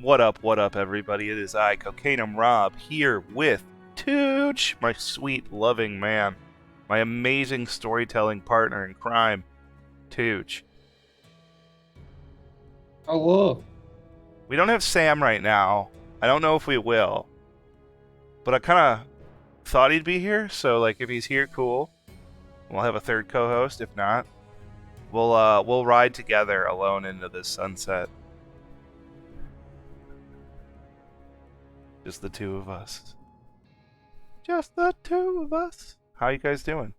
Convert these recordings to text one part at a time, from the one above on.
What up, everybody? It is I, CocainumRob, here with Tooch, my sweet, loving man, my amazing storytelling partner in crime, Tooch. Hello. We don't have Sam right now. I don't know if we will, but I kind of thought he'd be here, so like if he's here, cool. We'll have a third co-host. If not, we'll ride together alone into the sunset. Just the two of us. Just the two of us. How you guys doing?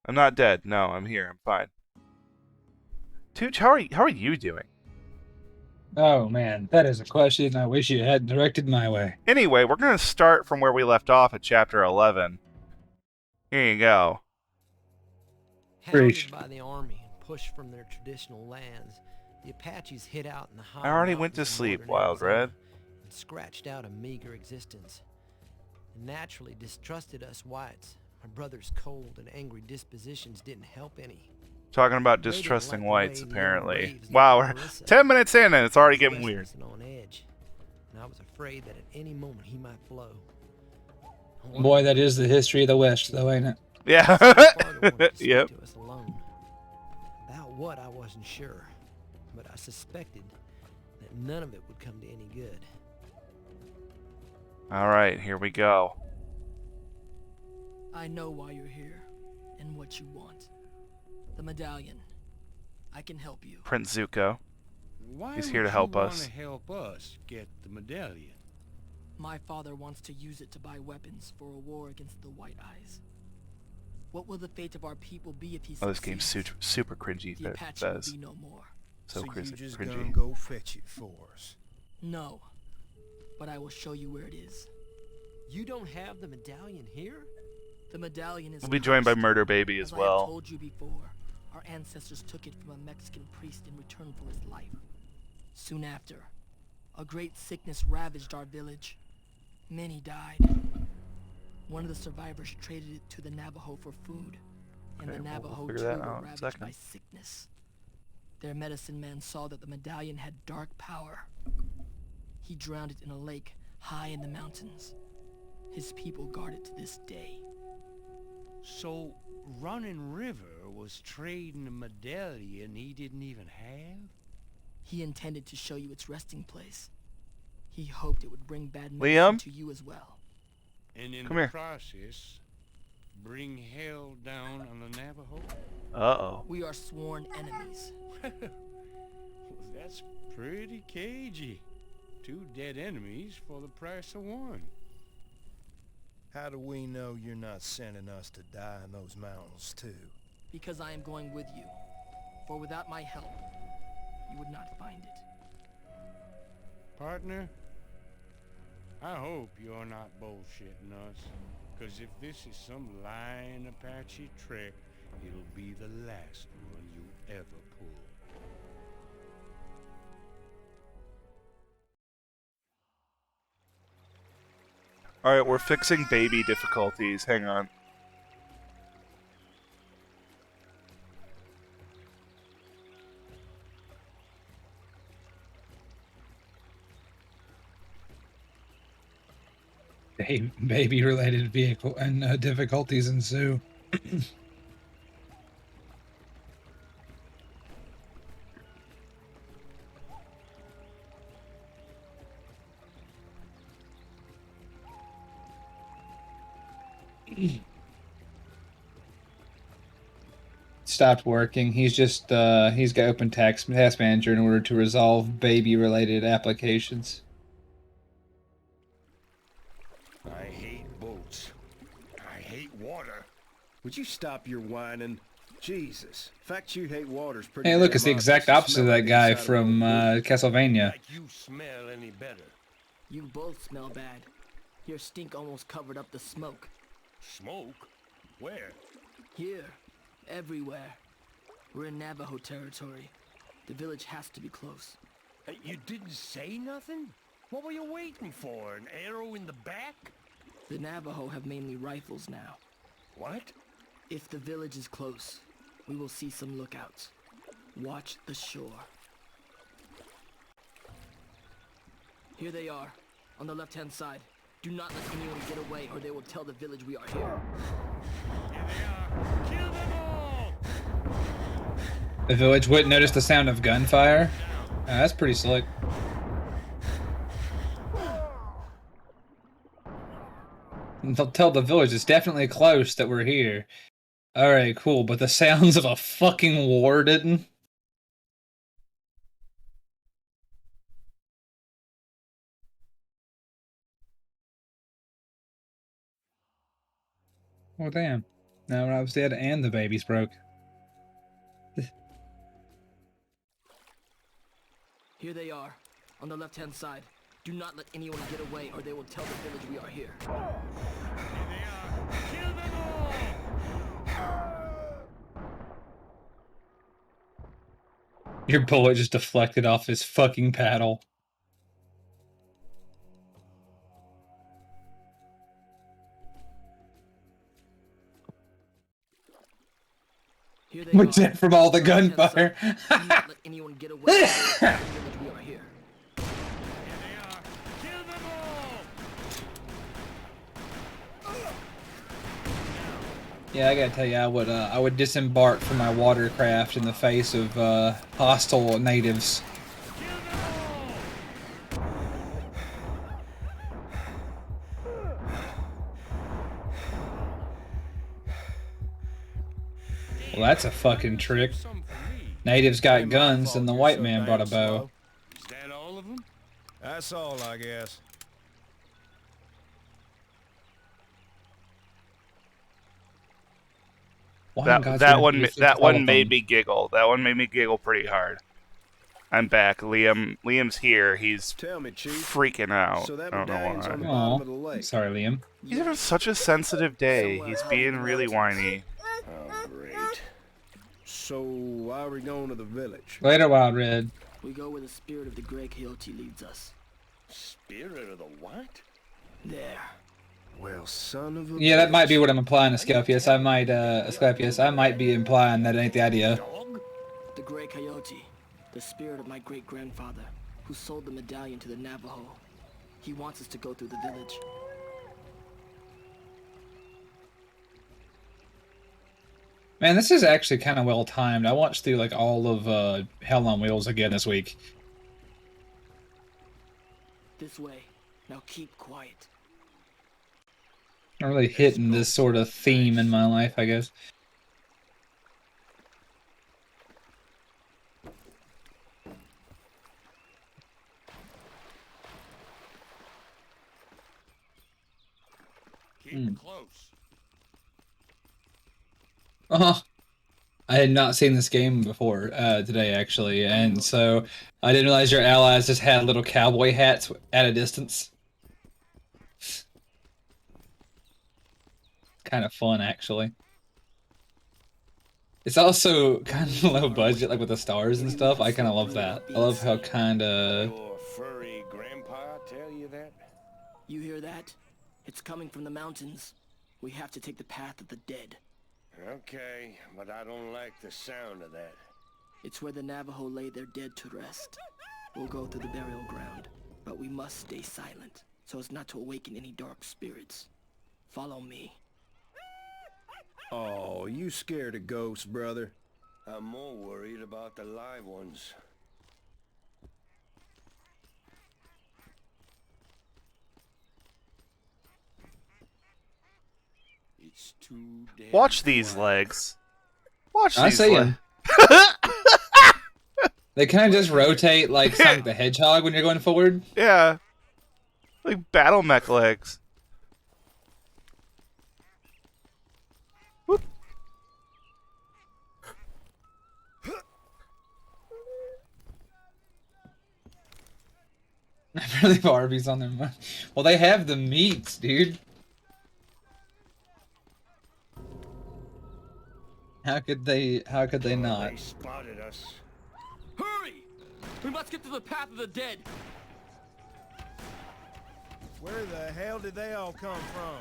I'm not dead. No, I'm here. I'm fine. Tooch, how are you doing? Oh man, that is a question I wish you had directed my way. Anyway, we're gonna start from where we left off at chapter 11. Here you go. Preach. Hounded by the army and pushed from their traditional lands, the Apaches hid out in the high I already mountains went to of sleep, northern Wild Arizona Red. and scratched out a meager existence. And naturally distrusted us whites. My brother's cold and angry dispositions didn't help any. Talking about They didn't distrusting like the whites, way the young apparently. braves Wow, looked we're at Melissa. 10 minutes in and it's already He was getting weird. restless and on edge, and I was afraid that at any moment he might blow. Boy, that is the history of the West, though, ain't it? Yeah. Yep. To us alone. About what I wasn't sure, but I suspected that none of it would come to any good. Alright, here we go. I know why you're here, and what you want. The medallion. I can help you. Prince Zuko. Why He's would here to help you us. wanna help us get the medallion? My father wants to use it to buy weapons for a war against the White Eyes. What will the fate of our people be if he Oh, this game's succeeds? super cringy, The Apache will Fez. be no more. So you just gonna cringy. go fetch it for us? No, but I will show you where it is. You don't have the medallion here? The medallion is We'll be joined by cursed. Murder Baby as I have well. told you before, our ancestors took it from a Mexican priest in return for his life. Soon after, a great sickness ravaged our village. Many died. One of the survivors traded it to the Navajo for food, and Okay, the we'll Navajo figure too that were out in a ravaged second. by sickness. Their medicine man saw that the medallion had dark power. He drowned it in a lake high in the mountains. His people guard it to this day. So, Running River was trading a medallion he didn't even have? He intended to show you its resting place. He hoped it would bring bad medicine Liam? to you as well. And in Come the here. process, bring hell down on the Navajo? Uh-oh. We are sworn enemies. Well, that's pretty cagey. 2 dead enemies for the price of 1. How do we know you're not sending us to die in those mountains, too? Because I am going with you. For without my help, you would not find it. Partner, I hope you're not bullshitting us. Cause if this is some lying Apache trick, it'll be the last one you ever pull. Alright, we're fixing baby difficulties. Hang on. Baby-related vehicle and difficulties ensue. Stopped working. He's just he's got open task manager in order to resolve baby-related applications. I hate boats. I hate water. Would you stop your whining? Jesus. The fact you hate water's pretty Hey, look, damn it's the obvious. exact You opposite of smell that like the guy inside of from an old boot. Castlevania. Like you smell any better. You both smell bad. Your stink almost covered up the smoke. Smoke? Where? Here. Everywhere. We're in Navajo territory. The village has to be close. Hey, you didn't say nothing? What were you waiting for? An arrow in the back? The Navajo have mainly rifles now. What? If the village is close, we will see some lookouts. Watch the shore. Here they are, on the left-hand side. Do not let anyone get away, or they will tell the village we are here. Here they are. Kill them all! The village wouldn't notice the sound of gunfire. That's pretty slick. They'll tell the village it's definitely close that we're here. Alright, cool, but the sounds of a fucking war didn't? Oh damn. Now I was dead and the babies broke. Here they are, on the left-hand side. Do not let anyone get away, or they will tell the village we are here. Here they are. Kill them all! Your bullet just deflected off his fucking paddle. Here they What's are, that from all the on left-hand gunfire? side. Do not let anyone get away, or they will tell the village we are here. Here they are. Kill them all! Yeah, I gotta tell you, I would disembark from my watercraft in the face of hostile natives. Kill them all! Well, that's a fucking trick. Some for me. Natives Ain't got my guns, fault and the you're white so man damn brought a bow. slow. Is that all of them? That's all, I guess. Why in God's That name one did you think that all one of made them? me giggle. That one made me giggle pretty hard. I'm back. Liam's here. He's Tell me, Chief. freaking out. So that I don't know medallion's why. on the Aw, bottom of the I'm lake. sorry, Liam. He's having such a sensitive day. Somewhere He's out being in the really mountains. whiny. Oh, great. So, why are we going to the village? Later, Wild Red. We go where the spirit of the gray coyote leads us. Spirit of the what? There. Well, son of a Yeah, that might be bitch. what I'm implying, Asclepius. Asclepius, I might be implying that ain't the idea. Dog? The gray coyote, the spirit of my great-grandfather, who sold the medallion to the Navajo. He wants us to go through the village. Man, this is actually kind of well timed. I watched through like all of Hell on Wheels again this week. This way. Now keep quiet. I'm really hitting this sort of theme in my life, I guess. Keep close. Oh, I had not seen this game before today, actually, and so I didn't realize your allies just had little cowboy hats at a distance. Kind of fun, actually. It's also kind of low budget, like with the stars and stuff. I kind of love that. I love how kind of... Your furry grandpa tell you that? You hear that? It's coming from the mountains. We have to take the path of the dead. Okay, but I don't like the sound of that. It's where the Navajo lay their dead to rest. We'll go through the burial ground, but we must stay silent, so as not to awaken any dark spirits. Follow me. Oh, you scared of ghosts, brother? I'm more worried about the live ones. It's too damn Watch these quiet. legs. Watch I these see legs. 'em. They kind of just rotate like Sonic the Hedgehog when you're going forward. Yeah. Like battle mech legs. Whoop. I really have Arby's on their mind. Well, they have the meats, dude. How could they not? They spotted us. Hurry! We must get to the path of the dead. Where the hell did they all come from?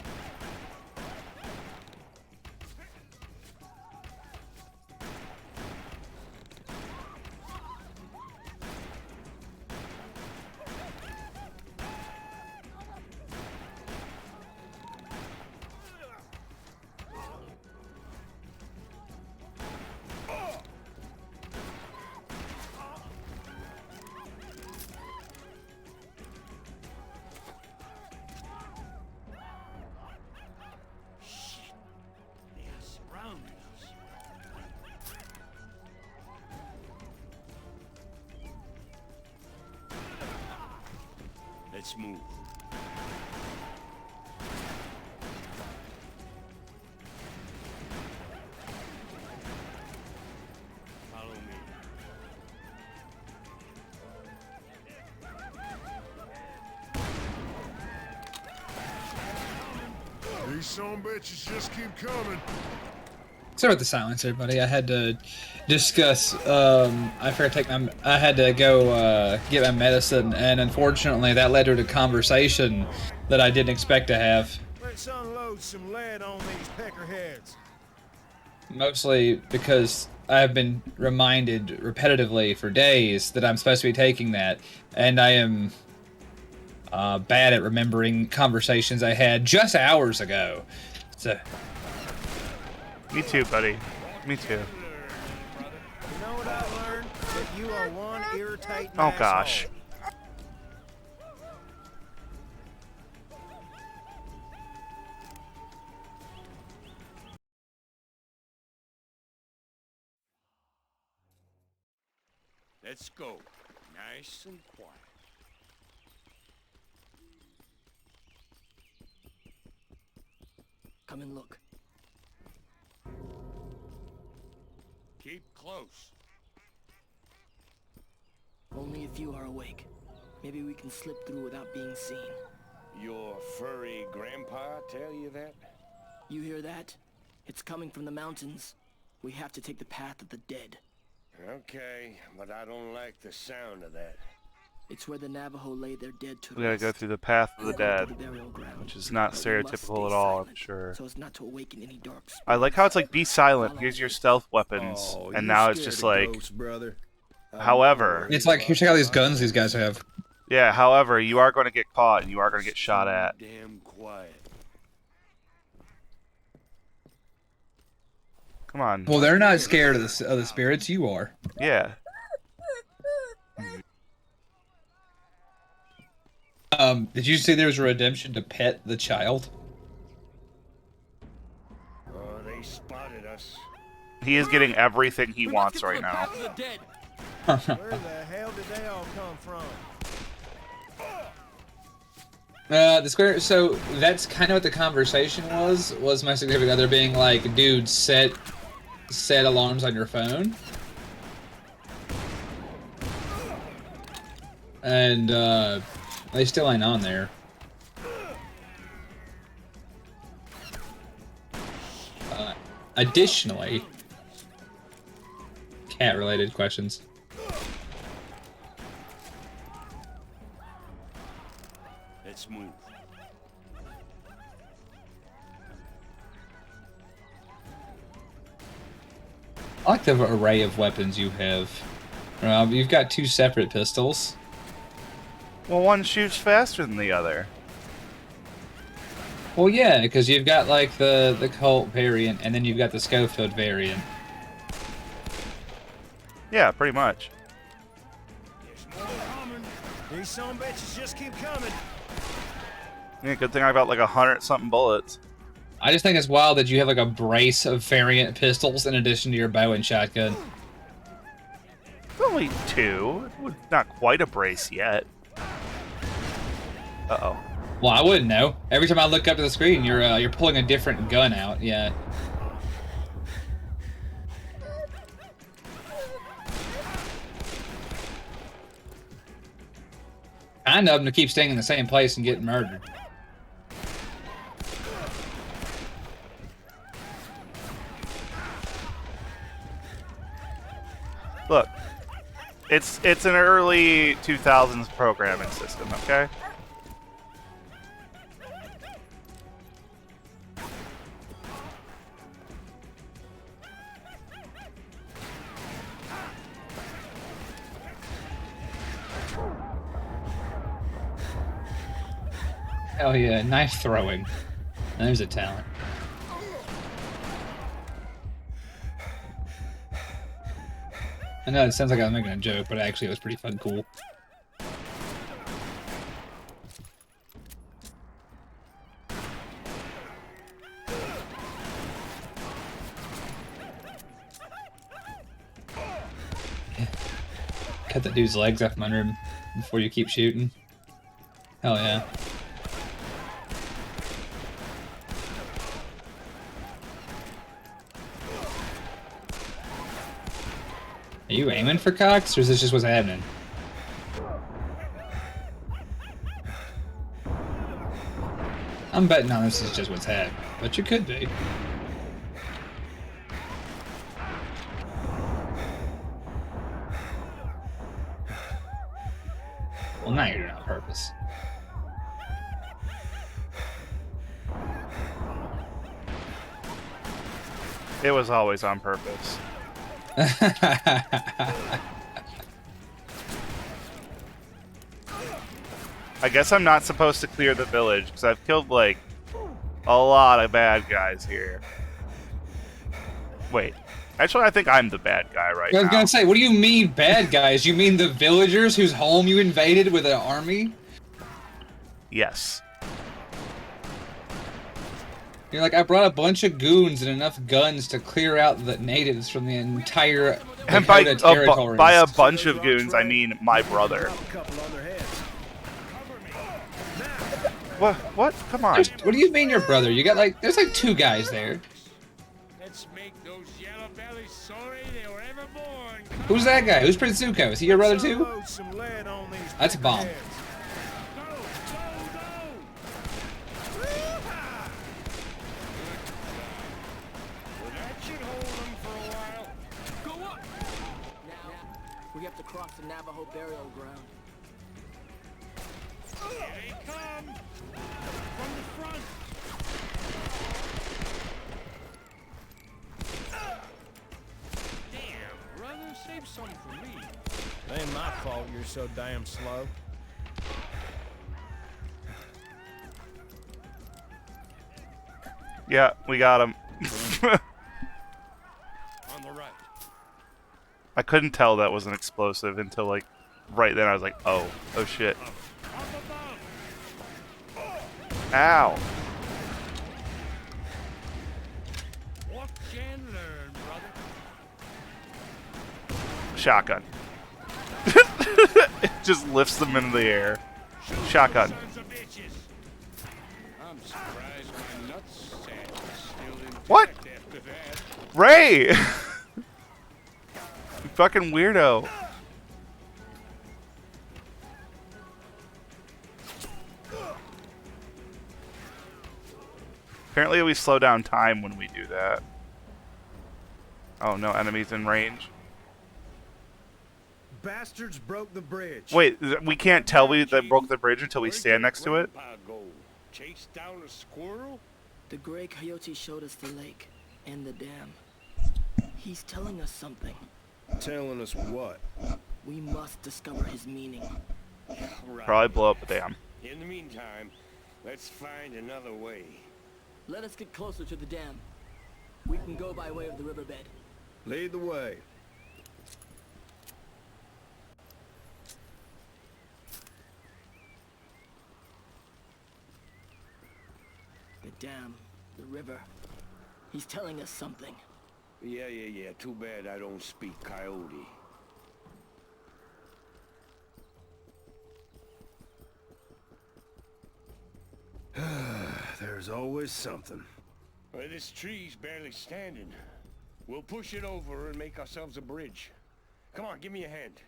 Let's move. Follow me. These son bitches just keep coming. Sorry about the silence, everybody. I had to discuss. I had to go get my medicine, and unfortunately, that led to a conversation that I didn't expect to have. Let's unload some lead on these peckerheads. Mostly because I've been reminded repetitively for days that I'm supposed to be taking that, and I am bad at remembering conversations I had just hours ago. So. Me too, buddy. Me too. You know what I learned? That you are one irritating Oh asshole. gosh. Let's go. Nice and quiet. Come and look. Keep close. Only a few are awake. Maybe we can slip through without being seen. Your furry grandpa tell you that? You hear that? It's coming from the mountains. We have to take the path of the dead. Okay, but I don't like the sound of that. It's where the Navajo lay their dead to We gotta rest. go through the path of the To dead, the burial ground. which is not But we must stereotypical at stay all, I'm silent, sure. So as not to awaken any dark spirits. I like how it's like, be silent, here's your stealth weapons, Oh, and you're now it's scared just of like, ghosts, brother. however, It's like, here, check out these guns these guys have. yeah, however, you are going to get caught, and you are going to get shot at. Damn quiet. Come on. Well, they're not scared of the spirits. You are. Yeah. Did you see there was a redemption to pet the child? Oh, they spotted us. He is getting everything he We must wants get to right the now. path of the dead. Where the hell did they all come from? The square. So that's kind of what the conversation was. Was my significant other being like, "Dude, set alarms on your phone," and they still ain't on there. Additionally, cat-related questions. Let's move. I like the array of weapons you have. You've got 2 separate pistols. Well, one shoots faster than the other. Well, yeah, because you've got like the Colt variant, and then you've got the Schofield variant. Yeah, pretty much. There's more coming. These son bitches just keep coming. Yeah, good thing I got like 100-something bullets. I just think it's wild that you have like a brace of variant pistols in addition to your bow and shotgun. Only 2. Not quite a brace yet. Uh-oh. Well, I wouldn't know. Every time I look up to the screen, you're pulling a different gun out. Yeah. Kind of them to keep staying in the same place and getting murdered. Look, it's an early 2000s programming system, okay? Hell yeah, knife throwing. There's a talent. I know it sounds like I was making a joke, but actually it was pretty fun cool. Cut that dude's legs off from under him before you keep shooting. Hell yeah. Are you aiming for Cox, or is this just what's happening? I'm betting on this is just what's happening, but you could be. Well, now you're doing it on purpose. It was always on purpose. I guess I'm not supposed to clear the village because I've killed like a lot of bad guys here. Wait, actually, I think I'm the bad guy right now. I was gonna say, what do you mean bad guys? You mean the villagers whose home you invaded with an army? Yes. You're like, I brought a bunch of goons and enough guns to clear out the natives from the entire And by territories. by a bunch of goons, I mean my brother. What? Come on. What do you mean your brother? You got like, there's like 2 guys there. Let's make those yellow bellies sorry they were ever born. Who's that guy? Who's Prince Zuko? Is he your brother too? That's a bomb. We have to cross the Navajo burial ground. Here they come! From the front! Damn, brother, save some for me. It ain't my fault you're so damn slow. Yeah, we got him. On the right. I couldn't tell that was an explosive until like right then. I was like, oh shit. Ow. Watch and learn, brother. Shotgun. It just lifts them into the air. Shotgun. Sons of bitches. I'm surprised my nutsack is still intact What? after that. Ray! You fucking weirdo. Apparently we slow down time when we do that. Oh, no enemies in range. Bastards broke the bridge. Wait, we can't tell that broke the bridge until we stand next to it? Grandpa go? Chase down a squirrel? The gray coyote showed us the lake and the dam. He's telling us something. Telling us what? We must discover his meaning. Right. Probably blow up the dam. In the meantime, let's find another way. Let us get closer to the dam. We can go by way of the riverbed. Lead the way. The dam, the river. He's telling us something. Yeah. Too bad I don't speak coyote. There's always something. Well, this tree's barely standing. We'll push it over and make ourselves a bridge. Come on, give me a hand.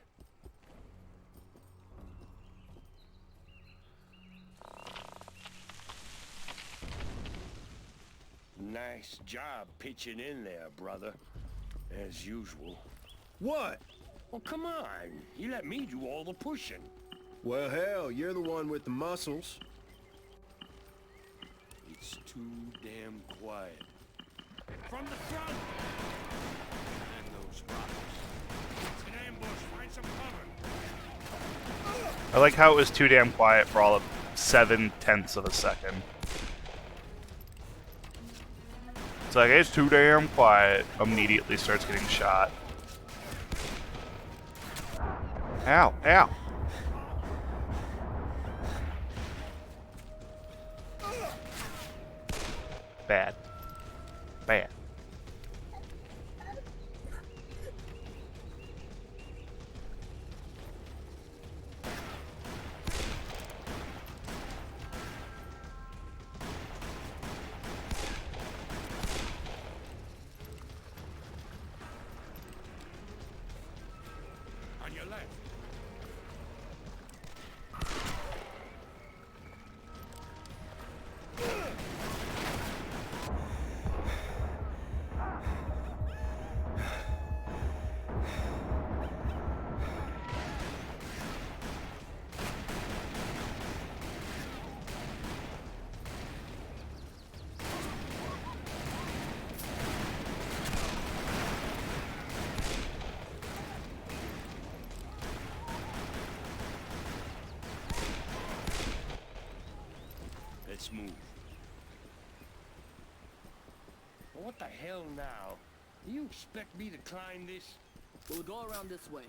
Nice job pitching in there, brother. As usual. What? Well, come on. You let me do all the pushing. Well, hell, you're the one with the muscles. It's too damn quiet. From the front! And those rockets. It's an ambush. Find some cover. I like how it was too damn quiet for all of 7/10 of a second. It's like, it's too damn quiet. Immediately starts getting shot. Ow, ow. Bad. Bad. On your left. Let's move. Well, what the hell now? Do you expect me to climb this? We'll go around this way.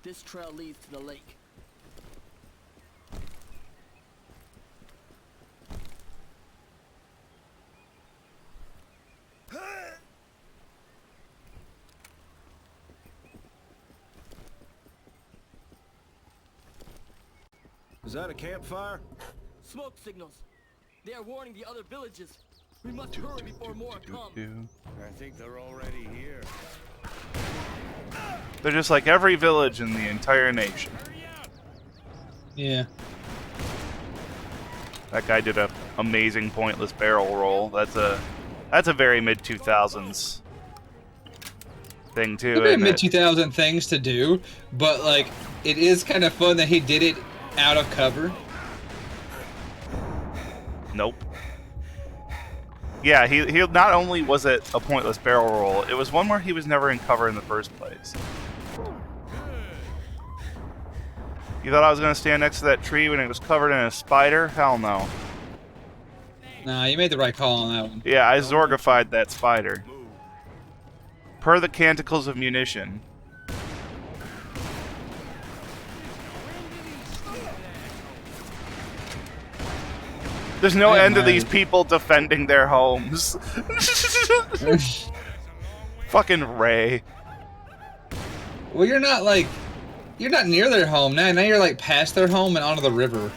This trail leads to the lake. Is that a campfire? Smoke signals. They are warning the other villages. We must hurry before more come. I think they're already here. They're just like every village in the entire nation. Hurry up! Yeah. That guy did a amazing pointless barrel roll. That's a very mid 2000s thing too. There Isn't mid it? 2000 things to do, but like it is kind of fun that he did it out of cover. Nope. Yeah, he not only was it a pointless barrel roll, it was one where he was never in cover in the first place. You thought I was gonna stand next to that tree when it was covered in a spider? Hell no. Nah, you made the right call on that one. Yeah, I Zorgified that spider. Per the Canticles of Munition. There's no end to these people defending their homes. Fucking Ray. Well, you're not near their home now. Now you're like past their home and onto the river.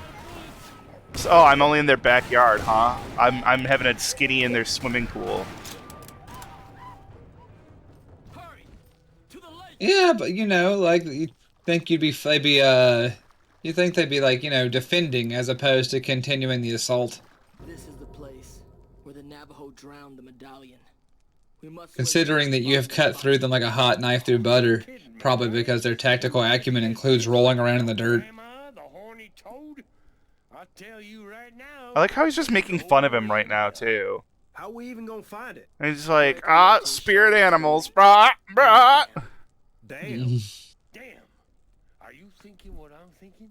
Oh, I'm only in their backyard, huh? I'm having a skinny in their swimming pool. Hurry! To the lake! Yeah, but you know, like you think you think they'd be like, you know, defending as opposed to continuing the assault. This is the place where the Navajo drowned the medallion. We must Considering that you have cut through them like a hot knife through butter, probably because their tactical acumen includes rolling around in the dirt. Grandma, the horny toad? I'll tell you right now. I like how he's just making fun of him right now, too. How we even gonna find it? And he's just like, spirit animals, brah, brah. Damn. Damn. Are you thinking what I'm thinking?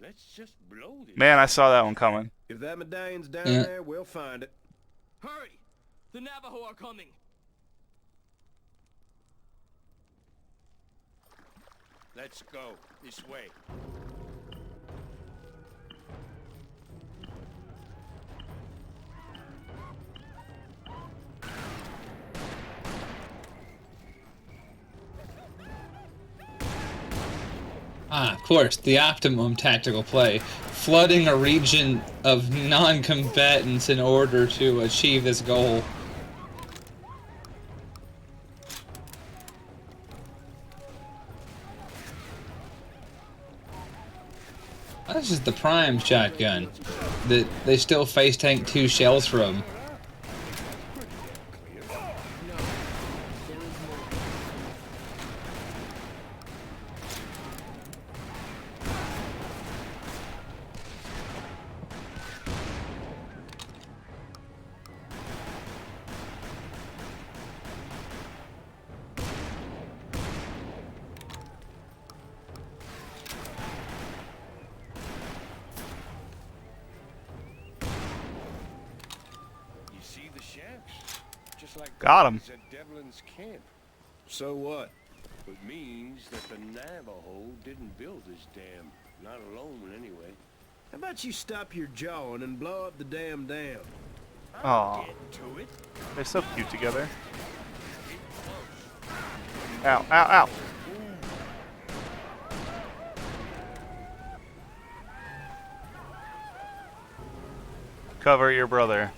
Let's just blow this. Man, I saw that one coming. If that medallion's down Yeah. there, we'll find it. Hurry! The Navajo are coming. Let's go. This way. Ah, of course, the optimum tactical play. Flooding a region of non-combatants in order to achieve this goal. This is the prime shotgun that they still face tank 2 shells from. There is more. You see the shacks? Just like Got 'em. those at Devlin's camp. So what? It means that the Navajo didn't build this dam. Not alone, anyway. How about you stop your jawing and blow up the damn dam? Aw, Get to it. they're so cute together. Ow, ow, ow. Cover your brother.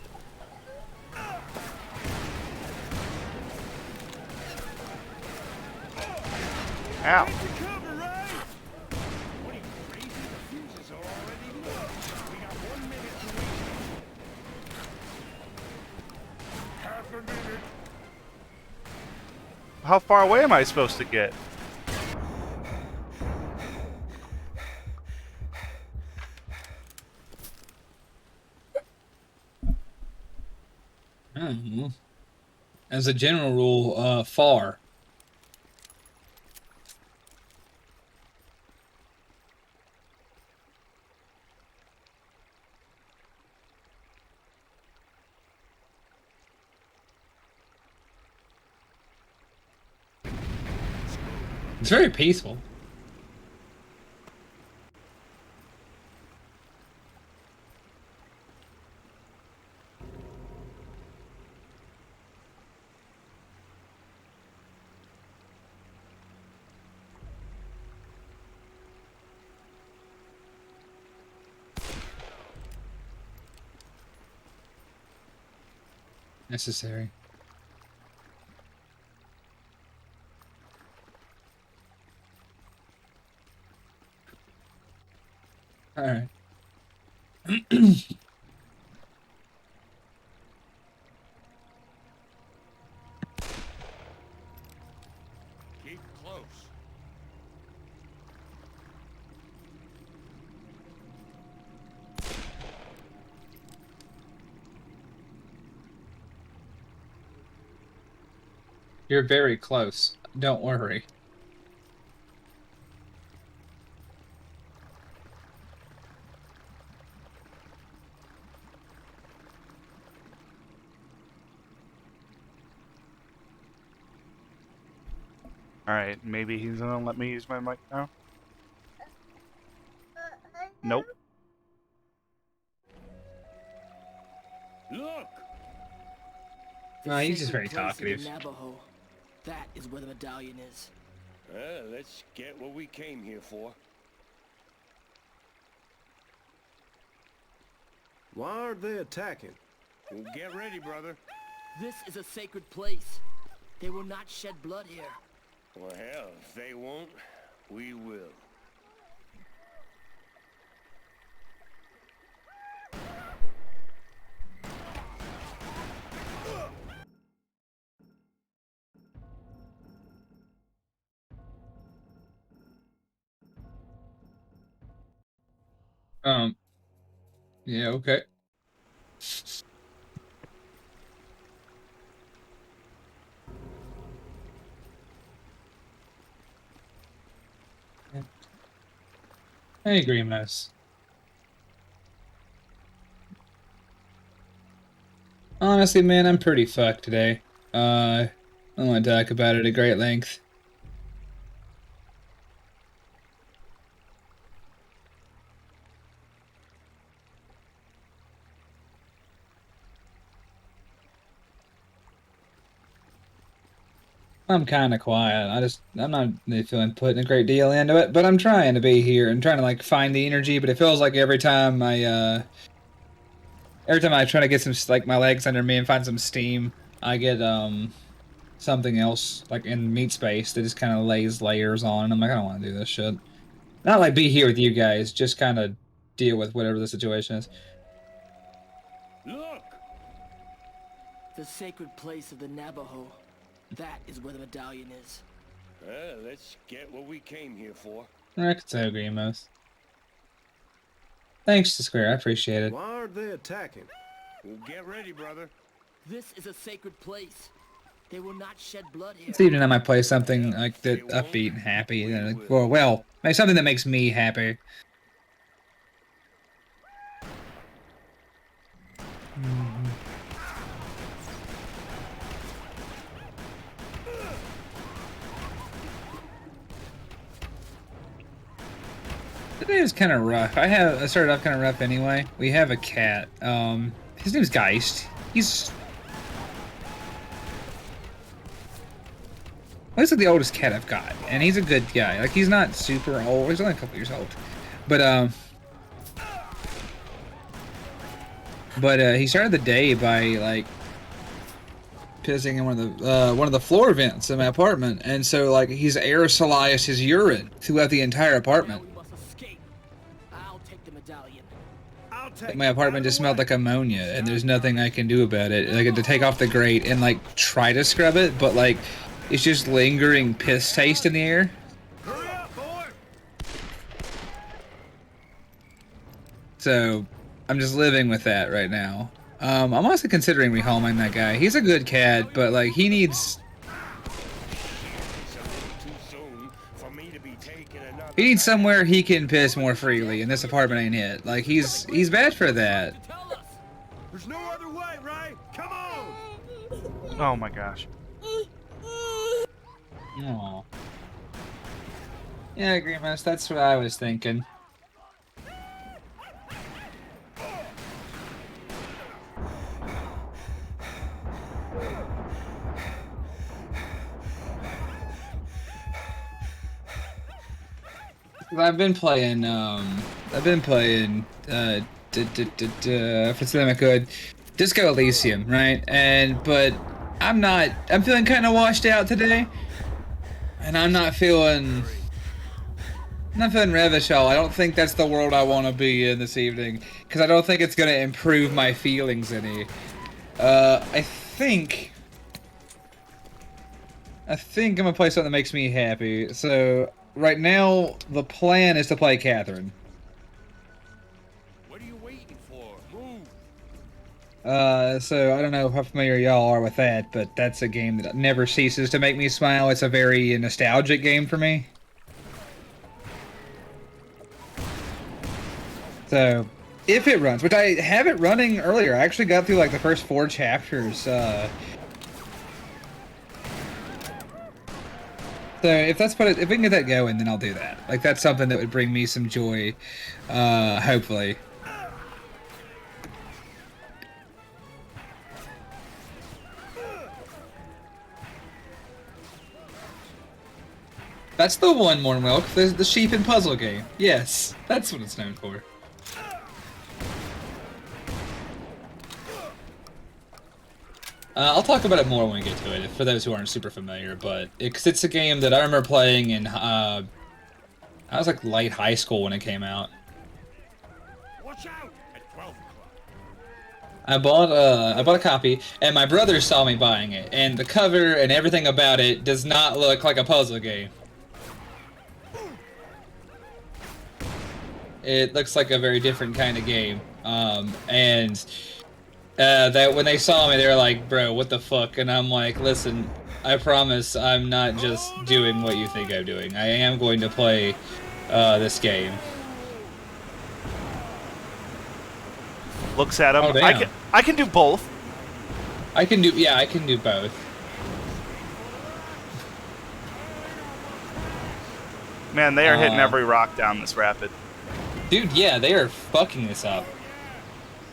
Ow. Get to cover, right? What are you crazy? The fuses are already lit. We got 1 minute to wait. Half a minute. How far away am I supposed to get? I don't know. As a general rule, far. It's very peaceful. Necessary. All right. Keep close. You're very close. Don't worry. Alright, maybe he's gonna let me use my mic now? Nope. Look! No, he's just sacred very place of the talkative. Navajo. That is where the medallion is. Let's get what we came here for. Why aren't they attacking? Well, get ready, brother. This is a sacred place. They will not shed blood here. Well, hell, if they won't, we will. Yeah, okay. I agree, Mouse. Honestly, man, I'm pretty fucked today. I don't want to talk about it at great length. I'm kind of quiet. I'm not really feeling putting a great deal into it, but I'm trying to be here and trying to like find the energy. But it feels like every time I try to get some like my legs under me and find some steam, I get something else like in meat space that just kind of lays layers on, and I'm like, I don't want to do this shit. Not like be here with you guys, just kind of deal with whatever the situation is. Look! The sacred place of the Navajo. That is where the medallion is. Let's get what we came here for. I could say agree, Mouse. Thanks to Square, I appreciate it. Why aren't they attacking? Well, get ready, brother. This is a sacred place. They will not shed blood here. This evening I might play something like that upbeat and happy, and like, well, maybe something that makes me happy. Today was kind of rough. I started off kind of rough anyway. We have a cat. His name's Geist. He's like the oldest cat I've got, and he's a good guy. Like, he's not super old. He's only a couple years old, but But he started the day by like pissing in one of the floor vents in my apartment, and so like he's aerosolized his urine throughout the entire apartment. Now we must escape. I'll take the medallion. I'll take My apartment just smelled like ammonia, and there's nothing I can do about it. I get to take off the grate and like try to scrub it, but like it's just lingering piss taste in the air. Hurry up, boy! So I'm just living with that right now. I'm also considering rehoming that guy. He's a good cat, but like he needs It's a little too soon for me to be taking another. he needs somewhere he can piss more freely, and this apartment ain't it. Like he's bad for that. Tell us. There's no other way, right? Come on! Oh my gosh. Aw. Yeah, Grimace, that's what I was thinking. I've been playing if it's them good, Disco Elysium, right? But I'm feeling kind of washed out today, and I'm not feeling Revachol. I don't think that's the world I want to be in this evening, because I don't think it's gonna improve my feelings any. I think I'm gonna play something that makes me happy. So right now, the plan is to play Catherine. What are you waiting for? Move! So I don't know how familiar y'all are with that, but that's a game that never ceases to make me smile. It's a very nostalgic game for me. So, if it runs, which I have it running earlier, I actually got through like the first 4 chapters, So if we can get that going, then I'll do that. Like that's something that would bring me some joy, hopefully. That's the one, More Milk. The sheep and puzzle game. Yes, that's what it's known for. I'll talk about it more when we get to it, for those who aren't super familiar, but it's a game that I remember playing in, I was like late high school when it came out. Watch out! At 12 o'clock. I bought a copy, and my brother saw me buying it, and the cover and everything about it does not look like a puzzle game. It looks like a very different kind of game, that when they saw me, they were like, bro, what the fuck? And I'm like, listen, I promise I'm not just doing what you think I'm doing. I am going to play this game. Looks at him. Oh, damn. I can do both. I can do both. Man, they are hitting every rock down this rapid. Dude, yeah, they are fucking this up.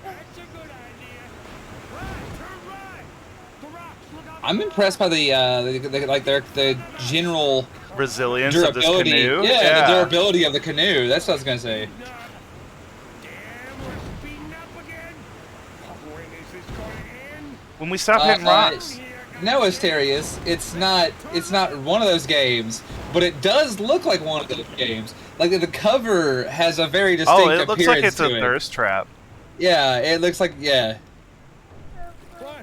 That's a good idea. Right, turn right. The rocks, look out. I'm impressed by the general Resilience of this durability. canoe. Yeah, the durability of the canoe. That's what I was gonna say. Damn, we're speeding up again. When is this going to end? When we stop hitting rocks. No, Asterius, it's not one of those games, but it does look like one of those games. Like the cover has a very distinct appearance. Oh, it looks like it's a to it. thirst trap. Yeah, it looks like What?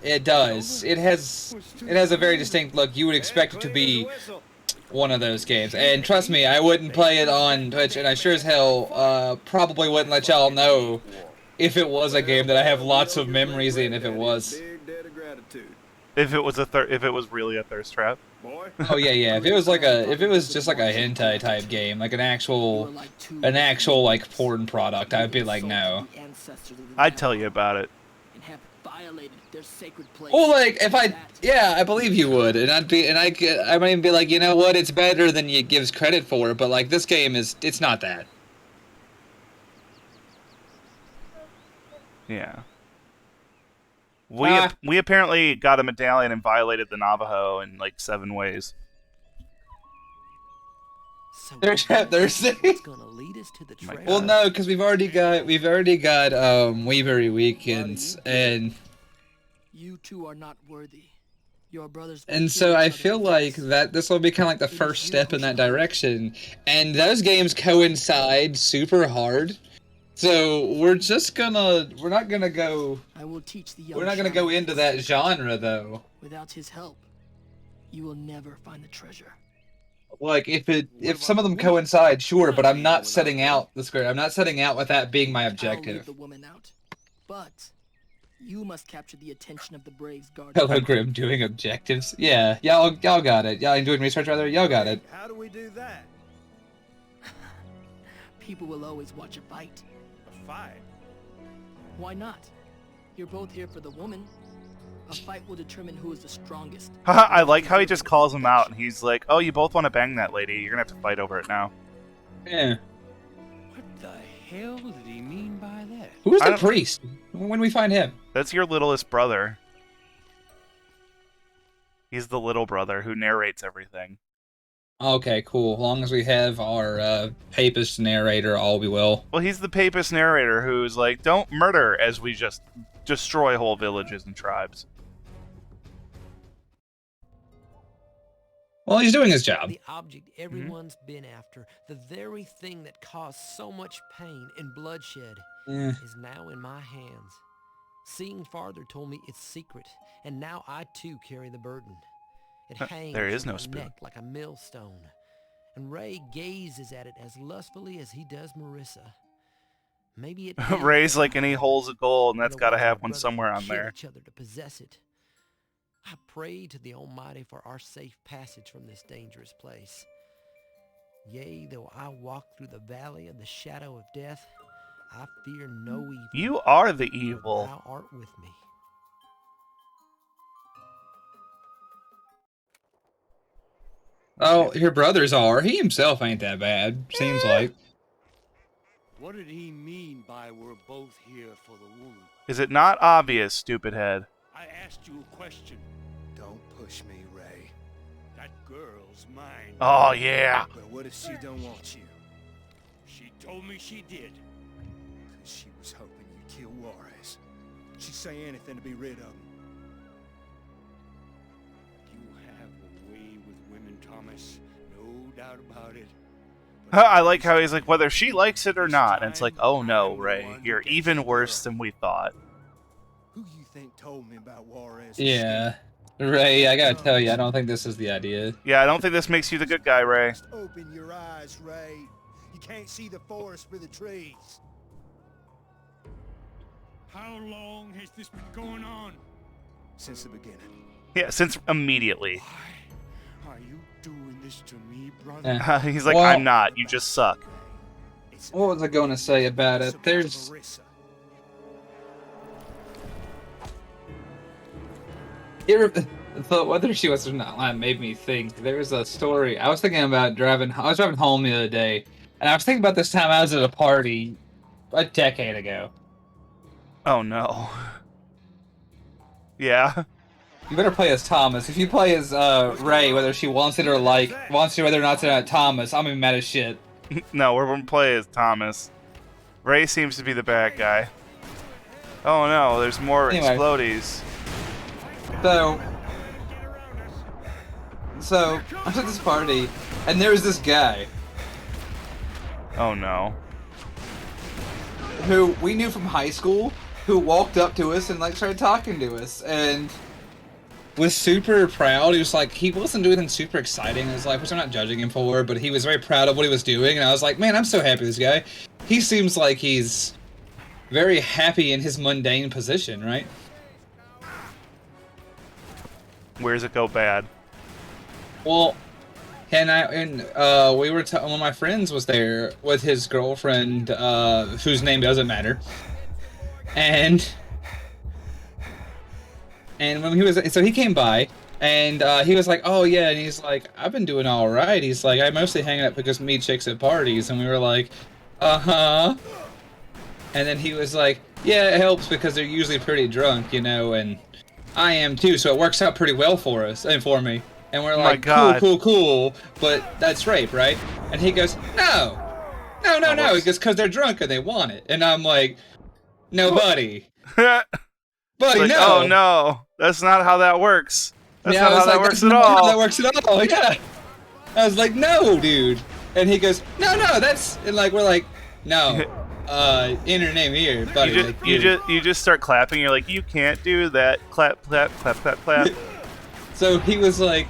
it does. It has a very distinct look. You would expect it to be one of those games. And trust me, I wouldn't play it on Twitch, and I sure as hell probably wouldn't let y'all know if it was a game that I have lots of memories in. If it was. Big debt of gratitude. If it was really a thirst trap. Boy. Oh yeah. If it was just like a hentai type game, like an actual like porn product, I'd be like no. I'd tell you about it. And have violated their sacred place. Well, like if I believe you would, and I might even be like, you know what, it's better than you gives credit for, but like this game it's not that. Yeah. We apparently got a medallion and violated the Navajo in like 7 ways. So They're trapped thirsty. it's gonna lead us to the My treasure. God. Well, no, because we've already got Weavery Weekends, and You two are not worthy. Your brothers will and kill so each I other feel for like this. that this will be kind of like the It is first you step who in that shall lead. direction, and those games coincide super hard. So we're not gonna go I will teach the young we're not gonna go shaman into his that secrets. genre though. Without his help, you will never find the treasure. Like if about some of the them woman? coincide, sure, You're but not I'm not leaving setting without her. out the script. I'm not setting out with that being my I'll leave objective. the woman out, but you must capture the attention of the Braves guard. Hello, Grim, doing objectives. Yeah, y'all got it. Y'all doing research rather. Y'all got it. How do we do that? People will always watch a fight. A fight? Why not? You're both here for the woman. A fight will determine who is the strongest. Haha, I like how he just calls him out and he's like, oh, you both want to bang that lady. You're going to have to fight over it now. Yeah. What the hell did he mean by that? Who's I the don't- priest? When we find him? That's your littlest brother. He's the little brother who narrates everything. Okay, cool. As long as we have our papist narrator, all be well. Well, he's the papist narrator who's like, don't murder as we just destroy whole villages and tribes. Well, he's doing his job. The object everyone's been after, the very thing that caused so much pain and bloodshed, Eh. is now in my hands. Seeing farther told me it's secret, and now I too carry the burden. It hangs there is from no my spoon. neck like a millstone, and Ray gazes at it as lustfully as he does Marissa. Maybe it is Ray's like any holes of gold, and that's got to Otherwise, have my one brothers somewhere would on kill there. each other to possess it. I pray to the Almighty for our safe passage from this dangerous place. Yea, though I walk through the valley of the shadow of death, I fear no evil. You are the for evil. Thou art with me. Oh, your brothers are. He himself ain't that bad. Seems like. What did he mean by we're both here for the woman? Is it not obvious, stupid head? I asked you a question. Don't push me, Ray. That girl's mine. Oh, yeah. But what if she don't want you? She told me she did. 'Cause she was hoping you'd kill Juarez. She'd say anything to be rid of him. You have a way with women, Thomas. No doubt about it. I like how he's like, whether she likes it or not. And it's like, oh no, Ray, you're even worse than we thought. Who you think told me about Juarez? Yeah. Ray, I gotta tell you, I don't think this is the idea. Yeah, I don't think this makes you the good guy, Ray. Just open your eyes, Ray. You can't see the forest for the trees. How long has this been going on? Since the beginning. Yeah, since immediately. Why are you doing this to me, brother? Eh. He's like, Well- I'm not, you just suck. It's What was I going to say about it's it? about There's... Marissa. Whether she was or not, that made me think. There was a story. I was thinking about driving... I was driving home the other day, and I was thinking about this time I was at a party a decade ago. Oh no. Yeah. You better play as Thomas. If you play as Ray, whether she wants it or wants to, whether or not it's Thomas, I'm gonna be mad as shit. No, we're gonna play as Thomas. Ray seems to be the bad guy. Oh no, there's more Anyway. explodies. So I was at this party, and there was this guy Oh no. who we knew from high school, who walked up to us and like started talking to us, and was super proud. He was like, he wasn't doing anything super exciting in his life, which I'm not judging him for, but he was very proud of what he was doing, and I was like, man, I'm so happy with this guy. He seems like he's very happy in his mundane position, right? Where's it go bad? Well, we were one of my friends was there with his girlfriend, whose name doesn't matter, and when he was, so he came by, and he was like, oh yeah, and he's like, I've been doing all right. He's like, I mostly hang out because meet chicks at parties, and we were like, uh-huh. And then he was like, yeah, it helps because they're usually pretty drunk, you know, and I am too, so it works out pretty well for us and for me. And we're my like, God. cool, but that's rape, right? And he goes, no. He goes, because they're drunk and they want it. And I'm like, no, buddy. It's Buddy, like, no. oh no, that's not how that works. That's Yeah, not I was how that like, works that's at not all. how that works at all, yeah. I was like, no, dude. And he goes, no, that's... And like, we're like, no, enter name here, buddy. You just start clapping. You're like, you can't do that. Clap, clap, clap, clap, clap. So he was like,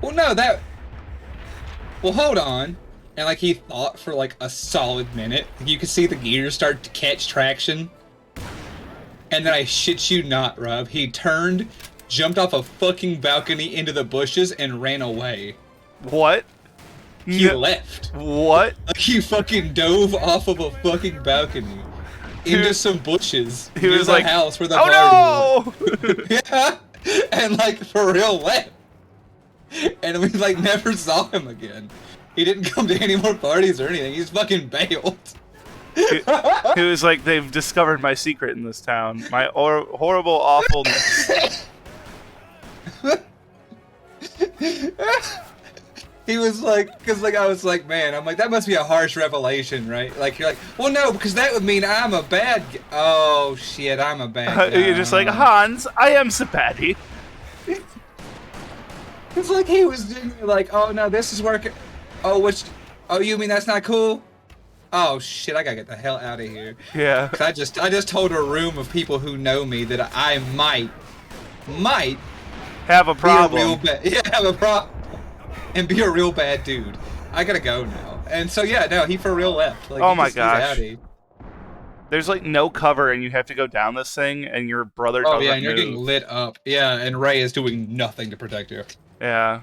well, no, that... Well, hold on. And like, he thought for like a solid minute. You could see the gears start to catch traction. And then I shit you not, Rob, he turned, jumped off a fucking balcony into the bushes, and ran away. What? He left. What? Like, he fucking dove off of a fucking balcony into some bushes. He was near like, the house where the oh party was. Yeah, and like for real left. And we like never saw him again. He didn't come to any more parties or anything. He's fucking bailed. He was like, they've discovered my secret in this town. My horrible awfulness. He was like, because like I was like, man, I'm like, that must be a harsh revelation, right? Like you're like, well, no, because that would mean I'm a bad. Oh shit, I'm a bad guy. You're just like, Hans, I am so batty. It's like he was doing like, oh no, this is working. Oh, oh, you mean that's not cool? Oh shit, I gotta get the hell out of here. Yeah. I just told a room of people who know me that I might have a problem. Have a problem. And be a real bad dude. I gotta go now. And so yeah, no, he for real left. Like, oh my gosh. There's like no cover, and you have to go down this thing, and your brother doesn't and you're move. getting lit up. Yeah, and Ray is doing nothing to protect you. Yeah.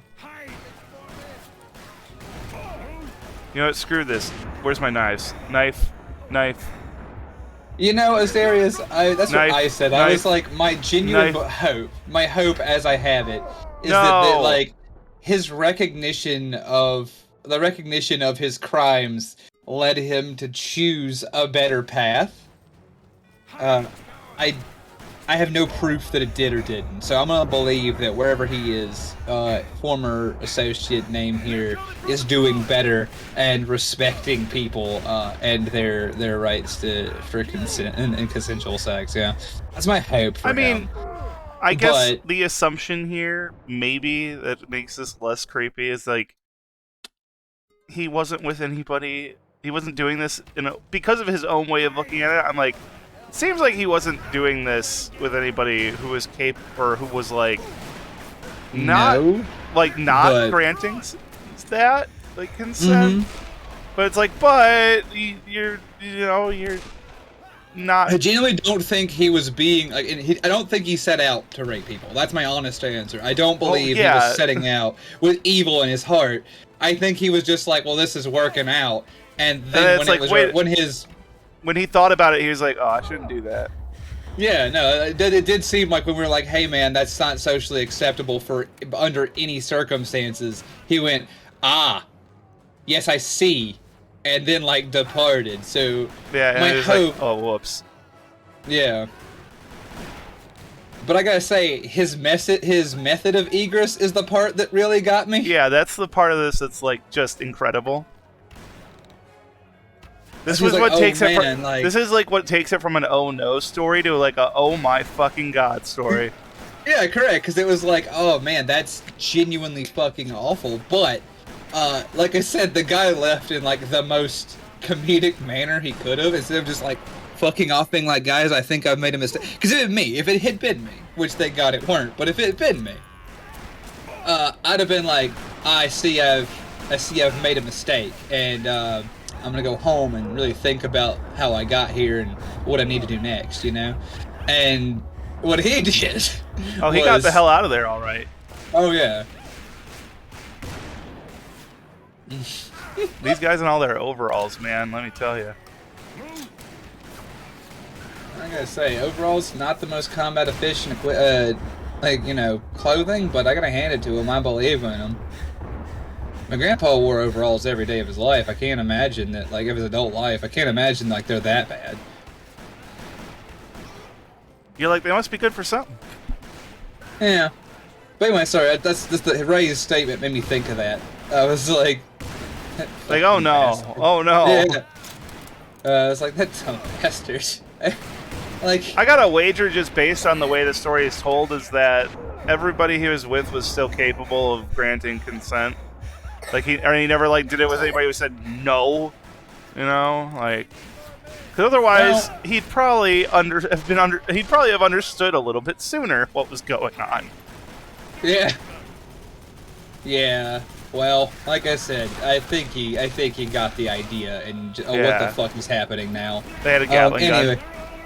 You know what? Screw this. Where's my knives? Knife. You know, Asterius, that's what I said. I was like, my genuine hope, my hope as I have it, is that like his recognition of his crimes led him to choose a better path. I have no proof that it did or didn't, so I'm gonna believe that wherever he is, former associate name here is doing better and respecting people and their rights for consent and consensual sex. Yeah, that's my hope. For him. I guess the assumption here, maybe that makes this less creepy, is like he wasn't with anybody. He wasn't doing this because of his own way of looking at it. I'm like, it seems like he wasn't doing this with anybody who was capable or who was like not granting that like consent. Mm-hmm. But it's like, you're not. I genuinely don't think he was being like. I don't think he set out to rape people. That's my honest answer. I don't believe he was setting out with evil in his heart. I think he was just like, well, this is working out, and then when he thought about it, he was like, oh, I shouldn't do that. Yeah, no, it did seem like when we were like, hey man, that's not socially acceptable for under any circumstances. He went, yes, I see. And then like departed. So yeah, my hope. Like, oh, whoops. Yeah. But I gotta say, his method of egress is the part that really got me. Yeah, that's the part of this that's like just incredible. This is what takes it from. This is like what takes it from an oh no story to like a oh my fucking god story. Yeah, correct. Because it was like, oh man, that's genuinely fucking awful. But like I said, the guy left in like the most comedic manner he could have, instead of just like fucking off being like, guys, I think I've made a mistake. Because if it had been me, which thank God it weren't, but if it had been me, I'd have been like, I see I've made a mistake, and I'm gonna go home and really think about how I got here and what I need to do next, you know? And what he did he got the hell out of there all right. Oh yeah. These guys in all their overalls, man, let me tell you. I gotta say, overalls not the most combat efficient, clothing, but I gotta hand it to him. I believe in him. My grandpa wore overalls every day of his life. I can't imagine that, like, of his adult life. I can't imagine like they're that bad. You're like, they must be good for something. Yeah, But anyway, sorry. That's the Ray's statement made me think of that. I was like, oh no, bastard. oh no. Yeah. I was like, that dumb bastard. Like, I got a wager just based on the way the story is told is that everybody he was with was still capable of granting consent. Like he never like did it with anybody who said no, you know, like. Because otherwise, he'd probably have understood a little bit sooner what was going on. yeah. Yeah. Well, like I said, I think he got the idea and what the fuck is happening now. They had a Gatling gun.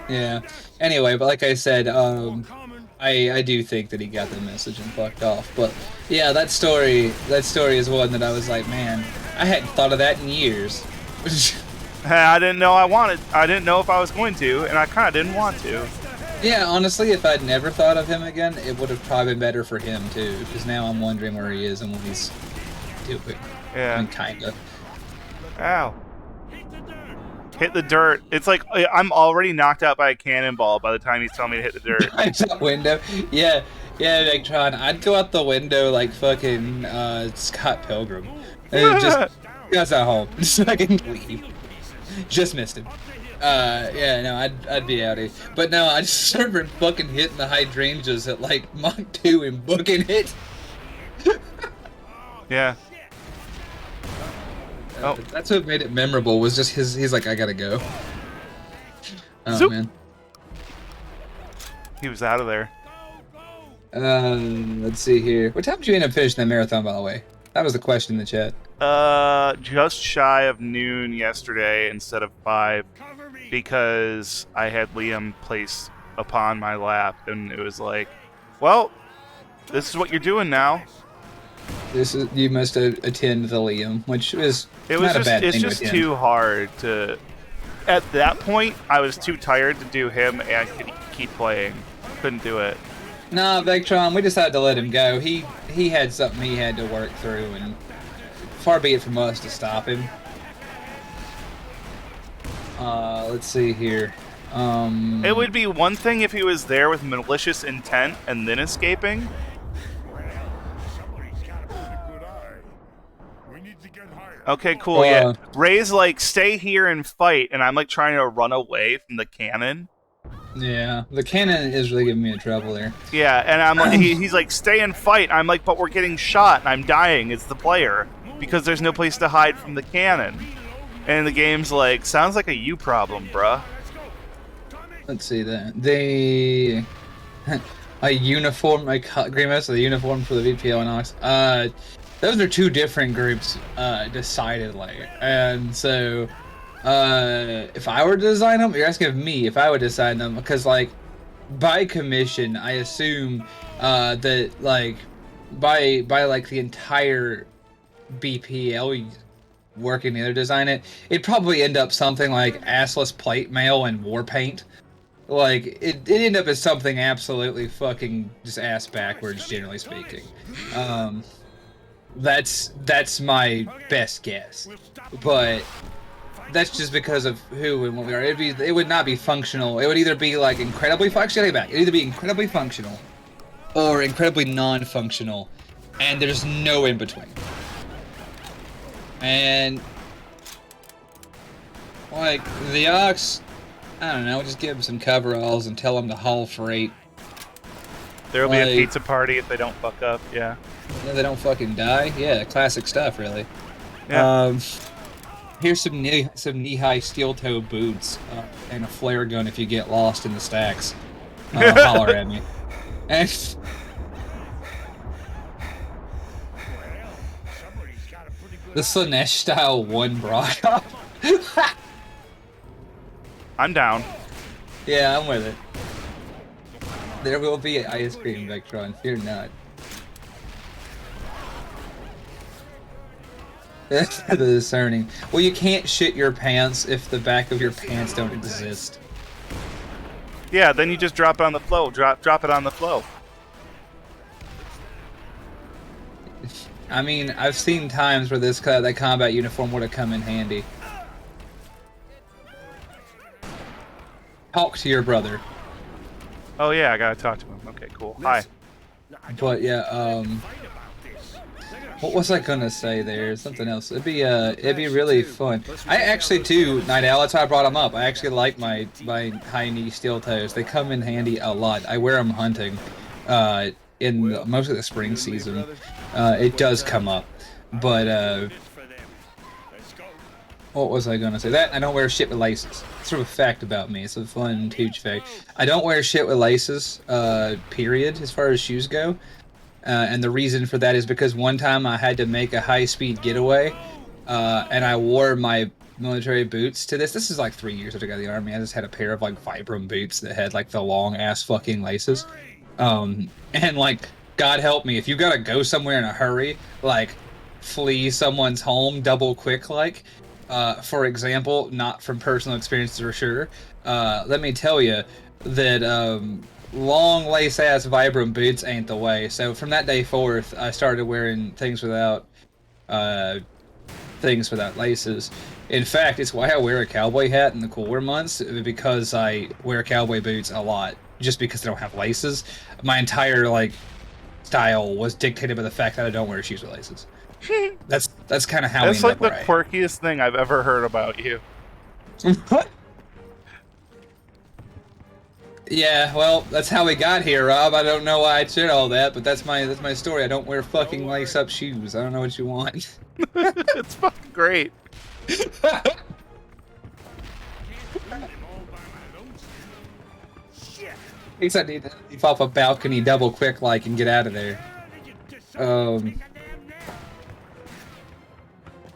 Yeah. Anyway, but like I said, I do think that he got the message and fucked off. But yeah, that story is one that I was like, man, I hadn't thought of that in years. I didn't know I didn't know if I was going to, and I kind of didn't want to. Yeah, honestly, if I'd never thought of him again, it would have probably been better for him too. Because now I'm wondering where he is and what he's doing. Yeah. I mean, kinda. Ow. Hit the dirt. It's like I'm already knocked out by a cannonball by the time he's telling me to hit the dirt. That window. Yeah, Victron. I'd go out the window like fucking Scott Pilgrim. And just guys at home. Just fucking leave. Just missed him. Yeah, no, I'd be outie. But no, I just started fucking hitting the hydrangeas at like Mach 2 and booking it. Yeah. That's what made it memorable, was just he's like, I gotta go. Oh, Zoop. man. He was out of there. Let's see here. What time did you end up finishing that marathon, by the way? That was the question in the chat. Just shy of noon yesterday instead of 5, because I had Liam placed upon my lap, and it was like, well, this is what you're doing now. You must attend the Liam, which is not a bad thing to attend. It's just too hard to. At that point, I was too tired to do him and keep playing. Couldn't do it. Nah, Vectron, we decided to let him go. He had something he had to work through, and far be it from us to stop him. Let's see here. It would be one thing if he was there with malicious intent and then escaping. Okay, cool, yeah. Ray's like, stay here and fight, and I'm like trying to run away from the cannon. Yeah, the cannon is really giving me a trouble there. Yeah, and I'm like, he's like, stay and fight. I'm like, but we're getting shot, and I'm dying as the player, because there's no place to hide from the cannon. And the game's like, sounds like a you problem, bruh. Let's see that. A uniform, Grimace, the uniform for the VPL and Ox. Those are two different groups, decidedly. And so, if I were to design them, you're asking of me if I would design them, because, like, by commission, I assume that, like, by like the entire BPL working together to design it, it'd probably end up something like assless plate mail and war paint. Like, it end up as something absolutely fucking just ass backwards, generally speaking. That's my best guess, but that's just because of who and what we are. It would not be functional. It would either be like incredibly functional. It'd either be incredibly functional or incredibly non-functional, and there's no in between. And like the Ox, I don't know, just give them some coveralls and tell them to haul freight. There'll be a pizza party if they don't fuck up. Yeah. They don't fucking die. Yeah, classic stuff, really. Yeah. Here's some knee-high steel-toe boots and a flare gun if you get lost in the stacks. Holler at me. And the Slanesh style 1 bra. I'm down. Yeah, I'm with it. There will be ice cream, Vectron. Fear not. That's the discerning. Well, you can't shit your pants if the back of your pants don't exist. Yeah, then you just drop it on the flow. Drop it on the flow. I mean, I've seen times where that combat uniform would have come in handy. Talk to your brother. Oh yeah, I gotta talk to him. Okay, cool. Hi. But yeah, what was I gonna say there? Something else. It'd be really fun. I actually too, Night Owl. That's why I brought them up. I actually like my high knee steel toes. They come in handy a lot. I wear them hunting, in mostly the spring season. It does come up, but what was I gonna say? That I don't wear shit with laces. It's sort of a fact about me. It's a fun Tooch fact. I don't wear shit with laces. Period. As far as shoes go. And the reason for that is because one time I had to make a high-speed getaway, and I wore my military boots to this. This is like 3 years after I got out of the army. I just had a pair of like Vibram boots that had like the long-ass fucking laces. And like, God help me, if you gotta go somewhere in a hurry, like flee someone's home double quick like, for example, not from personal experience for sure, let me tell you that, long lace-ass Vibram boots ain't the way. So from that day forth, I started wearing things without laces. In fact, it's why I wear a cowboy hat in the cooler months, because I wear cowboy boots a lot, just because they don't have laces. My entire like style was dictated by the fact that I don't wear shoes with laces. That's kind of how That's we like end the up quirkiest thing I've ever heard about you. What? Yeah, well, that's how we got here, Rob. I don't know why I said all that, but that's my story. I don't wear fucking lace-up shoes. I don't know what you want. It's fucking great. At least I need to leap off a balcony double quick like and get out of there.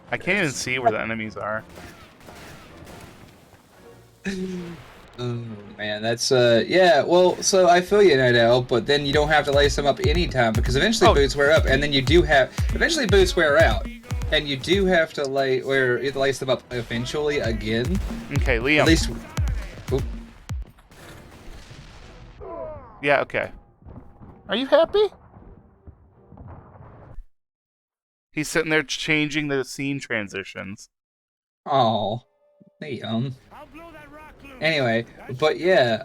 I can't even see where the enemies are. Oh man, that's yeah. Well, so I feel you, Night Owl, but then you don't have to lace them up anytime because eventually boots wear up, and then you do have eventually boots wear out, and you do have to you have to lace them up eventually again. Okay, Liam. At least. Oop. Yeah. Okay. Are you happy? He's sitting there changing the scene transitions. Oh, Liam. Anyway, but yeah,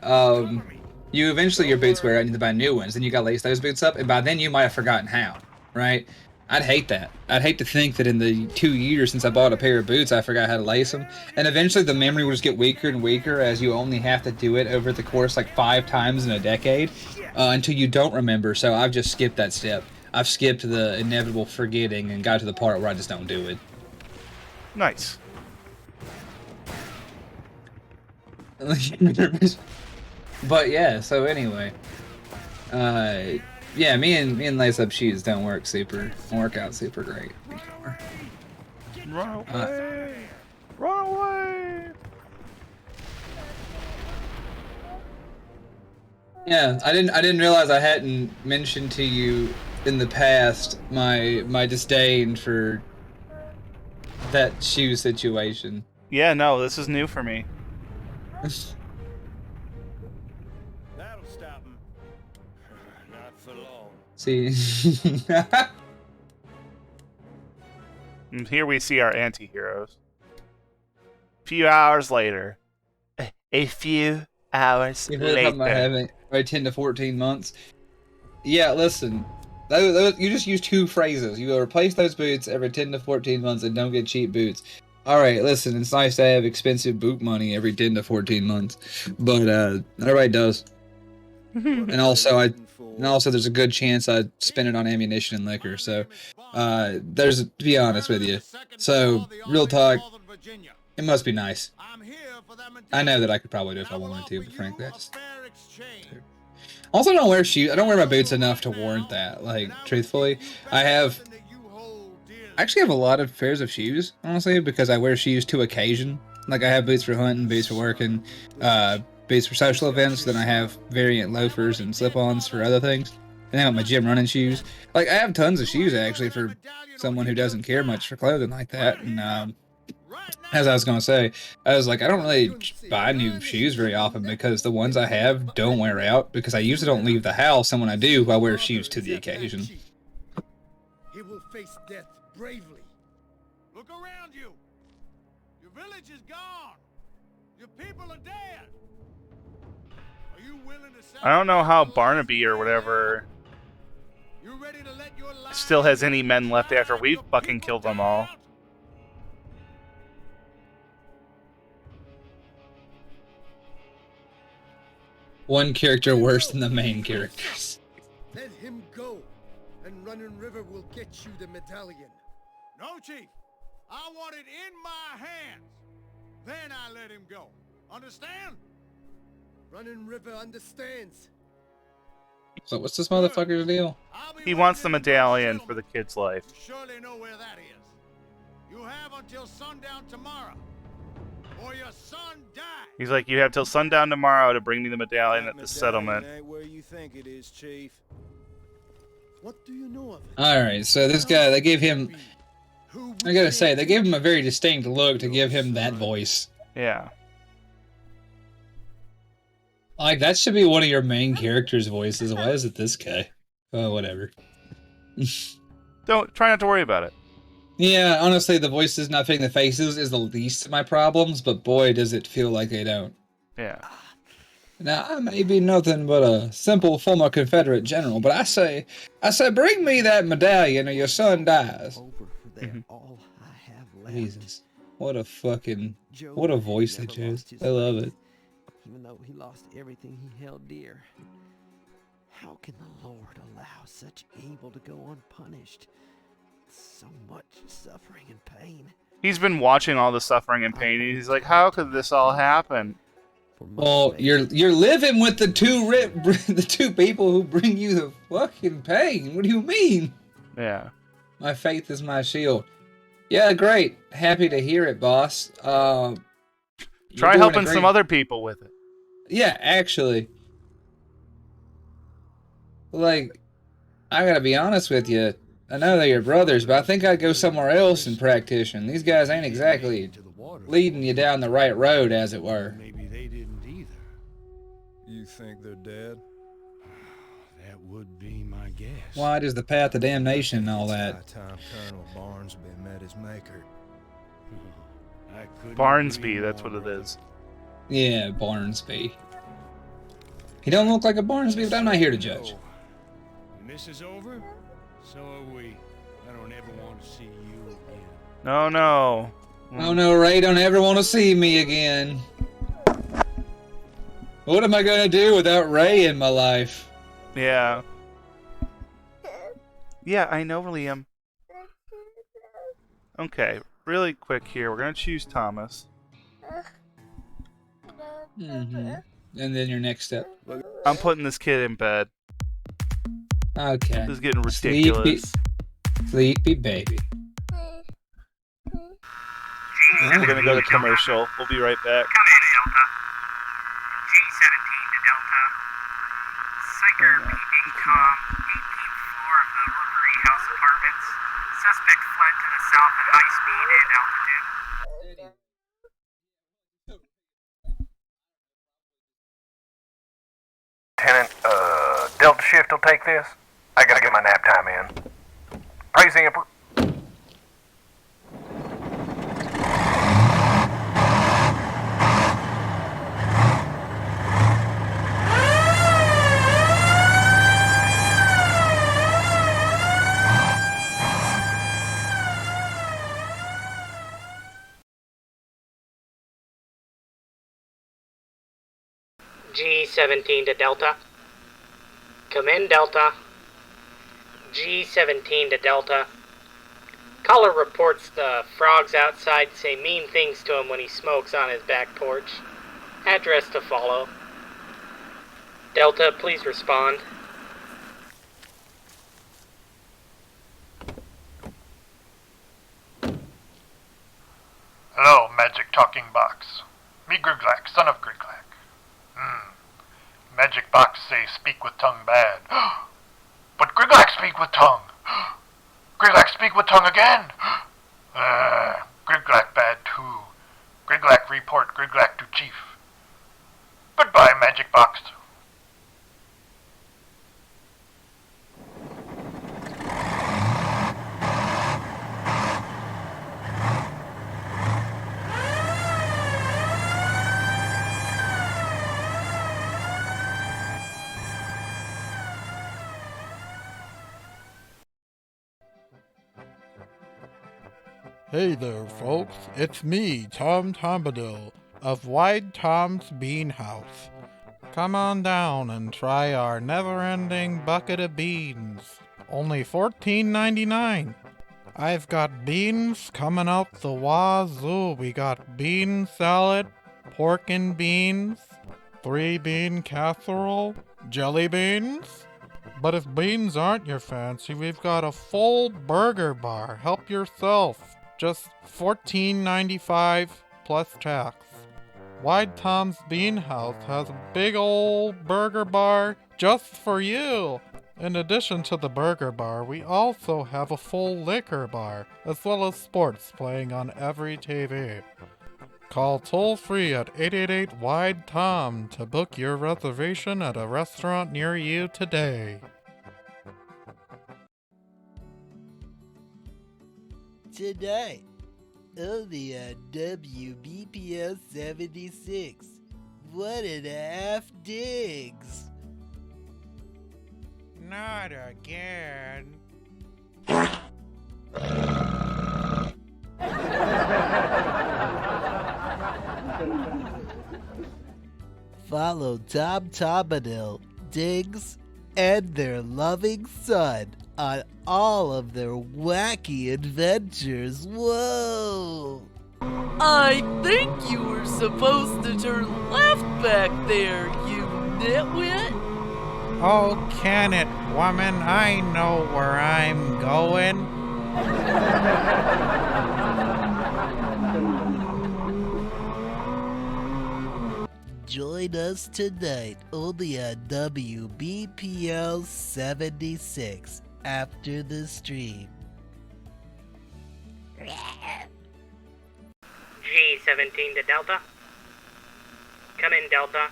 you eventually your boots wear out and you need to buy new ones. Then you gotta lace those boots up, and by then you might have forgotten how, right? I'd hate that. I'd hate to think that in the 2 years since I bought a pair of boots, I forgot how to lace them. And eventually the memory will just get weaker and weaker as you only have to do it over the course like 5 times in a decade, until you don't remember. So I've just skipped that step. I've skipped the inevitable forgetting and got to the part where I just don't do it. Nice. But yeah, so anyway, yeah, me and lace up shoes don't work out super great anymore. Run away! Run away! Yeah, I didn't realize I hadn't mentioned to you in the past my disdain for that shoe situation. Yeah, no, this is new for me. That'll stop him. Not for long. See. And here we see our anti-heroes. A few hours later. A few hours later. Right, 10 to 14 months. Yeah, listen. You just use 2 phrases. You replace those boots every 10 to 14 months and don't get cheap boots. Alright, listen, it's nice to have expensive boot money every 10 to 14 months. But, everybody does. And also, there's a good chance I'd spend it on ammunition and liquor, so, to be honest with you. So, real talk, it must be nice. I know that I could probably do it if I wanted to, but frankly, I just... Also, I don't wear shoes. I don't wear my boots enough to warrant that. Like, truthfully, I actually have a lot of pairs of shoes, honestly, because I wear shoes to occasion. Like, I have boots for hunting, boots for working, boots for social events, then I have variant loafers and slip-ons for other things. And I have my gym running shoes. Like, I have tons of shoes, actually, for someone who doesn't care much for clothing like that. And, as I was going to say, I was like, I don't really buy new shoes very often because the ones I have don't wear out because I usually don't leave the house, and when I do, I wear shoes to the occasion. He will face death bravely. Look around you. Your village is gone. Your people are dead. Are you willing to I don't know how Barnaby or whatever still has any men left after we've fucking killed them all. One character worse than the main characters. Let him go, and Running River will get you the medallion. No, Chief. I want it in my hands. Then I let him go. Understand? Running River understands. So what's this motherfucker's deal? He wants the medallion for the kid's life. You surely know where that is. You have until sundown tomorrow, or your son dies. He's like, you have till sundown tomorrow to bring me the medallion at the settlement. Ain't where you think it is, Chief. What do you know of it? Alright, so this guy, they gave him... I gotta say, they gave him a very distinct look to give him that voice. Yeah. Like, that should be one of your main characters' voices. Why is it this guy? Oh, whatever. Try not to worry about it. Yeah, honestly, the voices not fitting the faces is the least of my problems, but boy, does it feel like they don't. Yeah. Now, I may be nothing but a simple former Confederate general, but I say, bring me that medallion or your son dies. Over for they're all I have left. Jesus. What a fucking... Joe What a voice they never chose. lost his I love faith, it. Even though he lost everything he held dear. How can the Lord allow such evil to go unpunished? So much suffering and pain. He's been watching all the suffering and pain, and he's like, how could this all happen? Well, you're living with the two people who bring you the fucking pain. What do you mean? Yeah. My faith is my shield. Yeah, great. Happy to hear it, boss. Try doing helping a great... some other people with it. Yeah, actually. Like, I gotta be honest with you. I know they're your brothers, but I think I'd go somewhere else and practition. These guys ain't exactly leading you down the right road, as it were. Maybe they didn't either. You think they're dead? That would be my guess. Wide is the path of damnation and all that. It's high time Colonel Barnesby met his maker. I couldn't Barnesby, agree that's what more, it brother. is. Yeah, Barnesby. He don't look like a Barnesby, but I'm not here to judge. When this is over, so are we. I don't ever want to see you again. No, no. Oh no, Ray, don't ever want to see me again. What am I gonna do without Ray in my life? Yeah. Yeah, I know, Liam. Okay, really quick here. We're gonna choose Thomas. Mm-hmm. And then your next step. I'm putting this kid in bed. Okay. This is getting ridiculous. Sleepy baby. We're gonna go to commercial. We'll be right back. Come in, Delta. G17 to Delta. Psycher peeping com, 18th floor of the Rookery House Apartments. Suspect fled to the south at high speed and altitude. Tenant, Delta shift will take this. I gotta get my nap time in. Praise the Emperor. G17 to Delta. Come in, Delta. G17 to Delta. Caller reports the frogs outside say mean things to him when he smokes on his back porch. Address to follow. Delta, please respond. Hello, magic talking box. Me Griglak, son of Griglak. Magic box say speak with tongue bad. But Griglak speak with tongue. Griglak speak with tongue again. Griglak bad too. Griglak report Griglak to chief. Goodbye, magic box. Hey there, folks. It's me, Tom Tombadil, of Wide Tom's Bean House. Come on down and try our never-ending bucket of beans. Only $14.99. I've got beans coming out the wazoo. We got bean salad, pork and beans, 3-bean casserole, jelly beans. But if beans aren't your fancy, we've got a full burger bar. Help yourself. Just $14.95 plus tax. Wide Tom's Bean House has a big old burger bar just for you. In addition to the burger bar, we also have a full liquor bar, as well as sports playing on every TV. Call toll-free at 888-WIDE-TOM to book your reservation at a restaurant near you today. Tonight, only on WBPL 76. 1.5 digs. Not again. Follow Tom Tombadil, Diggs, and their loving son on all of their wacky adventures. Whoa! I think you were supposed to turn left back there, you nitwit. Oh, can it, woman? I know where I'm going. Join us tonight only on WBPL 76 after the stream. G17 to Delta. Come in, Delta.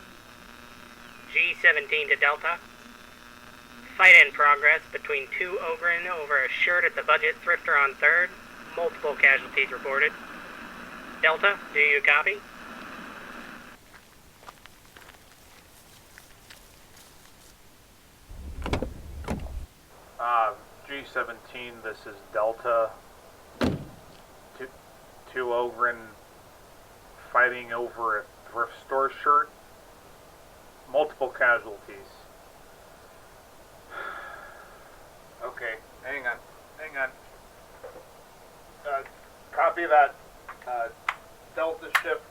G17 to Delta. Fight in progress between two Ogren over a shirt at the Budget Thrifter on 3rd. Multiple casualties reported. Delta, do you copy? G17, this is Delta. Two Ogren fighting over a thrift store shirt. Multiple casualties. Okay, hang on. Copy that. Delta shift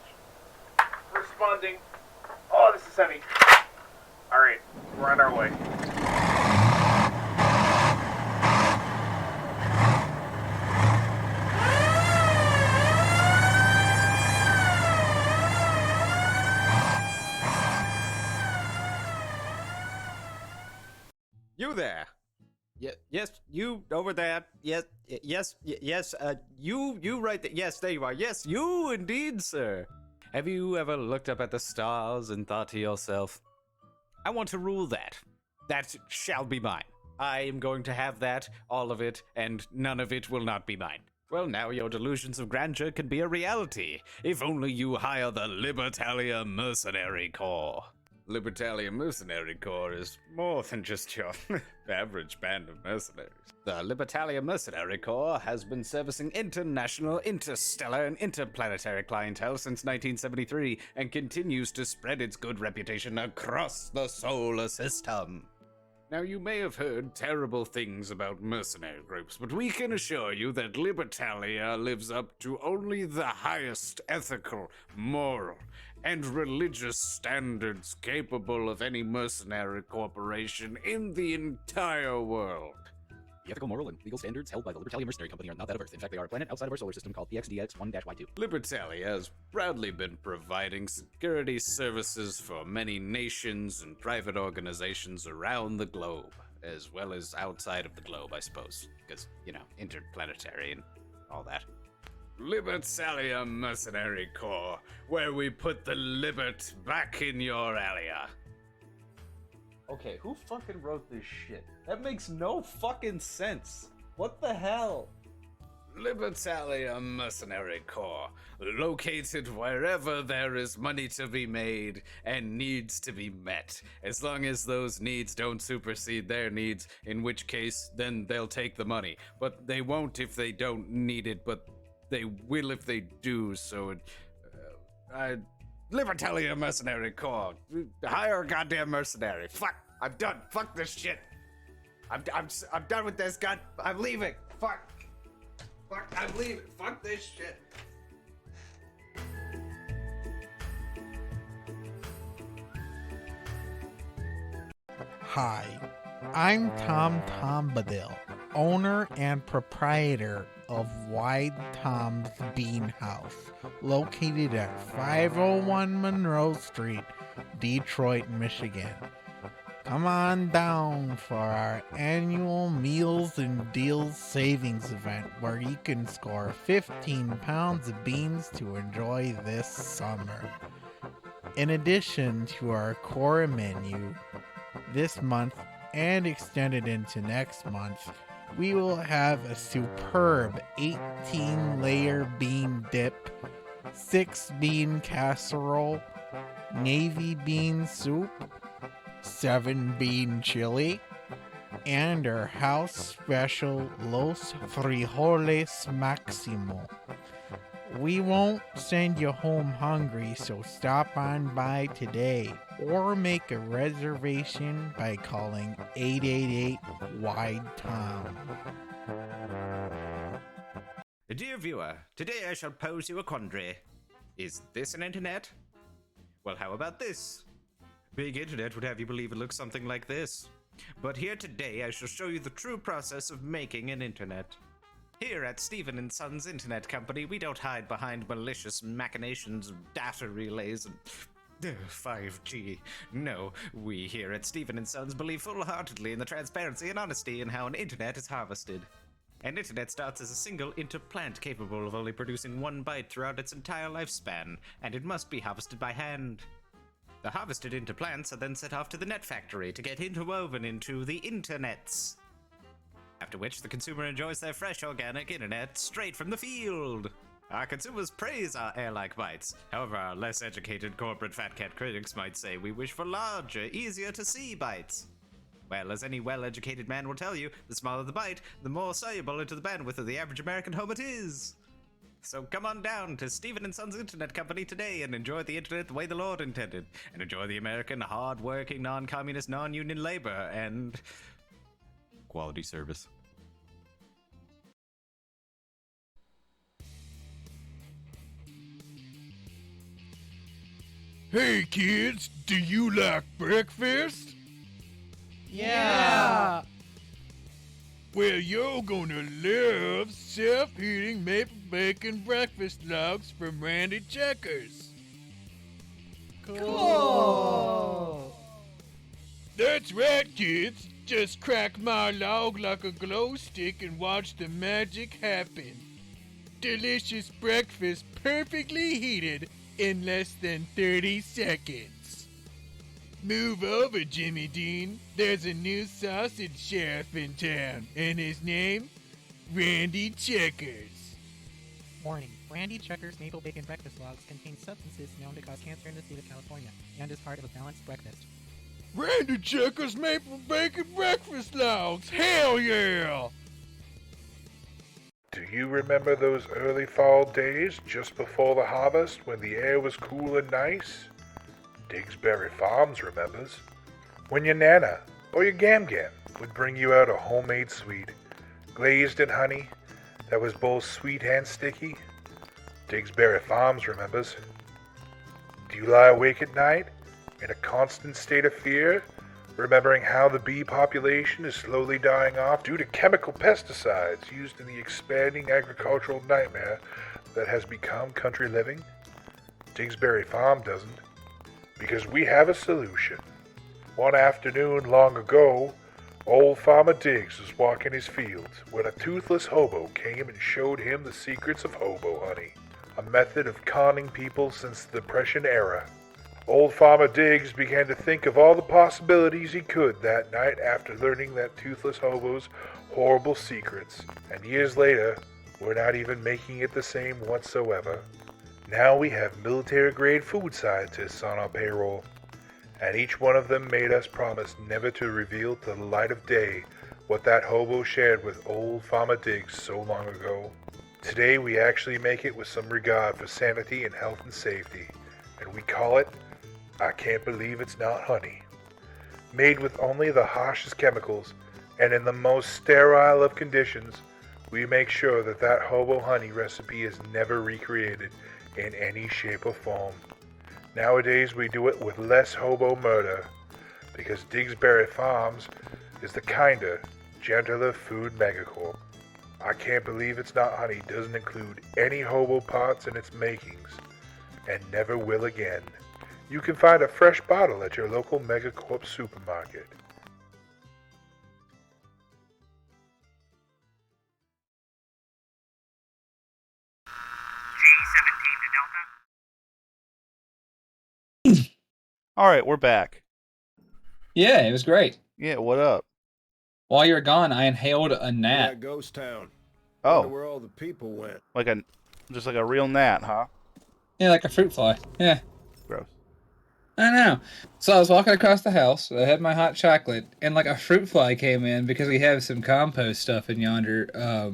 responding. Oh, this is heavy. Alright, we're on our way. You there? Yes, you over there. Yes, you right there. Yes, there you are. Yes, you indeed, sir. Have you ever looked up at the stars and thought to yourself, I want to rule that. That shall be mine. I am going to have that, all of it, and none of it will not be mine. Well, now your delusions of grandeur can be a reality, if only you hire the Libertalia Mercenary Corps. Libertalia Mercenary Corps is more than just your average band of mercenaries. The Libertalia Mercenary Corps has been servicing international, interstellar, and interplanetary clientele since 1973 and continues to spread its good reputation across the solar system. Now, you may have heard terrible things about mercenary groups, but we can assure you that Libertalia lives up to only the highest ethical, moral, and religious standards capable of any mercenary corporation in the entire world. The ethical, moral, and legal standards held by the Libertalia Mercenary Company are not that of Earth. In fact, they are a planet outside of our solar system called PXDX-1-Y2. Libertalia has proudly been providing security services for many nations and private organizations around the globe, as well as outside of the globe, I suppose, because, interplanetary and all that. Libertalia Mercenary Corps, where we put the Libert back in your area. Okay, who fucking wrote this shit? That makes no fucking sense. What the hell? Libertalia Mercenary Corps, located wherever there is money to be made and needs to be met, as long as those needs don't supersede their needs, in which case, then they'll take the money. But they won't if they don't need it, but They will if they do, so Libertalia Mercenary Corps. Hire a goddamn mercenary. Fuck, I'm done. Fuck this shit. I'm done with this. God, I'm leaving. Fuck, I'm leaving. Fuck this shit. Hi, I'm Tom Tombadil, owner and proprietor of Wide Tom's Bean House, located at 501 Monroe Street, Detroit, Michigan. Come on down for our annual Meals and Deals savings event where you can score 15 pounds of beans to enjoy this summer. In addition to our core menu, this month and extended into next month, we will have a superb 18-layer bean dip, 6-bean casserole, navy bean soup, 7-bean chili, and our house special Los Frijoles Maximo. We won't send you home hungry, so stop on by today or make a reservation by calling 888-WIDE-TOM. Dear viewer, today I shall pose you a quandary. Is this an internet? Well, how about this? Big internet would have you believe it looks something like this. But here today I shall show you the true process of making an internet. Here at Stephen & Sons Internet Company, we don't hide behind malicious machinations of data relays and 5G. No, we here at Stephen & Sons believe full-heartedly in the transparency and honesty in how an internet is harvested. An internet starts as a single interplant capable of only producing 1 byte throughout its entire lifespan, and it must be harvested by hand. The harvested interplants are then sent off to the net factory to get interwoven into the internets. After which the consumer enjoys their fresh organic internet straight from the field. Our consumers praise our air-like bytes. However, our less educated corporate fat cat critics might say we wish for larger, easier to see bytes. Well, as any well-educated man will tell you, the smaller the byte, the more soluble into the bandwidth of the average American home it is. So come on down to Stephen & Sons Internet Company today and enjoy the internet the way the Lord intended. And enjoy the American, hard-working, non-communist, non-union labor and quality service. Hey kids, do you like breakfast? Yeah! Well, you're gonna love self-heating maple bacon breakfast logs from Randy Checkers. Cool! That's right, kids. Just crack my log like a glow stick and watch the magic happen. Delicious breakfast perfectly heated in less than 30 seconds. Move over, Jimmy Dean. There's a new sausage sheriff in town, and his name, Randy Checkers. Warning. Randy Checkers Maple Bacon Breakfast Logs contain substances known to cause cancer in the state of California and is part of a balanced breakfast. Randy Checkers Maple Bacon Breakfast Logs! Hell yeah! Do you remember those early fall days just before the harvest when the air was cool and nice? Digsbury Farms remembers. When your Nana or your Gam-Gam would bring you out a homemade sweet, glazed in honey, that was both sweet and sticky. Digsbury Farms remembers. Do you lie awake at night in a constant state of fear, remembering how the bee population is slowly dying off due to chemical pesticides used in the expanding agricultural nightmare that has become country living? Digsbury Farm doesn't, because we have a solution. One afternoon long ago, old Farmer Diggs was walking his fields when a toothless hobo came and showed him the secrets of hobo honey, a method of conning people since the Depression era. Old Farmer Diggs began to think of all the possibilities he could that night after learning that toothless hobo's horrible secrets, and years later, we're not even making it the same whatsoever. Now we have military-grade food scientists on our payroll, and each one of them made us promise never to reveal to the light of day what that hobo shared with old Farmer Diggs so long ago. Today we actually make it with some regard for sanity and health and safety, and we call it I Can't Believe It's Not Honey. Made with only the harshest chemicals and in the most sterile of conditions, we make sure that that hobo honey recipe is never recreated in any shape or form. Nowadays we do it with less hobo murder, because Digsbury Farms is the kinder, gentler food megacorp. I Can't Believe It's Not Honey doesn't include any hobo parts in its makings, and never will again. You can find a fresh bottle at your local megacorp supermarket. All right, we're back. Yeah, it was great. Yeah, what up? While you were gone, I inhaled a gnat. That ghost town. Oh. Wonder where all the people went. Just like a real gnat, huh? Yeah, like a fruit fly. Yeah. Gross. I know. So I was walking across the house. I had my hot chocolate, and like a fruit fly came in because we have some compost stuff in yonder.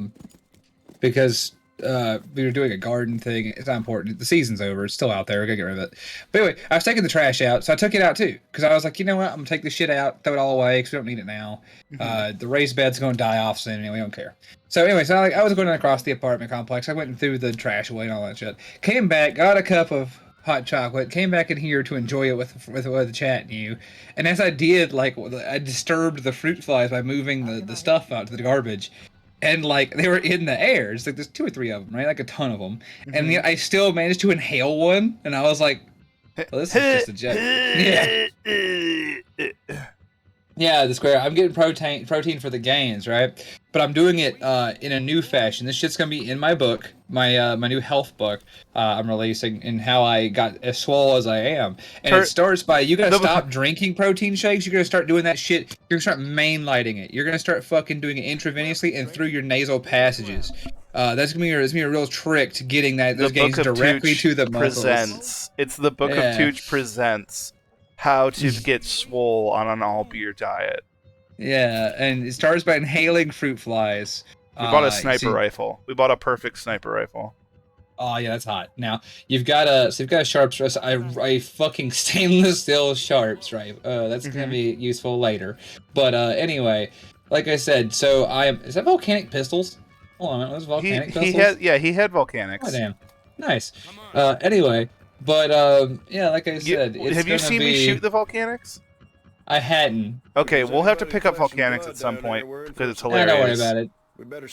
Because we were doing a garden thing. It's not important. The season's over. It's still out there. We're gonna get rid of it. But anyway, I was taking the trash out, so I took it out too. Because I was like, you know what? I'm gonna take this shit out, throw it all away, because we don't need it now. The raised bed's gonna die off soon, and we don't care. So anyway, I was going across the apartment complex. I went and threw the trash away and all that shit. Came back, got a cup of hot chocolate, came back in here to enjoy it with the chat and you. And as I did, like, I disturbed the fruit flies by moving the stuff out to the garbage. And, like, they were in the air. It's like there's 2 or 3 of them, right? Like a ton of them. And I still managed to inhale one. And I was like, well, this is just a joke. Yeah. Yeah, the square. I'm getting protein for the gains, right? But I'm doing it in a new fashion. This shit's gonna be in my book, my new health book I'm releasing, and how I got as swole as I am. And it starts by you gotta stop drinking protein shakes. You're gonna start doing that shit. You're gonna start mainlighting it. You're gonna start fucking doing it intravenously and through your nasal passages. That's gonna be a real trick to getting those gains directly to the muscles. It's the Book of Tooch presents how to get swole on an all beer diet. Yeah, and it starts by inhaling fruit flies. We bought a sniper rifle. We bought a perfect sniper rifle. Oh yeah, that's hot. Now you've got a sharps rifle. I fucking stainless steel sharps rifle. That's gonna be useful later. But anyway, like I said, so is that volcanic pistols? Hold on, those volcanic pistols. He had volcanics. Oh damn, nice. Anyway. But yeah, like I said, have you seen me shoot the volcanics? I hadn't. Okay, we'll have to pick up volcanics at some point because it's hilarious. Don't worry about it.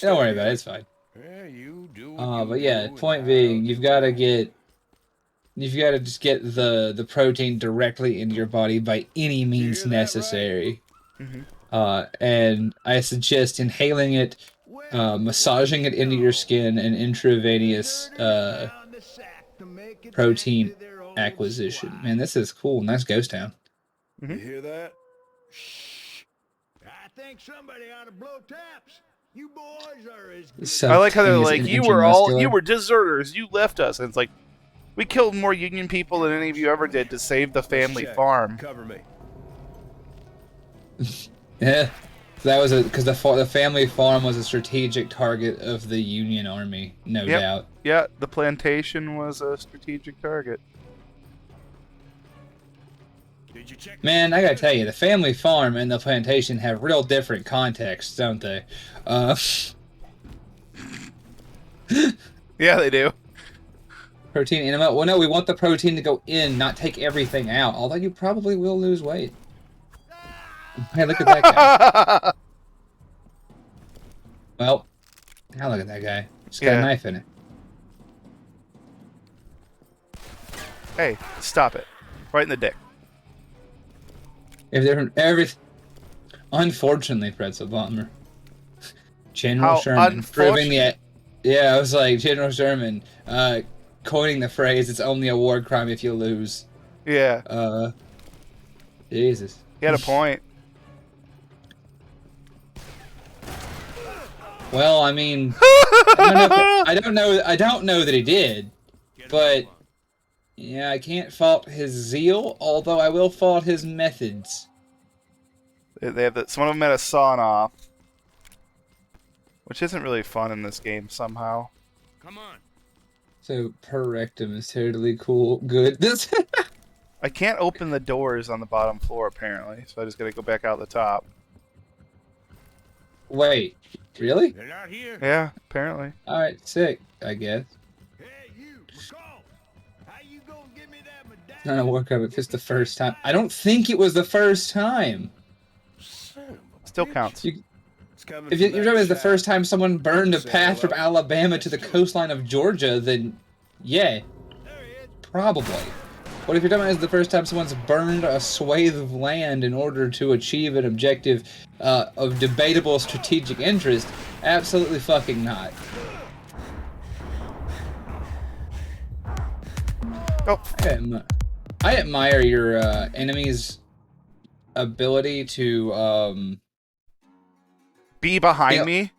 Don't worry about it. It's fine. Yeah, you do. But yeah, point being, you've got to just get the protein directly into your body by any means necessary. And I suggest inhaling it, massaging it into your skin, and intravenous protein acquisition. Man, this is cool. Nice ghost town. You hear that? Shh. I think somebody ought to blow taps. You boys are as I like how they're like, you were deserters. You left us. And it's like, we killed more Union people than any of you ever did to save the family farm. Cover me. Yeah. That was because the family farm was a strategic target of the Union Army, no doubt. Yeah, the plantation was a strategic target. Man, I gotta tell you, the family farm and the plantation have real different contexts, don't they? Yeah, they do. Protein in them. Well, no, we want the protein to go in, not take everything out. Although you probably will lose weight. Hey, look at that guy. Well, now look at that guy. Just got a knife in it. Hey, stop it. Right in the dick. Unfortunately, Pretzel Bomber. General Sherman proving the... Yeah, I was like, General Sherman coining the phrase, it's only a war crime if you lose. Yeah. Jesus. He had a point. Well, I mean, I don't know that he did, but yeah, I can't fault his zeal. Although I will fault his methods. They have some of them had a sawn off, which isn't really fun in this game somehow. Come on. So per rectum is totally cool. Good. This. I can't open the doors on the bottom floor apparently, so I just gotta go back out the top. Wait, really? They're not here. Yeah, apparently. All right, sick. I guess. Hey, you, McCall. How you gonna give me that medallion? It's not a work of it. If it's the first time, I don't think it was the first time. Still counts. If you're talking about the first time someone burned a path from Alabama to the coastline of Georgia, then yeah, probably. But if you're talking about is the first time someone's burned a swathe of land in order to achieve an objective of debatable strategic interest, absolutely fucking not. Oh. I admire your enemy's ability to be behind me,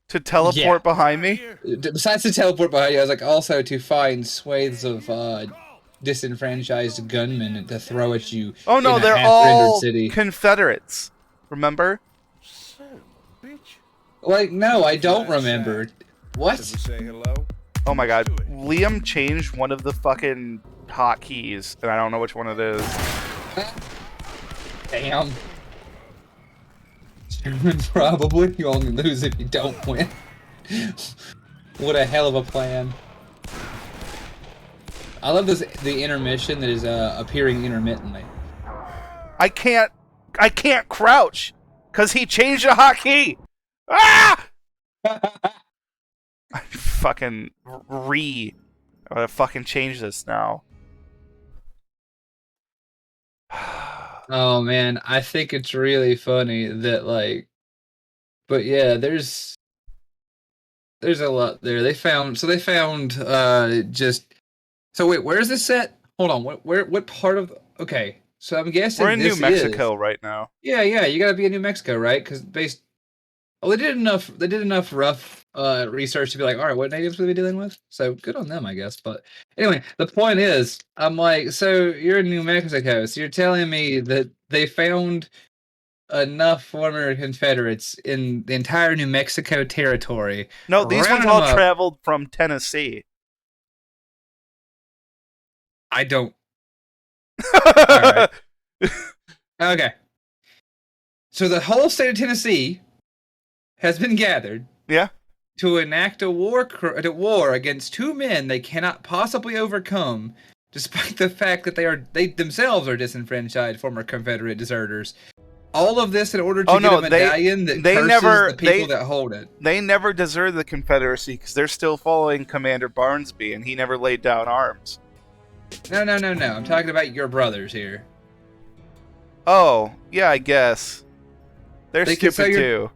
to teleport behind me. Besides to teleport behind you, I was like also to find swathes of disenfranchised gunmen to throw at you. Oh no, in a they're half-rendered all city. Confederates. Remember? Like, no, I don't remember. What? Say hello? Oh my god, Liam changed one of the fucking hotkeys, and I don't know which one it is. Damn. Probably. You only lose if you don't win. What a hell of a plan. I love the intermission that is appearing intermittently. I can't crouch because he changed the hotkey. Ah! I fucking I gotta fucking change this now. Oh man, I think it's really funny that like, but yeah, there's a lot there. They found just. So wait, where's this set? Hold on, what part of? Okay, so I'm guessing we're in New Mexico right now. Yeah, you gotta be in New Mexico, right? Because they did enough rough research to be like, all right, what natives are we dealing with? So good on them, I guess. But anyway, the point is, I'm like, so you're in New Mexico, so you're telling me that they found enough former Confederates in the entire New Mexico territory. No, these ones all traveled from Tennessee. I don't. All right. Okay. So the whole state of Tennessee has been gathered. Yeah. To enact a war against two men they cannot possibly overcome, despite the fact that they themselves are disenfranchised former Confederate deserters. All of this in order to get a medallion that curses the people that hold it. They never deserted the Confederacy because they're still following Commander Barnesby, and he never laid down arms. No. I'm talking about your brothers here. Oh, yeah, I guess. They're stupid too.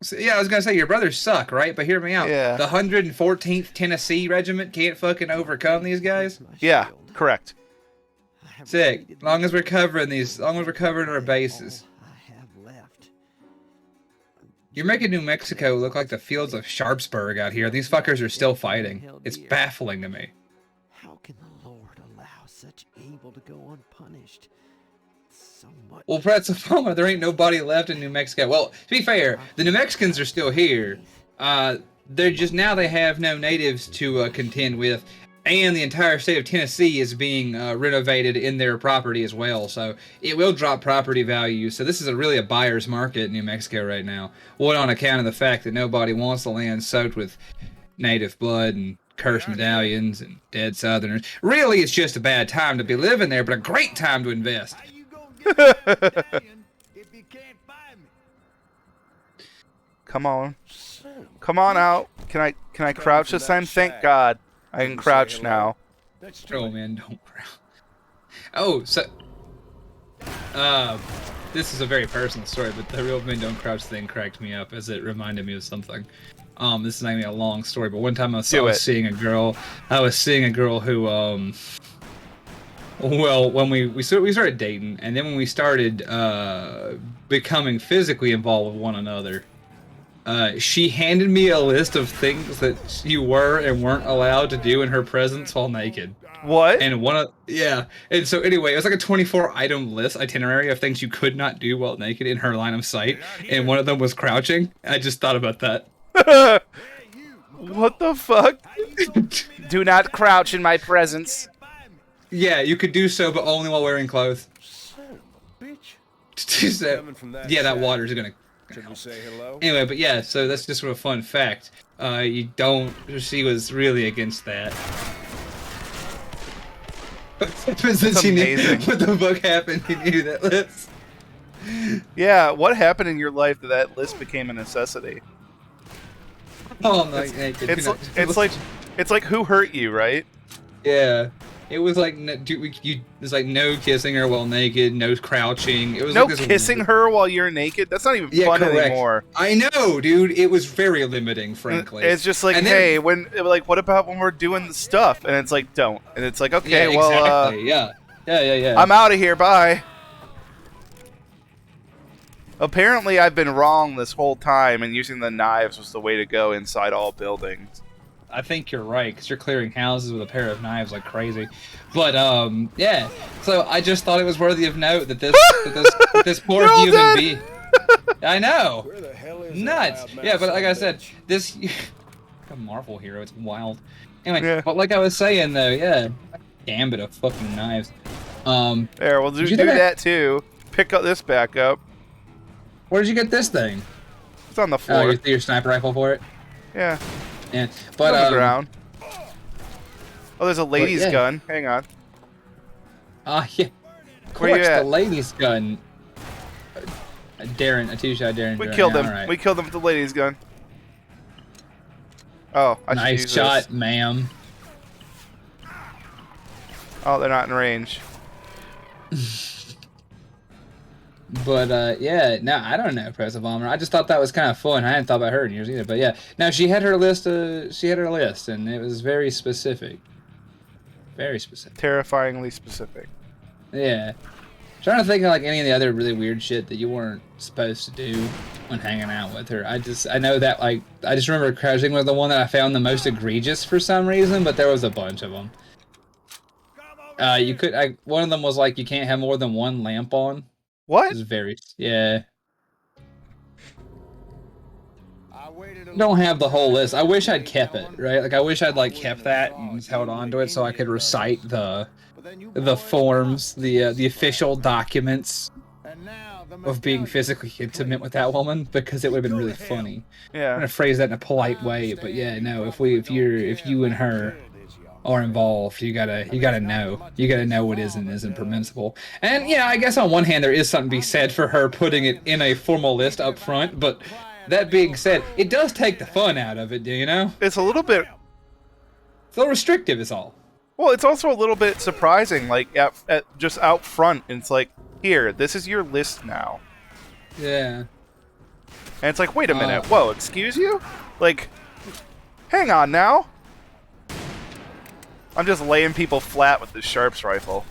So, yeah, I was going to say, your brothers suck, right? But hear me out. Yeah. The 114th Tennessee Regiment can't fucking overcome these guys? Yeah, correct. Sick. As long as we're covering our bases. You're making New Mexico look like the fields of Sharpsburg out here. These fuckers are still fighting. It's baffling to me. How can the Lord allow such evil to go unpunished? So much. Well, Pretzafoma, there ain't nobody left in New Mexico. Well, to be fair, the New Mexicans are still here. They're just now they have no natives to contend with, and the entire state of Tennessee is being renovated in their property as well. So it will drop property value. So this is really a buyer's market in New Mexico right now. One on account of the fact that nobody wants the land soaked with native blood and cursed medallions and dead Southerners. Really, it's just a bad time to be living there, but a great time to invest. Come on out. Can I crouch this time? Thank God I can crouch now. Oh man, don't crouch. Oh, so this is a very personal story, but the real men don't crouch thing cracked me up as it reminded me of something. This is not gonna be a long story, but one time I was seeing a girl who well, when we started dating, and then when we started becoming physically involved with one another, she handed me a list of things that you were and weren't allowed to do in her presence while naked. What? And and so anyway, it was like a 24-item list itinerary of things you could not do while naked in her line of sight, and one of them was crouching. I just thought about that. What the fuck? Do not crouch in my presence. Yeah, you could do so, but only while wearing clothes. So, yeah, that water's gonna. Should we say hello? Anyway, but yeah, so that's just sort of a fun fact. You don't. She was really against that. Since she knew what the fuck happened, he knew that list. Yeah, what happened in your life that list became a necessity? Oh, I'm like naked. It's like who hurt you, right? Yeah, it was like it was like no kissing her while naked, no crouching. It was no like this kissing her while you're naked. That's not even fun anymore. I know, dude. It was very limiting, frankly. It's just like, hey, what about when we're doing the stuff? And it's like, don't. And it's like, okay, yeah, well, exactly. Yeah. I'm out of here. Bye. Apparently, I've been wrong this whole time, and using the knives was the way to go inside all buildings. I think you're right, because you're clearing houses with a pair of knives like crazy. But, yeah. So I just thought it was worthy of note that this poor human being... I know! Where the hell is nuts! Yeah, but like I said, this... a Marvel hero, it's wild. Anyway, but like I was saying, though, yeah. Gambit of fucking knives. There, we'll do that, too. Pick up this back up. Where did you get this thing? It's on the floor. Oh, you threw your sniper rifle for it? Yeah. Yeah, but on the ground. Oh, there's a lady's gun. Hang on. Yeah. Of course, the lady's gun. Darren, a two-shot Darren. We killed him. Right. We killed him with the lady's gun. Oh, I should nice use shot, this. ma'am. Oh, they're not in range. But yeah, no, I don't know, Press Bomber. I just thought that was kind of fun. I hadn't thought about her in years either. But yeah, now she had her list. And it was very specific. Very specific. Terrifyingly specific. Yeah. Trying to think of like any of the other really weird shit that you weren't supposed to do when hanging out with her. I know that like I just remember crouching was the one that I found the most egregious for some reason, but there was a bunch of them. One of them was like you can't have more than one lamp on. What? It was very yeah. Don't have the whole list. I wish I'd kept it, right? Like I wish I'd like kept that and held on to it so I could recite the forms, the official documents of being physically intimate with that woman because it would have been really funny. Yeah. I'm gonna phrase that in a polite way, but yeah, no. If you and her are involved, you gotta know what is and isn't permissible. And yeah, I guess on one hand there is something to be said for her putting it in a formal list up front, but that being said, it does take the fun out of it, do you know? It's a little bit restrictive is all. Well, it's also a little bit surprising, like at just out front, it's like, here, this is your list now. Yeah. And it's like, wait a minute, whoa, excuse you? Like, hang on now. I'm just laying people flat with the Sharps rifle.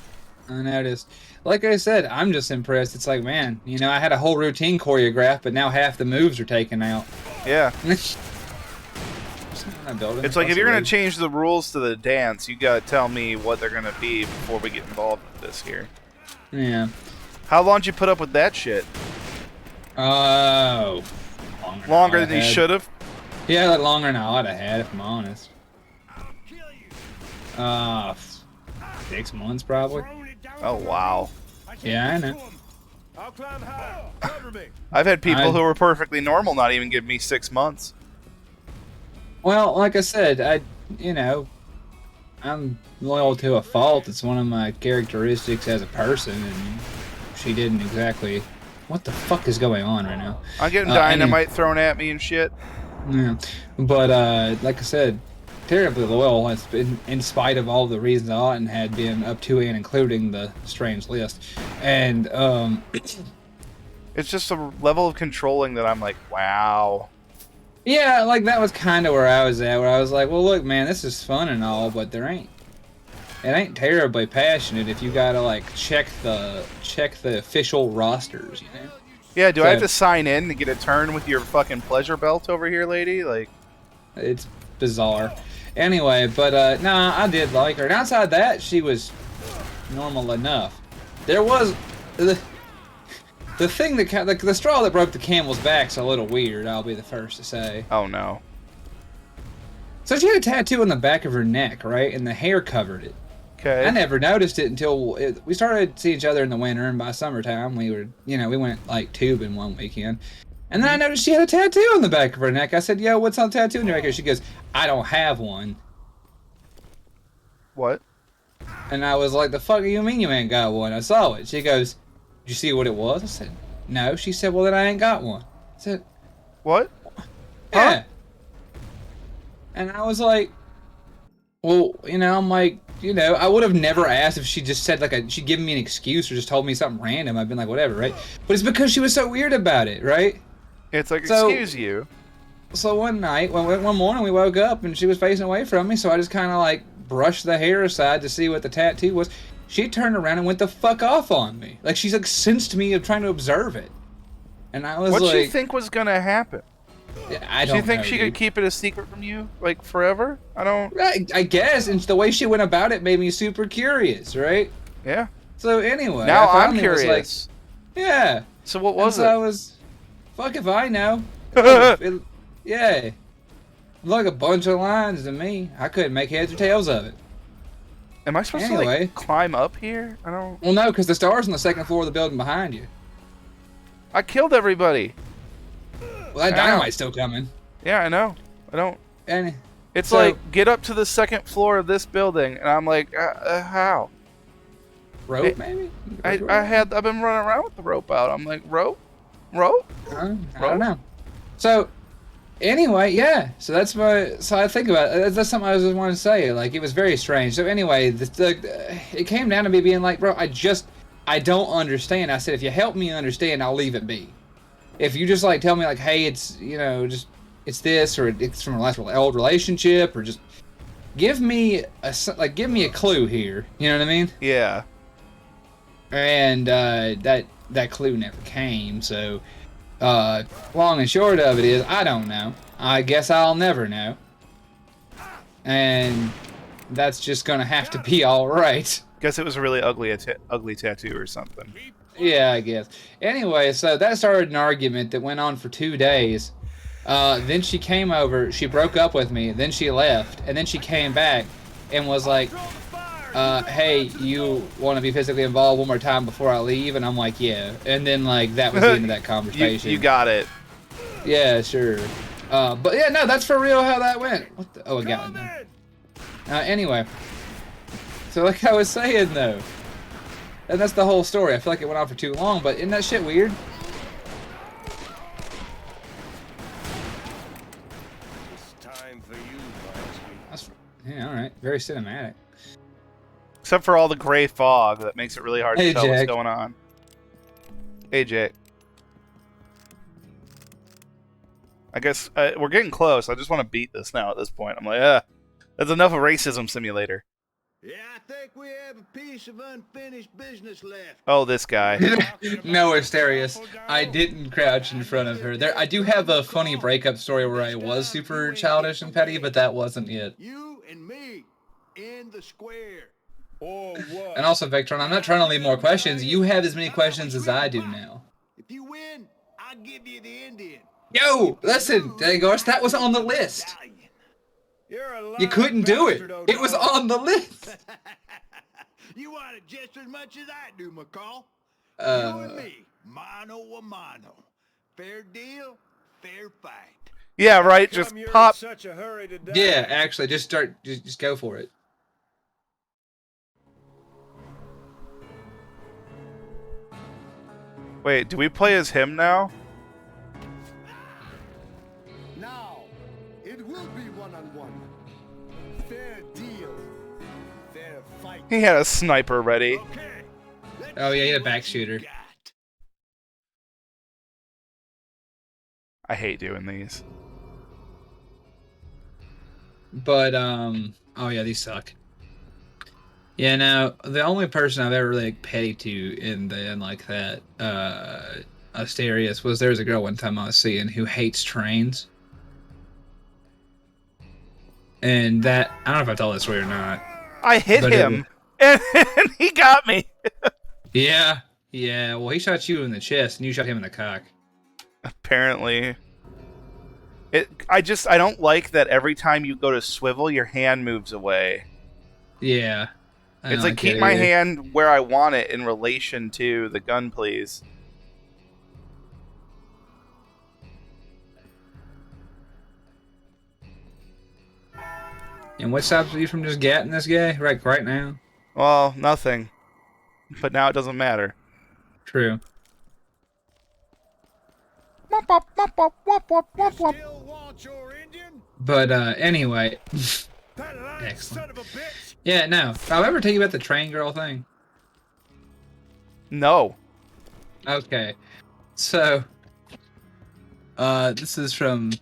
I noticed. Like I said, I'm just impressed. It's like, man, you know, I had a whole routine choreographed, but now half the moves are taken out. Yeah. It's like, if you're going to change the rules to the dance, you got to tell me what they're going to be before we get involved with this here. Yeah. How long did you put up with that shit? Oh. Longer than you should have? Yeah, like longer than I ought to had, if I'm honest. 6 months, probably. Oh, wow. Yeah, I know. I've had people who were perfectly normal not even give me 6 months. Well, like I said, I'm loyal to a fault. It's one of my characteristics as a person, and she didn't exactly... What the fuck is going on right now? I'm getting dynamite thrown at me and shit. Yeah, but like I said, terribly loyal in spite of all the reasons I oughtn't had been up to and including the strange list. And it's just a level of controlling that I'm like, wow. Yeah, like that was kind of where I was at, where I was like, well, look, man, this is fun and all, but it ain't terribly passionate if you gotta like check the official rosters, you know? Yeah, do I have to sign in to get a turn with your fucking pleasure belt over here, lady? Like, it's bizarre. Anyway, but nah, I did like her. And outside that, she was normal enough. There was the thing that the straw that broke the camel's back's a little weird. I'll be the first to say. Oh no. So she had a tattoo on the back of her neck, right? And the hair covered it. Okay. I never noticed it until we started seeing each other in the winter, and by summertime we were, we went like tubing one weekend. And then I noticed she had a tattoo on the back of her neck. I said, "Yo, what's on the tattoo on your neck?" She goes, "I don't have one." What? And I was like, "The fuck do you mean you ain't got one?" I saw it. She goes, "Did you see what it was?" I said, "No." She said, "Well, then I ain't got one." I said, "What?" Yeah. Huh? And I was like, "Well, I'm like, I would have never asked if she just said she'd given me an excuse or just told me something random. I'd been like, whatever, right? But it's because she was so weird about it, right?" It's like, excuse you. So one night, one morning, we woke up and she was facing away from me, so I just kind of like brushed the hair aside to see what the tattoo was. She turned around and went the fuck off on me. Like, she's like sensed me of trying to observe it. And I was like... What'd she think was gonna happen? I don't know, Do you think she could keep it a secret from you, like, forever? I don't... I guess, and the way she went about it made me super curious, right? Yeah. So anyway... Now I'm curious. Yeah. So what was it? I was... Fuck if I know. Yeah. It looked like a bunch of lines to me. I couldn't make heads or tails of it. Am I supposed to, like, climb up here? I don't... Well, no, because the star's on the second floor of the building behind you. I killed everybody. Well, that dynamite's still coming. Yeah, I know. I don't... And it's like, get up to the second floor of this building, and I'm like, how? Rope, maybe? I've been running around with the rope out. I'm like, rope? Rope? I don't know. So, anyway, yeah. So I think about it. That's something I just wanted to say. Like, it was very strange. So anyway, it came down to me being like, bro, I don't understand. I said, if you help me understand, I'll leave it be. If you just like tell me like, hey, it's it's this, or it's from an old relationship, or just give me a clue here. You know what I mean? Yeah. And that clue never came. So long and short of it is, I don't know. I guess I'll never know. And that's just gonna have to be all right. Guess it was a really ugly tattoo or something. Yeah, I guess. Anyway, so that started an argument that went on for 2 days. Then she came over, she broke up with me, then she left, and then she came back and was like, hey, you want to be physically involved one more time before I leave? And I'm like, yeah. And then, like, that was the end of that conversation. You got it. Yeah, sure. But yeah, no, that's for real how that went. What the? Oh, I got it now. Anyway. So like I was saying, though. And that's the whole story. I feel like it went on for too long, but isn't that shit weird? It's time for you, Bugsy. Yeah, alright. Very cinematic. Except for all the gray fog that makes it really hard to tell Jack. what's going on. Hey, Jake. I guess we're getting close. I just want to beat this now at this point. I'm like, that's enough of Racism Simulator. Yeah, I think we have a piece of unfinished business left. Oh, this guy. No, Asterius. I didn't crouch in front of her. I do have a funny breakup story where I was super childish and petty, but that wasn't it. You and me in the square. Or what? And also, Victron, I'm not trying to leave more questions. You have as many questions as I do now. If you win, I'll give you the Indian. Yo, listen, Dagos, that was on the list. You couldn't do it. It was on the list. You want it just as much as I do, McCall. You and me, mano a mano. Fair deal, fair fight. Yeah, right. Just pop. Such a hurry to die. Yeah, actually, just go for it. Wait, do we play as him now? Now, it will be one-on-one. Fair deal, fair fight. He had a sniper ready. Okay, oh yeah, he had a back shooter. I hate doing these. But oh yeah, these suck. Yeah, now the only person I've ever really like, petty to in like that Asterius was there was a girl one time I was seeing who hates trains. And that I don't know if I told that story or not. I hit him and he got me. Yeah. Well, he shot you in the chest and you shot him in the cock. Apparently. I don't like that every time you go to swivel, your hand moves away. Yeah. It's like, keep my hand where I want it in relation to the gun, please. And what stops you from just gatting this guy right now? Well, nothing. But now it doesn't matter. True. But anyway. Excellent. Yeah, no. I'll ever tell you about the train girl thing. No. Okay. So this is from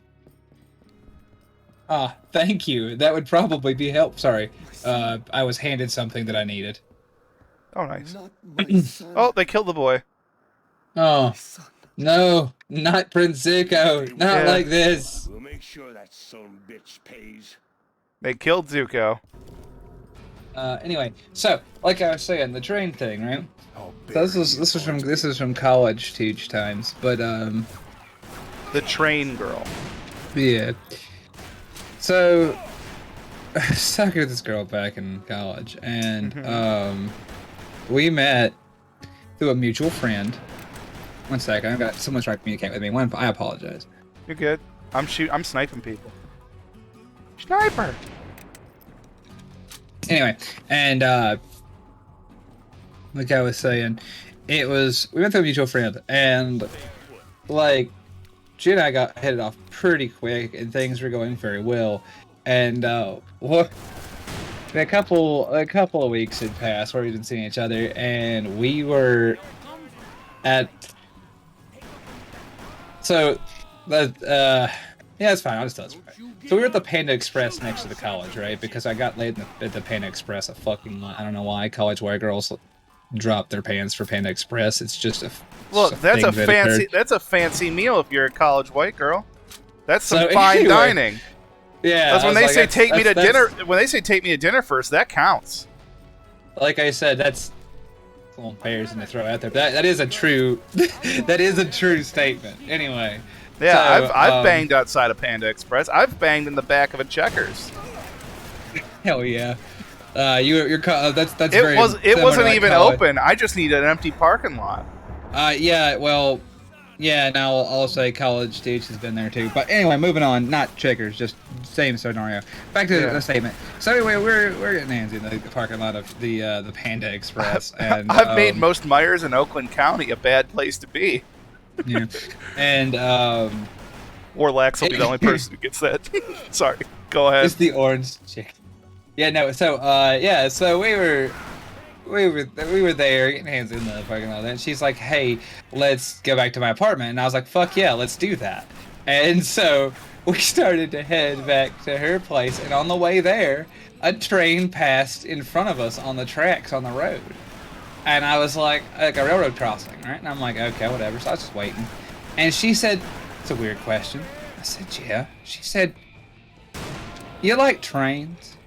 thank you. That would probably be help. Sorry. I was handed something that I needed. Oh, nice. Oh, they killed the boy. Oh. No, not Prince Zuko. Not like this. We'll make sure that son of a bitch pays. They killed Zuko. Anyway, so like I was saying, the train thing, right? So this was from college Tooch times, but the train girl. Yeah. So I was talking with this girl back in college, and we met through a mutual friend. One second, I've got someone's trying to communicate with me. I apologize. You're good. I'm sniping people. Sniper. Anyway, and like I was saying, we went through a mutual friend, and like she and I got hit it off pretty quick, and things were going very well. And a couple of weeks had passed where we didn't see each other, and we were at. So, yeah, it's fine. I'll just tell it. So we were at the Panda Express next to the college, right? Because I got laid at the Panda Express a fucking I don't know why college white girls drop their pants for Panda Express. It's just a look. That's a fancy. That's a fancy meal if you're a college white girl. That's some fine dining. Yeah, that's when they say take me to dinner. When they say take me to dinner first, that counts. Like I said, that's comparison to throw out there. That is a true that is a true statement. Anyway. Yeah, so, I've banged outside of Panda Express. I've banged in the back of a Checkers. Hell yeah. That's it wasn't even open. I just needed an empty parking lot. Yeah, well, yeah, now I'll say college Tooch has been there too. But anyway, moving on, not Checkers, just same scenario. Back to the statement. So anyway, we're getting hands in the parking lot of the Panda Express, and I've made most Myers in Oakland County a bad place to be. Yeah, and Warlax will be the only person who gets that. Sorry, go ahead. It's the orange chick. Yeah, no. So yeah, so we were there getting hands in the parking lot, and she's like, "Hey, let's go back to my apartment," and I was like, "Fuck yeah, let's do that." And so we started to head back to her place, and on the way there, a train passed in front of us on the tracks on the road. And I was like a railroad crossing, right? And I'm like, okay, whatever. So I was just waiting. And she said, it's a weird question. I said, yeah. She said, you like trains?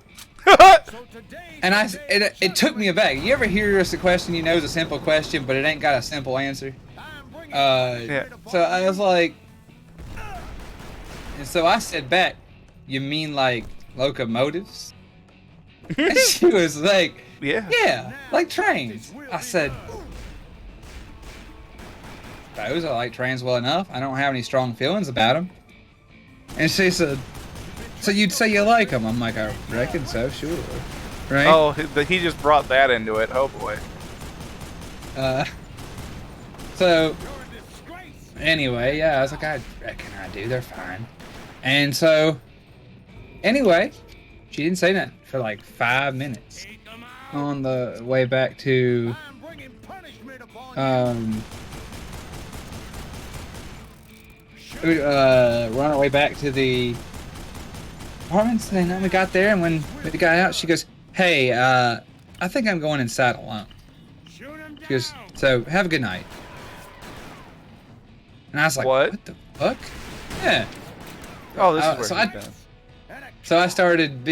And it took me aback. You ever hear us a question you know is a simple question, but it ain't got a simple answer? Yeah. So I was like, and so I said back, you mean like locomotives? And she was like, yeah, like trains. I said, those I like trains well enough. I don't have any strong feelings about them. And she said, so you'd say you like them? I'm like, I reckon so, sure. Right? Oh, he just brought that into it. Oh boy. So anyway, yeah, I was like, I reckon I do. They're fine. And so anyway, she didn't say nothing for like 5 minutes. On the way back to we're on our way back to the apartments, and then we got there, and when we got out, she goes, hey, I think I'm going inside alone. She goes, so have a good night. And I was like, what the fuck? Yeah. Oh, this is where So I started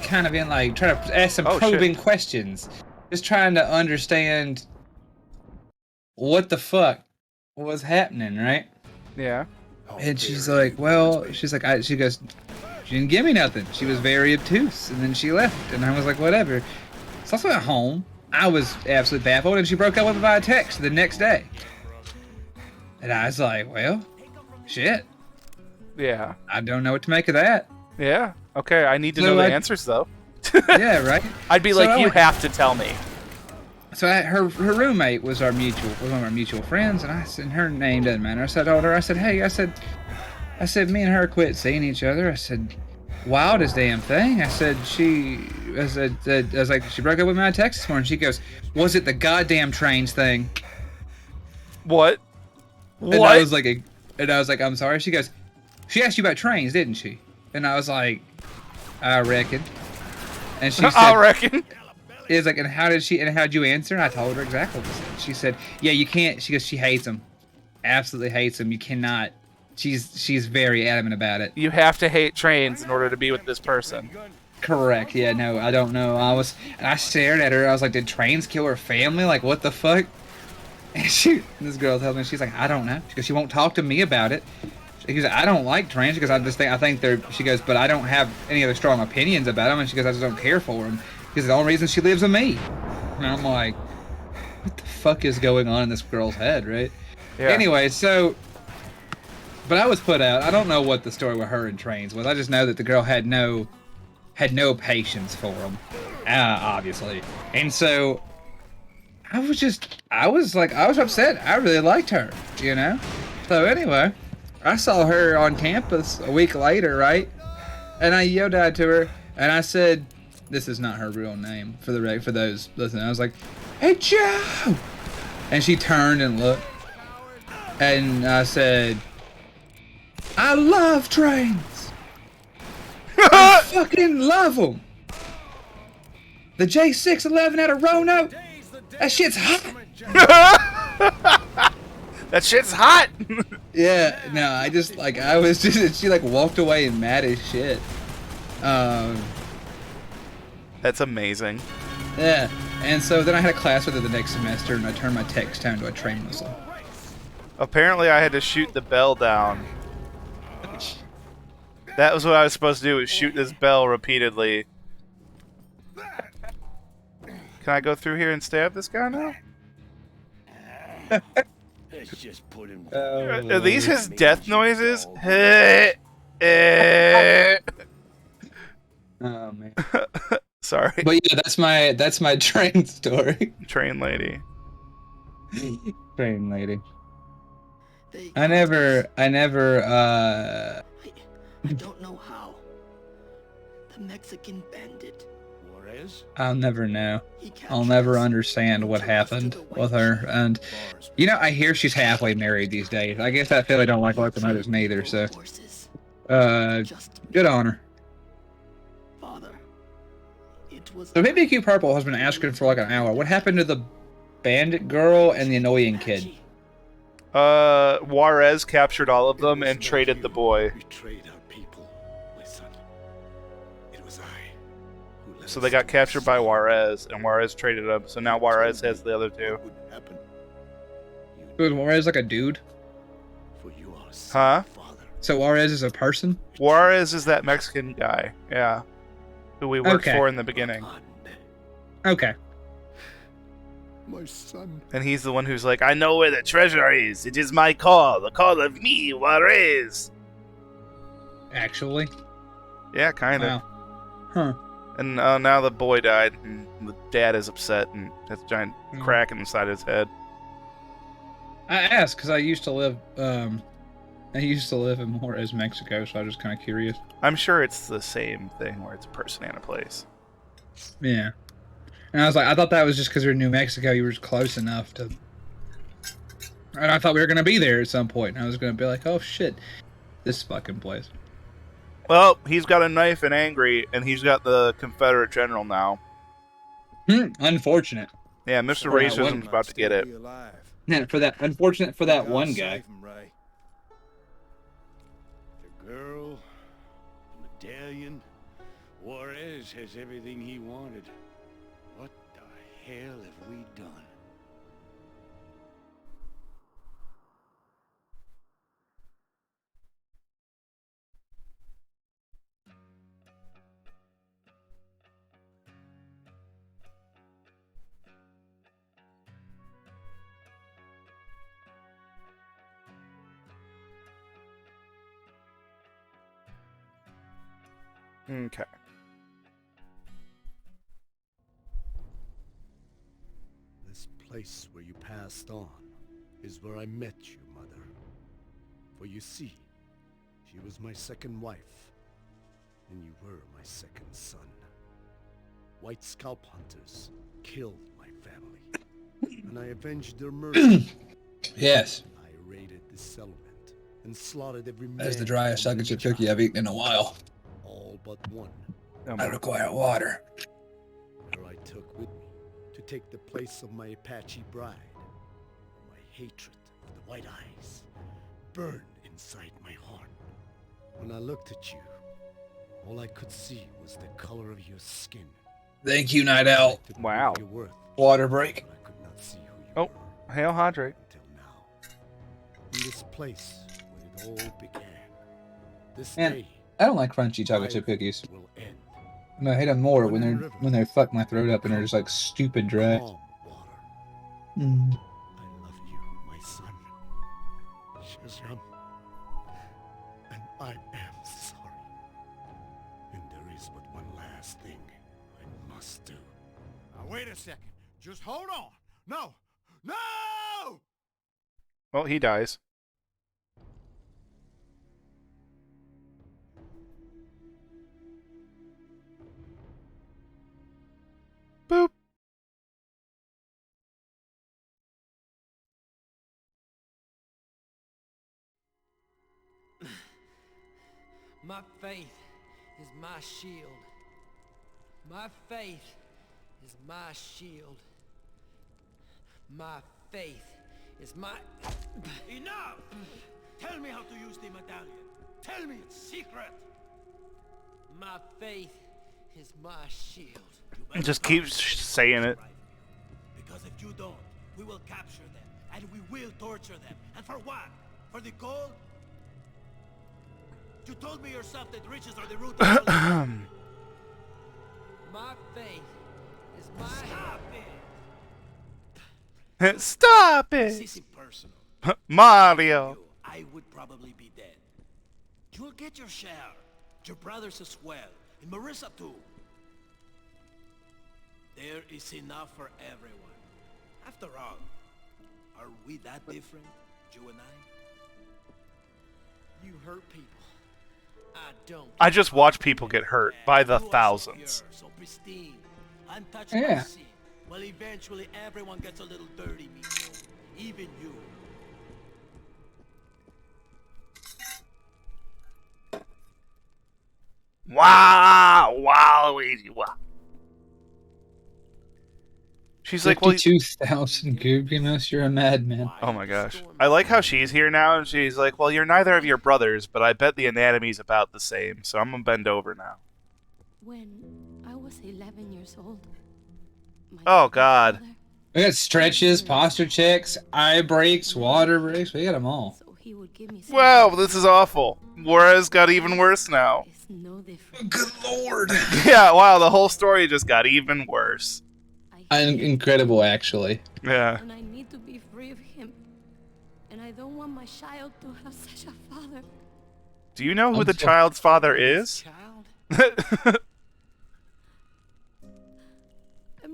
kind of being like, trying to ask some probing questions. Just trying to understand what the fuck was happening, right? Yeah. And she's like, well, she's like, she goes, she didn't give me nothing. She was very obtuse, and then she left, and I was like, whatever. So I went home. I was absolutely baffled, and she broke up with me by text the next day. And I was like, well, shit. Yeah. I don't know what to make of that. Yeah. Okay, I need to So know the I- answers, though. Yeah, right? I'd be So like, I you went- have to tell me. So her roommate was one of our mutual friends, and I said, her name doesn't matter. I told her, I said, hey, I said, me and her quit seeing each other. I said, wildest damn thing. I said, I was like, she broke up with me on text this morning. She goes, was it the goddamn trains thing? What? And I was like, I'm sorry. She goes, she asked you about trains, didn't she? And I was like, I reckon. And she said, I reckon. Is like, and how'd you answer? And I told her exactly what I said. She said, yeah, you can't. She goes, she hates him. Absolutely hates him. You cannot. She's very adamant about it. You have to hate trains in order to be with this person. Correct. Yeah, no, I don't know. I stared at her. I was like, did trains kill her family? Like, what the fuck? And this girl tells me, she's like, I don't know. She goes, she won't talk to me about it. She goes, I don't like trains because I think they're, she goes, but I don't have any other strong opinions about them. And she goes, I just don't care for them. Because the only reason she lives with me. And I'm like, what the fuck is going on in this girl's head, right? Yeah. Anyway, so, but I was put out. I don't know what the story with her and trains was. I just know that the girl had no patience for them, obviously. And so, I was upset. I really liked her, you know? So anyway, I saw her on campus a week later, right? And I yelled out to her, and I said, this is not her real name for those listening. I was like, hey, Joe! And she turned and looked, and I said, I love trains. I fucking love them. The J611 out of Roanoke, that shit's hot. That shit's hot. Yeah, no, she like walked away and mad as shit. That's amazing. Yeah, and so then I had a class with her the next semester, and I turned my text tone to a train whistle. Apparently, I had to shoot the bell down. That was what I was supposed to do, was shoot this bell repeatedly. Can I go through here and stab this guy now? Let's just put him Are these his death noises? Oh man. Sorry. But yeah, that's my train story. Train lady. Train lady. I never I don't know how. The Mexican bandit. Juarez? I'll never know. I'll never understand what happened with her. And you know, I hear she's halfway married these days. I guess I feel I don't like locomotives neither, so good on her. So BBQ Purple has been asking for like an hour. What happened to the bandit girl and the annoying kid? Jaurez captured all of them and traded the boy. So they got captured by Jaurez, and Jaurez traded them. So now Jaurez has the other two. Was Juarez like a dude? Huh? So Juarez is a person? Jaurez is that Mexican guy, yeah, who we worked Okay. for in the beginning. Okay. My son. And he's the one who's like, I know where the treasure is. It is my call, the call of me, Jaurez. Actually? Yeah, kind of. Wow. Huh. And now the boy died, and the dad is upset, and has a giant crack inside his head. I asked because I used to live in Juarez, Mexico, so I was just kind of curious. I'm sure it's the same thing where it's a person and a place. Yeah. And I was like, I thought that was just because you're in New Mexico, you were just close enough to. And I thought we were going to be there at some point. And I was going to be like, oh shit, this fucking place. Well, he's got a knife and angry, and he's got the Confederate general now. Unfortunate. Yeah, Mr. For that one- Racism's about to get it. Yeah, unfortunate for that one guy. The girl, the medallion. Juarez has everything he wanted. What the hell have we done? Okay. This place where you passed on is where I met you, Mother. For you see, she was my second wife, and you were my second son. White scalp hunters killed my family, and I avenged their murder. Yes. I raided the settlement and slaughtered every man. That is the driest chocolate chip cookie I've eaten in a while. All but one. I require water. Her I took with me to take the place of my Apache bride. My hatred of the white eyes burned inside my heart. When I looked at you, all I could see was the color of your skin. Thank you, Night Owl. Wow. Water break. Oh, hail hydrate. In this place where it all began. This Man, day I don't like crunchy chocolate chip cookies. And I hate them more when they fuck my throat up and they're just like stupid dry. Mm. my son. Shazam. And I am sorry. And there is but one last thing I must do. Now, wait a second. Just hold on. No! No! Well, he dies. Boop. My faith is my shield. My faith is my shield. My faith is my... Enough! Tell me how to use the medallion. Tell me its secret. My faith is my shield. He just keeps saying it. Because if you don't, we will capture them, and we will torture them. And for what? For the gold? You told me yourself that riches are the root of all evil. My faith is my... Stop it! Stop This it! isn't personal. Mario. I would probably be dead. You'll get your share. Your brothers as well. And Marissa too. There is enough for everyone. After all, are we that different, you and I? You hurt people. I don't. I just watch people get hurt by the thousands. So pristine, untouched Yeah. by sin. Well, eventually everyone gets a little dirty, Miko. Even you. Wow, wow, Luigi, wow. She's like, well, 52,000 Goopiness, you're a madman. oh my gosh. I like how she's here now, and she's like, well, you're neither of your brothers, but I bet the anatomy's about the same, so I'm gonna bend over now. When I was 11 years old. Oh, God. We got stretches, posture checks, eye breaks, water breaks. We got them all. Wow, this is awful. Jaurez got even worse now. Good lord. Yeah, wow, the whole story just got even worse. Incredible, actually. Yeah. And I need to be free of him. And I don't want my child to have such a father. Do you know who the child's father is? I'm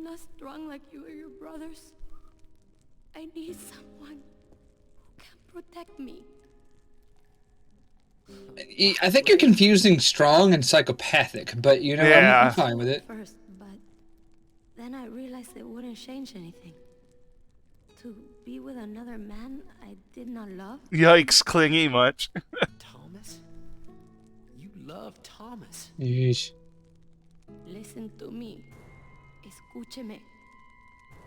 not strong like you or your brothers. I need someone who can protect me. I think you're confusing strong and psychopathic, but you know, I'm fine with it. First, but then I realized it wouldn't change anything. To be with another man I did not love. Yikes, clingy much. Thomas? You love Thomas. Yeesh. Listen to me. Escúcheme.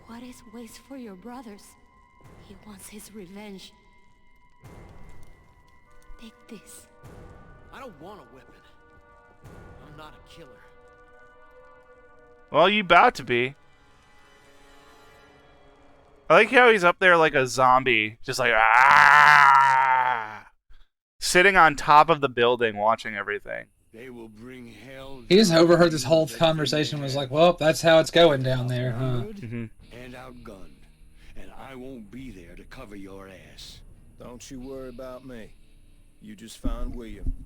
Juarez waits for your brothers. He wants his revenge. Take this. I don't want a weapon. I'm not a killer. Well, you about to be. I like how he's up there like a zombie, just like sitting on top of the building watching everything. They will bring hell. He just overheard this whole conversation and was like, well, that's how it's going down there, huh? And outgunned. And I won't be there to cover your ass. Don't you worry about me. You just find William.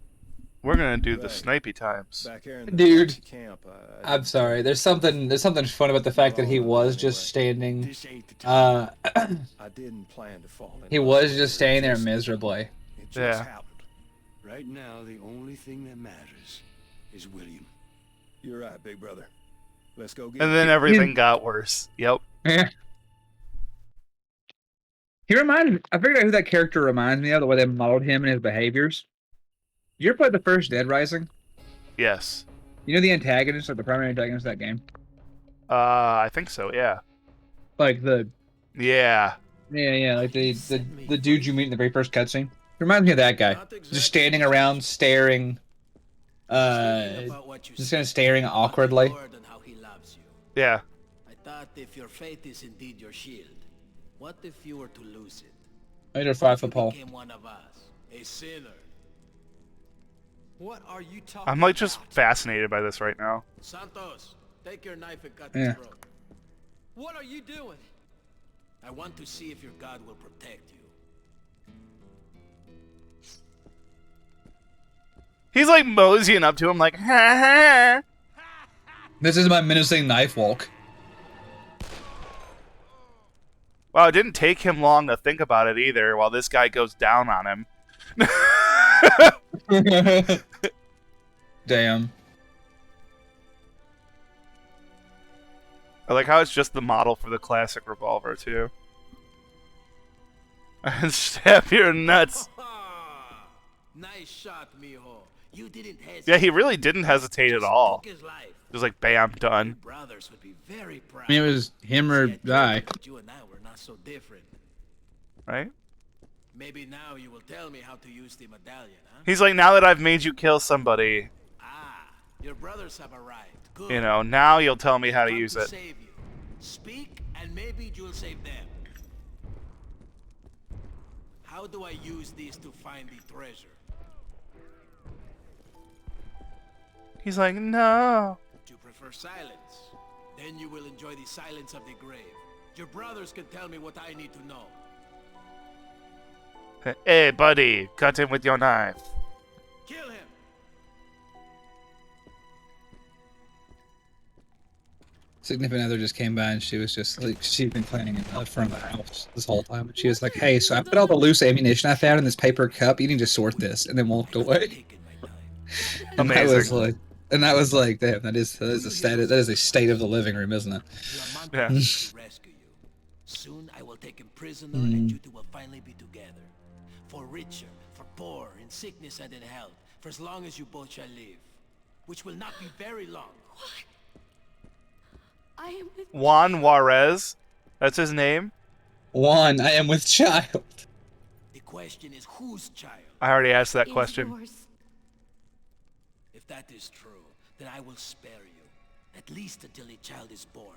We're gonna do the snipey times. Back here in the Dude, Apache camp, I'm sorry. There's something fun about the fact that he was just standing. I didn't plan to fall in He love was with just her, standing there just- miserably. It just happened. Right now, the only thing that matters is William. You're right, big brother. Let's go get And then everything got worse. Yep. Yeah. He reminds. I figured out who that character reminds me of. The way they modeled him and his behaviors. You ever play the first Dead Rising? Yes. You know the antagonist, like the primary antagonist of that game? I think so, yeah. Like the... Yeah. Yeah, like the dude you meet in the very first cutscene. Reminds me of that guy. Just standing around, staring... just kind of staring awkwardly. Yeah. I thought if your faith is indeed your shield, what if you were to lose it? I need a 5-foot pole. Became one of us, a sinner. What are you talking I'm like just fascinated by this right now. Santos, take your knife and cut Yeah. his throat. What are you doing? I want to see if your God will protect you. He's like moseying up to him like, ha ha. This is my menacing knife walk. Wow, it didn't take him long to think about it either while this guy goes down on him. Damn. I like how it's just the model for the classic revolver, too. And stab your nuts. Nice shot, mijo. You didn't hesitate. Yeah, he really didn't hesitate at all. Just like, bam, done. Brothers would be very proud. I mean, it was him or die. You and I were not so different. Right? Maybe now you will tell me how to use the medallion, huh? He's like, now that I've made you kill somebody, Your brothers have arrived. Good. you know, now you'll tell me how to use it. Save you. Speak, and maybe you'll save them. How do I use this to find the treasure? He's like, no. Do you prefer silence? Then you will enjoy the silence of the grave. Your brothers can tell me what I need to know. Hey, buddy, cut him with your knife. Kill him! Significant other just came by and she was just like, she'd been planning in the front of the house this whole time. She was like, hey, so I put all the loose ammunition I found in this paper cup. You need to sort this. And then walked away. And that was like, damn, that is a state of the living room, isn't it? Yeah. Rescue you. Soon I will take him prisoner and you two will finally be together. For richer, for poor, in sickness and in health, for as long as you both shall live. Which will not be very long. What? I am with Juan Jaurez? That's his name? Juan, I am with child. The question is whose child? I already asked that question. If that is true, then I will spare you. At least until a child is born.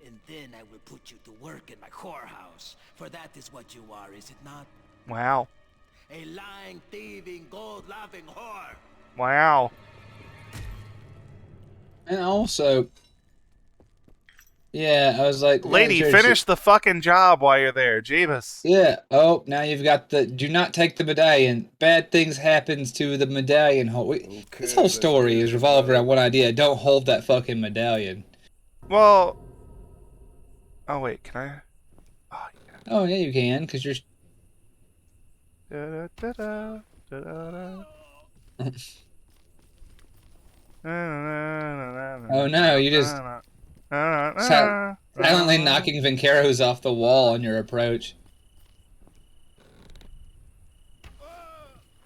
And then I will put you to work in my whorehouse. For that is what you are, is it not? Wow. A lying, thieving, gold-loving whore. Wow. And also, yeah, I was like, Lady, yeah, finish the fucking job while you're there, Jeebus. Yeah. Oh, now you've got the. Do not take the medallion. Bad things happens to the medallion. This whole story is revolved around one idea. Don't hold that fucking medallion. Well. Oh wait, can I? Oh yeah, you can, cause you're. Oh no, you just silently knocking Vinceros off the wall on your approach.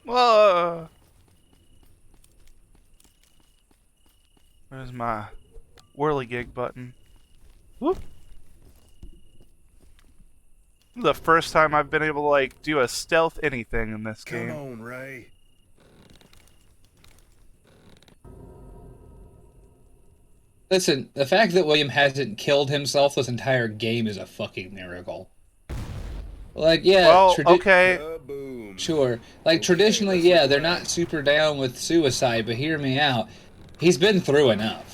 Whoa! Where's my whirligig button? Whoop! The first time I've been able to like do a stealth anything in this game. Come on, Ray. Listen, the fact that William hasn't killed himself this entire game is a fucking miracle. Like, yeah, well, okay. Sure. Like, traditionally, yeah, they're not super down with suicide, but hear me out. He's been through enough.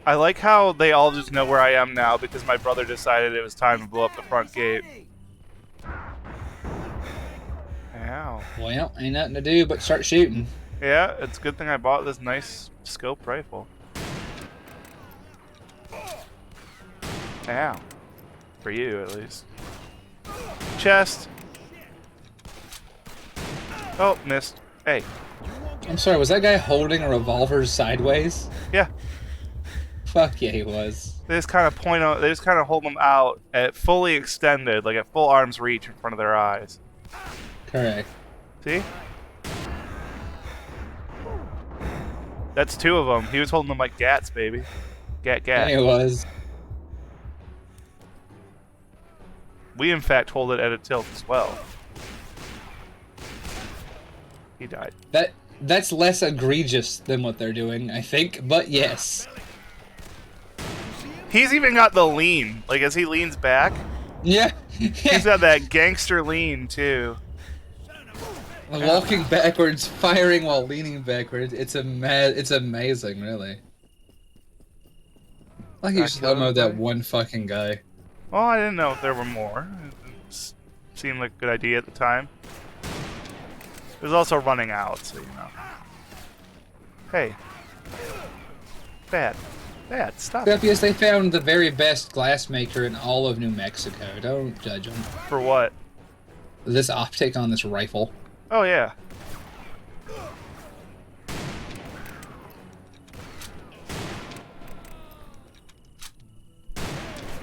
I like how they all just know where I am now because my brother decided it was time to blow up the front gate. Ow. Well, ain't nothing to do but start shooting. Yeah, it's a good thing I bought this nice scope rifle. Ow. For you, at least. Chest. Oh, missed. Hey. I'm sorry, was that guy holding a revolver sideways? Yeah. Fuck yeah, he was. They just kind of point out. They just kind of hold them out at fully extended, like at full arm's reach in front of their eyes. Correct. See? That's two of them. He was holding them like gats, baby. Gat. Yeah, he was. We, in fact, hold it at a tilt as well. He died. That's less egregious than what they're doing, I think, but yes. He's even got the lean. Like, as he leans back. Yeah. He's got that gangster lean, too. Walking backwards, firing while leaning backwards. It's amazing, really. Like you slow-mo that one fucking guy. Well, I didn't know if there were more. It seemed like a good idea at the time. It was also running out, so you know. Hey. Bad, stop. Except yes, they found the very best glassmaker in all of New Mexico. Don't judge them. For what? This optic on this rifle. Oh, yeah.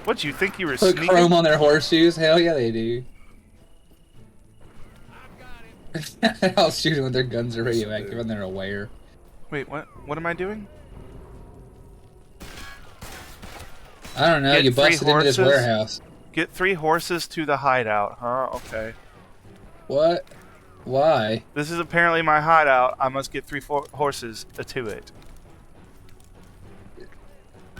What, you think you were Put sneaking? chrome on their horseshoes? Hell yeah, they do. I'll shoot them with their guns are radioactive and they're aware. Wait, what? What am I doing? I don't know, you busted into this warehouse. Get 3 horses to the hideout, huh? Okay. What? Why? This is apparently my hideout. I must get 3 horses to it.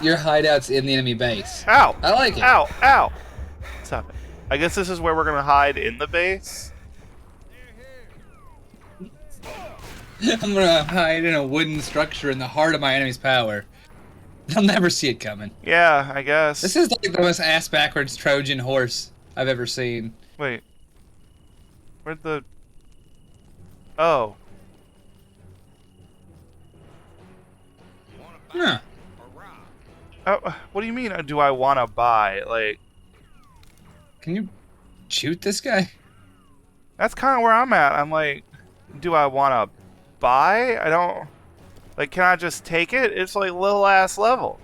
Your hideout's in the enemy base. Ow! I like it. Ow! Ow! Stop it. I guess this is where we're gonna hide in the base. I'm gonna hide in a wooden structure in the heart of my enemy's power. They'll never see it coming. Yeah, I guess. This is like the most ass-backwards Trojan horse I've ever seen. Wait. Where'd the... Oh. Huh. Oh, what do you mean, do I want to buy? Like... Can you shoot this guy? That's kind of where I'm at. I'm like, do I want to buy? I don't... Like, can I just take it? It's like little ass level.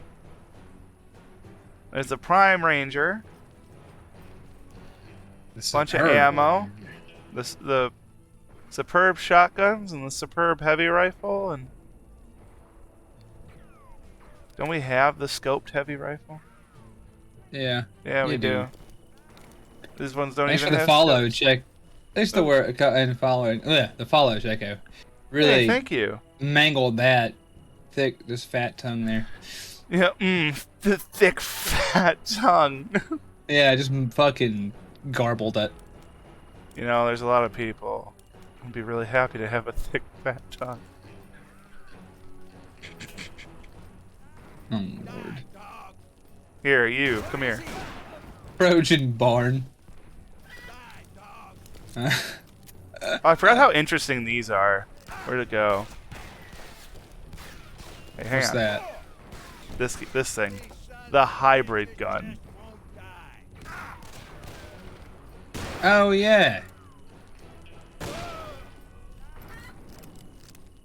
There's a Prime Ranger. Bunch of ammo. The superb shotguns and the superb heavy rifle and... Don't we have the scoped heavy rifle? Yeah. Yeah, we do. These ones don't Thanks even for the have follow, scopes. check. Thanks for the work and following. The follow, Checo. Really. Hey, thank you. Mangled that this fat tongue there. Yeah, the thick fat tongue. Yeah, just fucking garbled it. You know, there's a lot of people who'd be really happy to have a thick fat tongue. Oh, Lord. Here, you, come here. Trojan barn. I forgot how interesting these are. Where'd it go? Hey, hang What's on. that? This thing. The hybrid gun. Oh, yeah.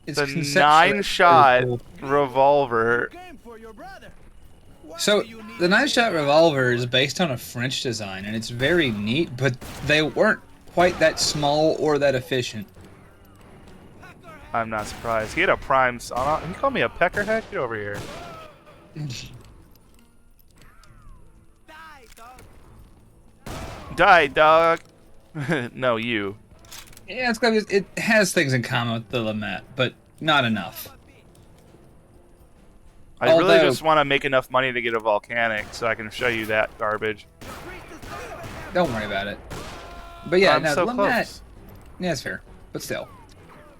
It's the conceptually 9-shot cool. revolver. So, the 9-shot revolver is based on a French design, and it's very neat, but they weren't quite that small or that efficient. I'm not surprised. He had a prime sauna. He called me a peckerhead? Get over here. Die, dog. No, you. Yeah, it's because it has things in common with the Lamette, but not enough. I really just want to make enough money to get a volcanic so I can show you that garbage. Don't worry about it. But yeah, I'm no, so Lamette. close. Yeah, it's fair, but still,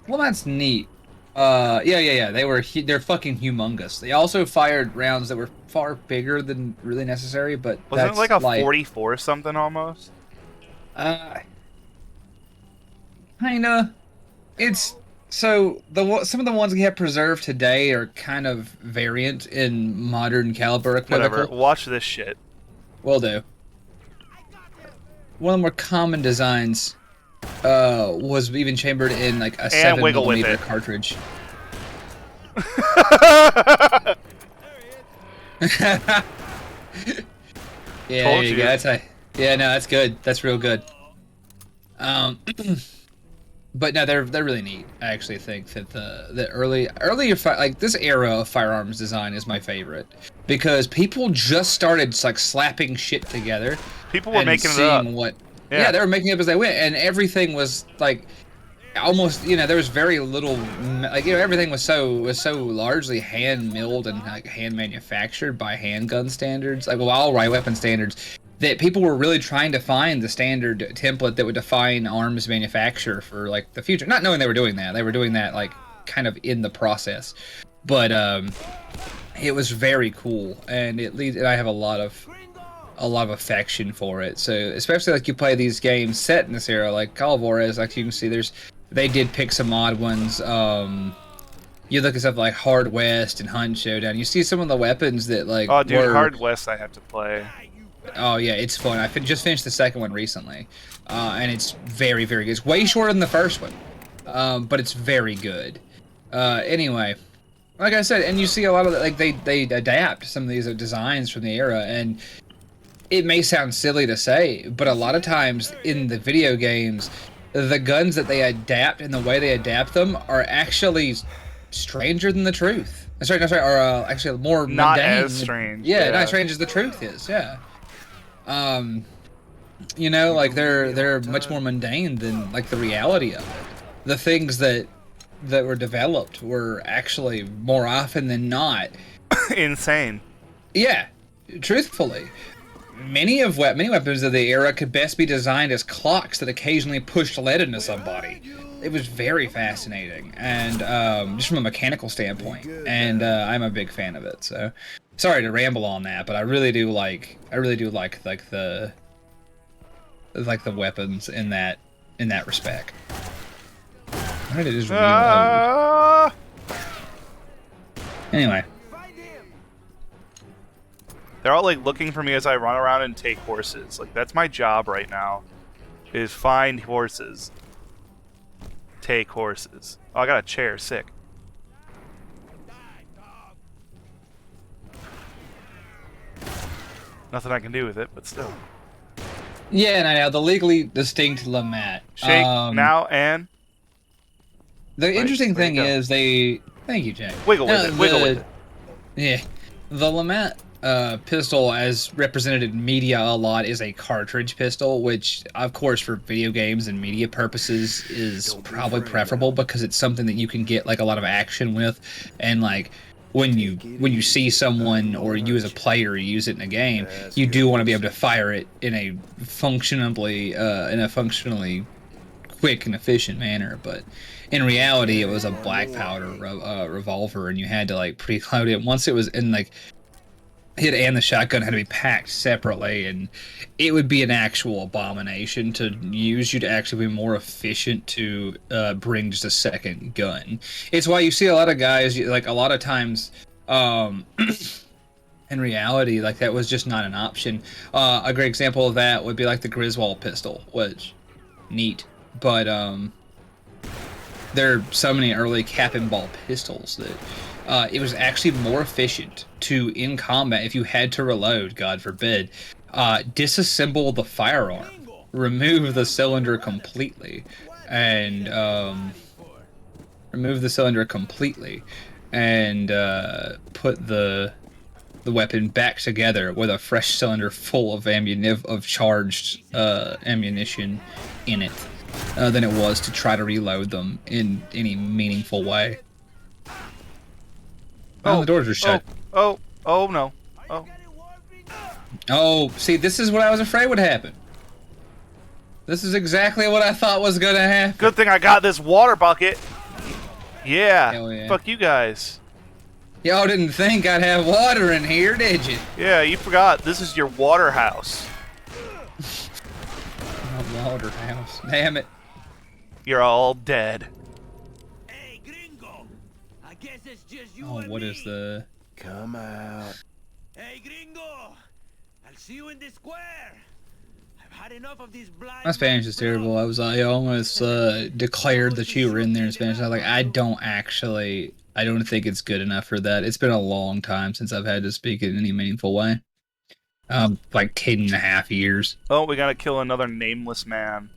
Lamette's neat. Yeah. They're fucking humongous. They also fired rounds that were far bigger than really necessary, but Wasn't that's it like a 44 something almost? Kinda. It's so some of the ones we have preserved today are kind of variant in modern caliber equivocal. Whatever. Watch this shit. Will do. One of the more common designs was even chambered in like a 7mm cartridge. Yeah, there you go. Yeah, no, that's good. That's real good. But no, they're really neat. I actually think that the earlier like this era of firearms design is my favorite because people just started like slapping shit together. People were making it up. Yeah, they were making it up as they went, and everything was like almost, there was very little, like, everything was so largely hand milled and like hand manufactured by handgun standards, like all right weapon standards, that people were really trying to find the standard template that would define arms manufacture for like the future. Not knowing they were doing that. They were doing that like kind of in the process. But it was very cool, and I have a lot of affection for it. So especially like you play these games set in this era, like Call of Juarez, like you can see they did pick some odd ones. You look at stuff like Hard West and Hunt Showdown. You see some of the weapons that like. Oh, dude, Hard West, I have to play. Oh yeah, it's fun. I just finished the second one recently, and it's very, very good. It's way shorter than the first one, but it's very good. Anyway, like I said, and you see a lot of like they adapt some of these designs from the era, and it may sound silly to say, but a lot of times in the video games, the guns that they adapt and the way they adapt them are actually stranger than the truth. Sorry, or actually more not mundane. As strange. Yeah, not as strange as the truth is. Yeah. Like they're much more mundane than like the reality of it. The things that were developed were actually more often than not insane. Yeah, truthfully. Many weapons of the era could best be designed as clocks that occasionally pushed lead into somebody. It was very fascinating, and just from a mechanical standpoint, and I'm a big fan of it. So, sorry to ramble on that, but I really do like the weapons in that respect. Why did it just reload? Anyway. They're all like looking for me as I run around and take horses. Like that's my job right now, is find horses. Take horses. Oh, I got a chair. Sick. Nothing I can do with it, but still. Yeah, and I know the legally distinct Lamat. Shake now and. The interesting thing is Thank you, Jack. Wiggle with it. Wiggle with it. Yeah, the Lamat pistol, as represented in media a lot, is a cartridge pistol, which, of course, for video games and media purposes, is probably preferable because it's something that you can get like a lot of action with, and like when you see someone or you as a player use it in a game, you do want to be able to fire it in a functionally quick and efficient manner. But in reality, it was a black powder revolver, and you had to like preload it. Once it was in like. It and the shotgun had to be packed separately, and it would be an actual abomination to use. You'd actually be more efficient to bring just a second gun. It's why you see a lot of guys, like a lot of times, in reality, like that was just not an option. A great example of that would be like the Griswold pistol, which neat, but there are so many early cap and ball pistols that. It was actually more efficient to, in combat, if you had to reload, God forbid, disassemble the firearm, remove the cylinder completely, and put the weapon back together with a fresh cylinder full of charged ammunition in it, than it was to try to reload them in any meaningful way. Oh, the doors are shut. Oh no. Oh, see, this is what I was afraid would happen. This is exactly what I thought was gonna happen. Good thing I got this water bucket. Yeah. Hell yeah. Fuck you guys. Y'all didn't think I'd have water in here, did you? Yeah, you forgot. This is your water house. Water house. Damn it. You're all dead. Hey, gringo! I guess it's just you Oh, and what me. is the? Come out. Hey, gringo! I'll see you in the square. I've had enough of these blind. My Spanish is terrible. I almost declared that you were in there in Spanish. I was like, I don't think it's good enough for that. It's been a long time since I've had to speak it in any meaningful way. Like 10.5 years. Oh, we gotta kill another nameless man.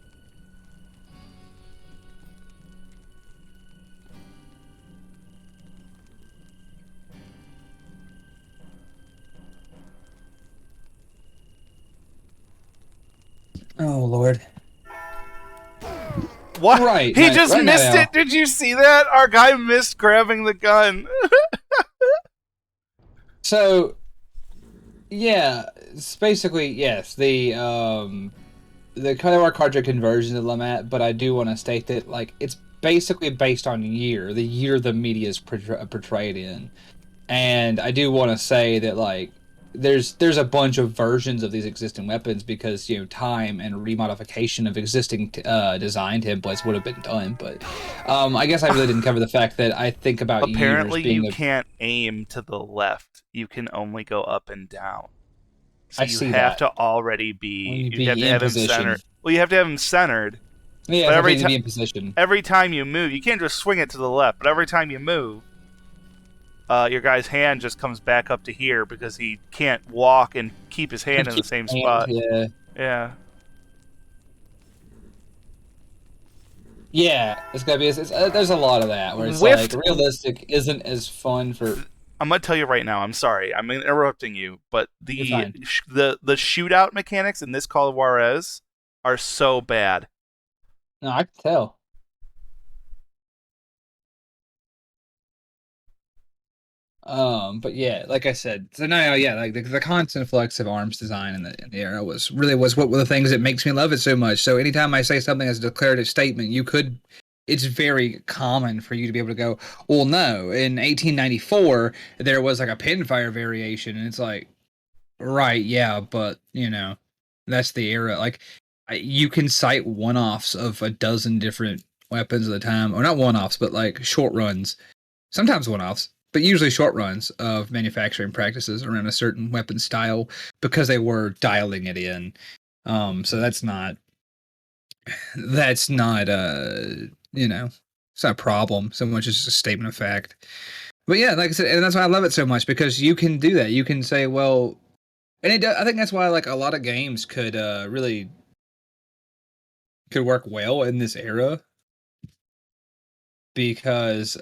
Oh Lord. What? Right. He just right missed now. it. Did you see that? Our guy missed grabbing the gun. So, yeah, it's basically yes. The kind of our cartridge conversion of Lamat, but I do want to state that like it's basically based on the year the media is portrayed in, and I do want to say that like there's a bunch of versions of these existing weapons because time and remodification of existing design templates would have been done, but I guess I really didn't cover the fact that I think about Apparently, years being you can't aim to the left. You can only go up and down. So I you see have that. to already be. You have to in have him position. centered. Well, you have to have him centered. Yeah, but every time be in position. Every time you move, you can't just swing it to the left. But every time you move, your guy's hand just comes back up to here because he can't walk and keep his hand in the same spot. Yeah. Yeah. Yeah, it's gotta be. There's a lot of that where it's like realistic isn't as fun for. I'm gonna tell you right now. I'm sorry. I'm interrupting you, but You're the fine. the shootout mechanics in this Call of Juarez are so bad. No, I can tell. But yeah, like I said, so now, yeah, like the constant flux of arms design in the era was what were the things that makes me love it so much. So anytime I say something as a declarative statement, it's very common for you to be able to go, well, no, in 1894 there was like a pinfire variation, and it's like, right, yeah, but that's the era. Like you can cite one-offs of a dozen different weapons at the time, or not one-offs, but like short runs, sometimes one-offs, but usually short runs of manufacturing practices around a certain weapon style because they were dialing it in. So that's not it's not a problem so much as just a statement of fact. But yeah, like I said, and that's why I love it so much, because you can do that. You can say, well, and I think that's why like a lot of games could really could work well in this era, because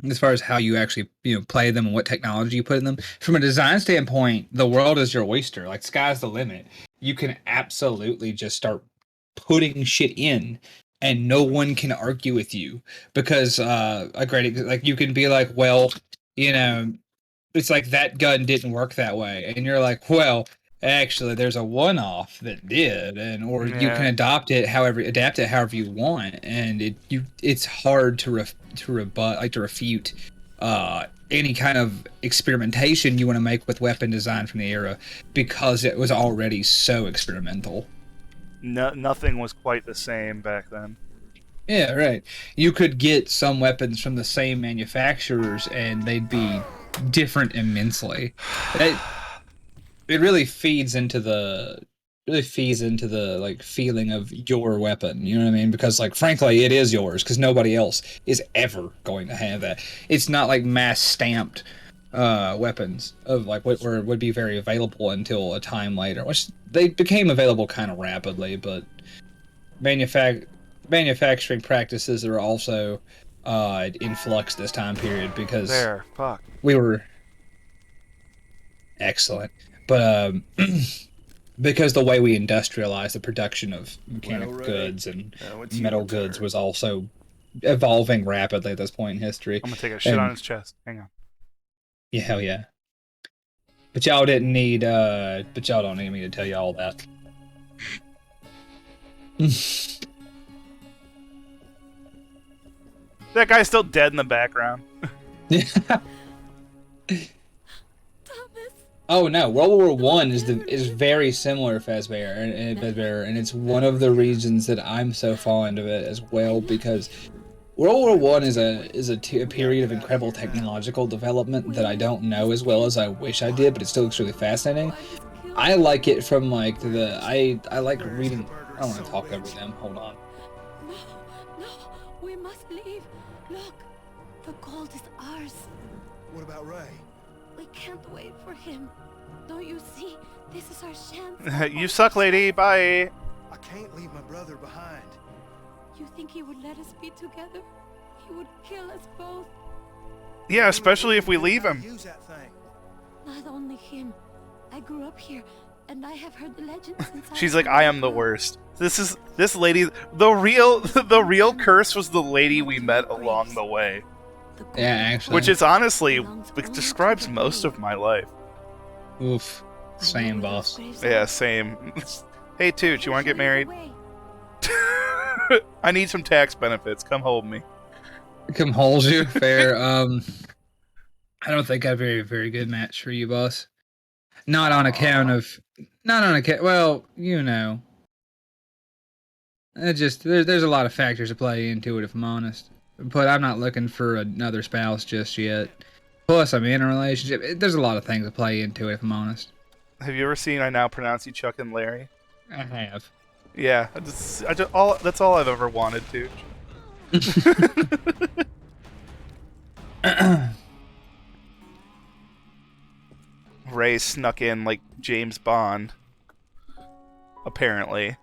as far as how you actually play them and what technology you put in them, from a design standpoint, the world is your oyster. Like sky's the limit. You can absolutely just start putting shit in, and no one can argue with you, because like you can be like, well, it's like that gun didn't work that way, and you're like, well, actually there's a one-off that did, and or you can adapt it however you want, and it's hard to refute any kind of experimentation you want to make with weapon design from the era, because it was already so experimental. Nothing was quite the same back then. Yeah, right. You could get some weapons from the same manufacturers and they'd be different immensely. It really feeds into the like feeling of your weapon, you know what I mean? Because like frankly, it is yours, because nobody else is ever going to have that. It's not like mass stamped weapons of like what would be very available until a time later, which they became available kind of rapidly, but manufacturing practices are also in flux this time period, because we were excellent, but because the way we industrialized the production of mechanical goods and metal goods was also evolving rapidly at this point in history. I'm gonna take a shit on his chest. Hang on. Yeah, hell yeah. But y'all don't need me to tell you all that. That guy's still dead in the background. Oh no, World War One is very similar to Fazbear, and it's one of the reasons that I'm so fond of it as well, because World War One is a period of incredible technological development that I don't know as well as I wish I did, but it still looks really fascinating. I like it from like I like reading. I don't want to talk over them. Hold on. No, we must leave. Look, the gold is ours. What about Ray? We can't wait for him. Don't you see? This is our chance. You suck, lady. Bye. I can't leave my brother behind. You think he would let us be together? He would kill us both. Yeah, especially if we leave him. Use that thing. Not only him. I grew up here, and I have heard the legend since She's like, I am the worst. This lady. The real curse was the lady we met along the way. Yeah, actually. Which is honestly, it describes most of my life. Oof. Same, boss. Yeah, same. Hey, Tooch, you want to get married? I need some tax benefits. Come hold me. Come hold you? Fair. I don't think I'd be a very good match for you, boss. Not on account. Well, you know. There's a lot of factors to play into it, if I'm honest. But I'm not looking for another spouse just yet. Plus, I'm in a relationship. There's a lot of things to play into it, if I'm honest. Have you ever seen I Now Pronounce You Chuck and Larry? I have. Yeah, that's all I've ever wanted to. Ray snuck in like James Bond. Apparently.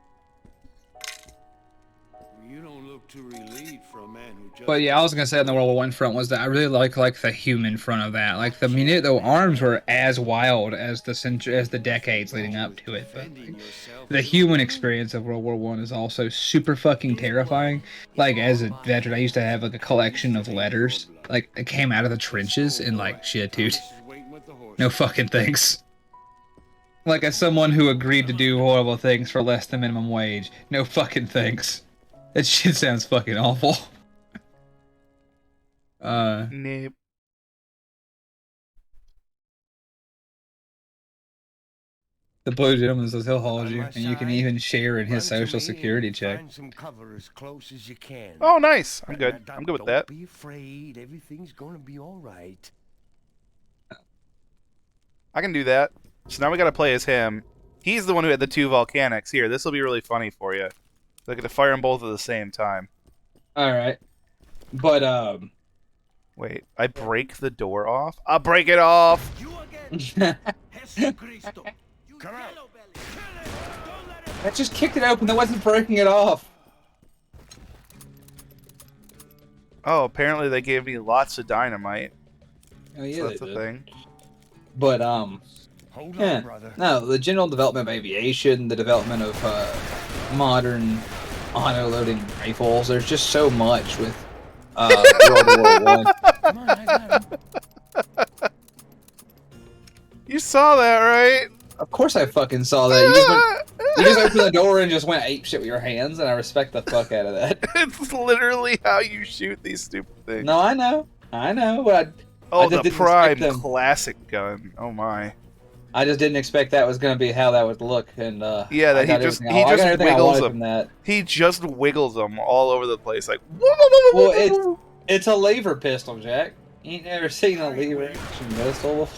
You don't look too relieved for a man who just... But yeah, I was gonna say on the World War One front was that I really like the human front of that. Like the arms were as wild as the decades leading up to it. But like, the human experience of World War One is also super fucking terrifying. Like as a veteran, I used to have like a collection of letters. Like it came out of the trenches and like shit, dude. No fucking thanks. Like as someone who agreed to do horrible things for less than minimum wage, no fucking thanks. That shit sounds fucking awful. Nope. The Blue Gentleman says he'll hold you, and you can even share in his social security check. Find some cover as close as you can. Oh, nice. I'm good. I'm good with that. Don't be afraid. Everything's gonna be all right. I can do that. So now we gotta play as him. He's the one who had the two volcanics. Here, this will be really funny for you. I get to fire them both at the same time. Alright. But, wait, I break the door off? I'll break it off! Come out! I just kicked it open, that wasn't breaking it off! Oh, apparently they gave me lots of dynamite. Oh yeah, so that's a thing. But, Hold yeah. on, brother. No, the general development of aviation, the development of modern auto-loading rifles, there's just so much with World War One. Come on, I got him. You saw that, right? Of course I fucking saw that. You just opened the door and just went ape shit with your hands, and I respect the fuck out of that. It's literally how you shoot these stupid things. No, I know, but oh, I just the didn't Prime expect them. classic gun. Oh my. I just didn't expect that was going to be how that would look, and yeah, that he just wiggles them. He just wiggles them all over the place, like. Well, it's a lever pistol, Jack. You ain't never seen a lever action pistol.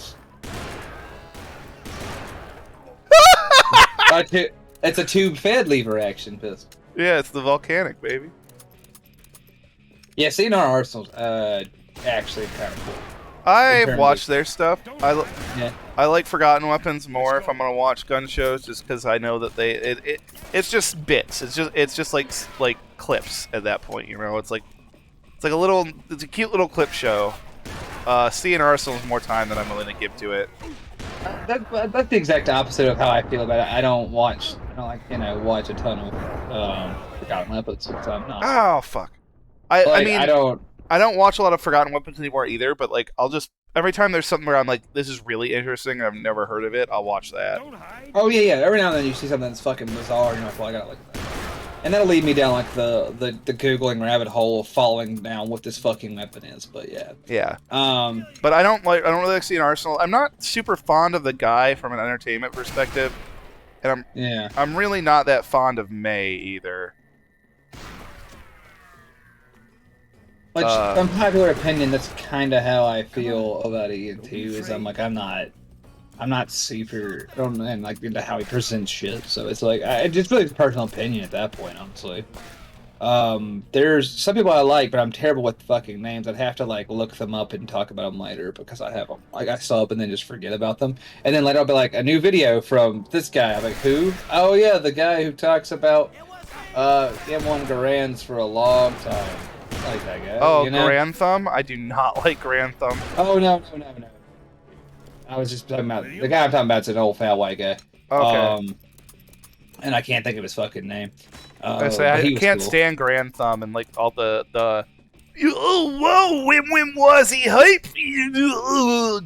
It's a tube-fed lever action pistol. Yeah, it's the volcanic, baby. Yeah, seeing our arsenals, actually kind of cool. I've watched their stuff. I like Forgotten Weapons more if I'm gonna watch gun shows, just because I know that it's just bits. It's just like clips at that point. You know, it's a cute little clip show. Seeing Arsenal is more time than I'm willing to give to it. That's the exact opposite of how I feel about it. I don't watch a ton of Forgotten Weapons. So I'm not. Oh fuck! I mean, I don't watch a lot of Forgotten Weapons anymore either. But like, I'll just every time there's something where I'm like, this is really interesting and I've never heard of it, I'll watch that. Oh yeah. Every now and then you see something that's fucking bizarre, and you're like, well, I gotta look at that. And that'll lead me down like the googling rabbit hole of following down what this fucking weapon is. But yeah. Yeah. Um. But I don't really like seeing Arsenal. I'm not super fond of the guy from an entertainment perspective, and I'm really not that fond of May either. Which, unpopular opinion, that's kind of how I feel about Ian too. Is I'm not super, and like into how he presents shit. So it's like, it's really personal opinion at that point, honestly. There's some people I like, but I'm terrible with fucking names. I'd have to like look them up and talk about them later because I have them. Like I saw up and then just forget about them. And then later I'll be like, a new video from this guy. I'm like, who? Oh yeah, the guy who talks about M1 Garands for a long time. I like that guy. Oh, you know? Grand Thumb? I do not like Grand Thumb. Oh no. I was just talking about the guy I'm talking about is an old fat white guy. Okay. And I can't think of his fucking name. I can't stand Grand Thumb and like all the oh whoa when was he hype?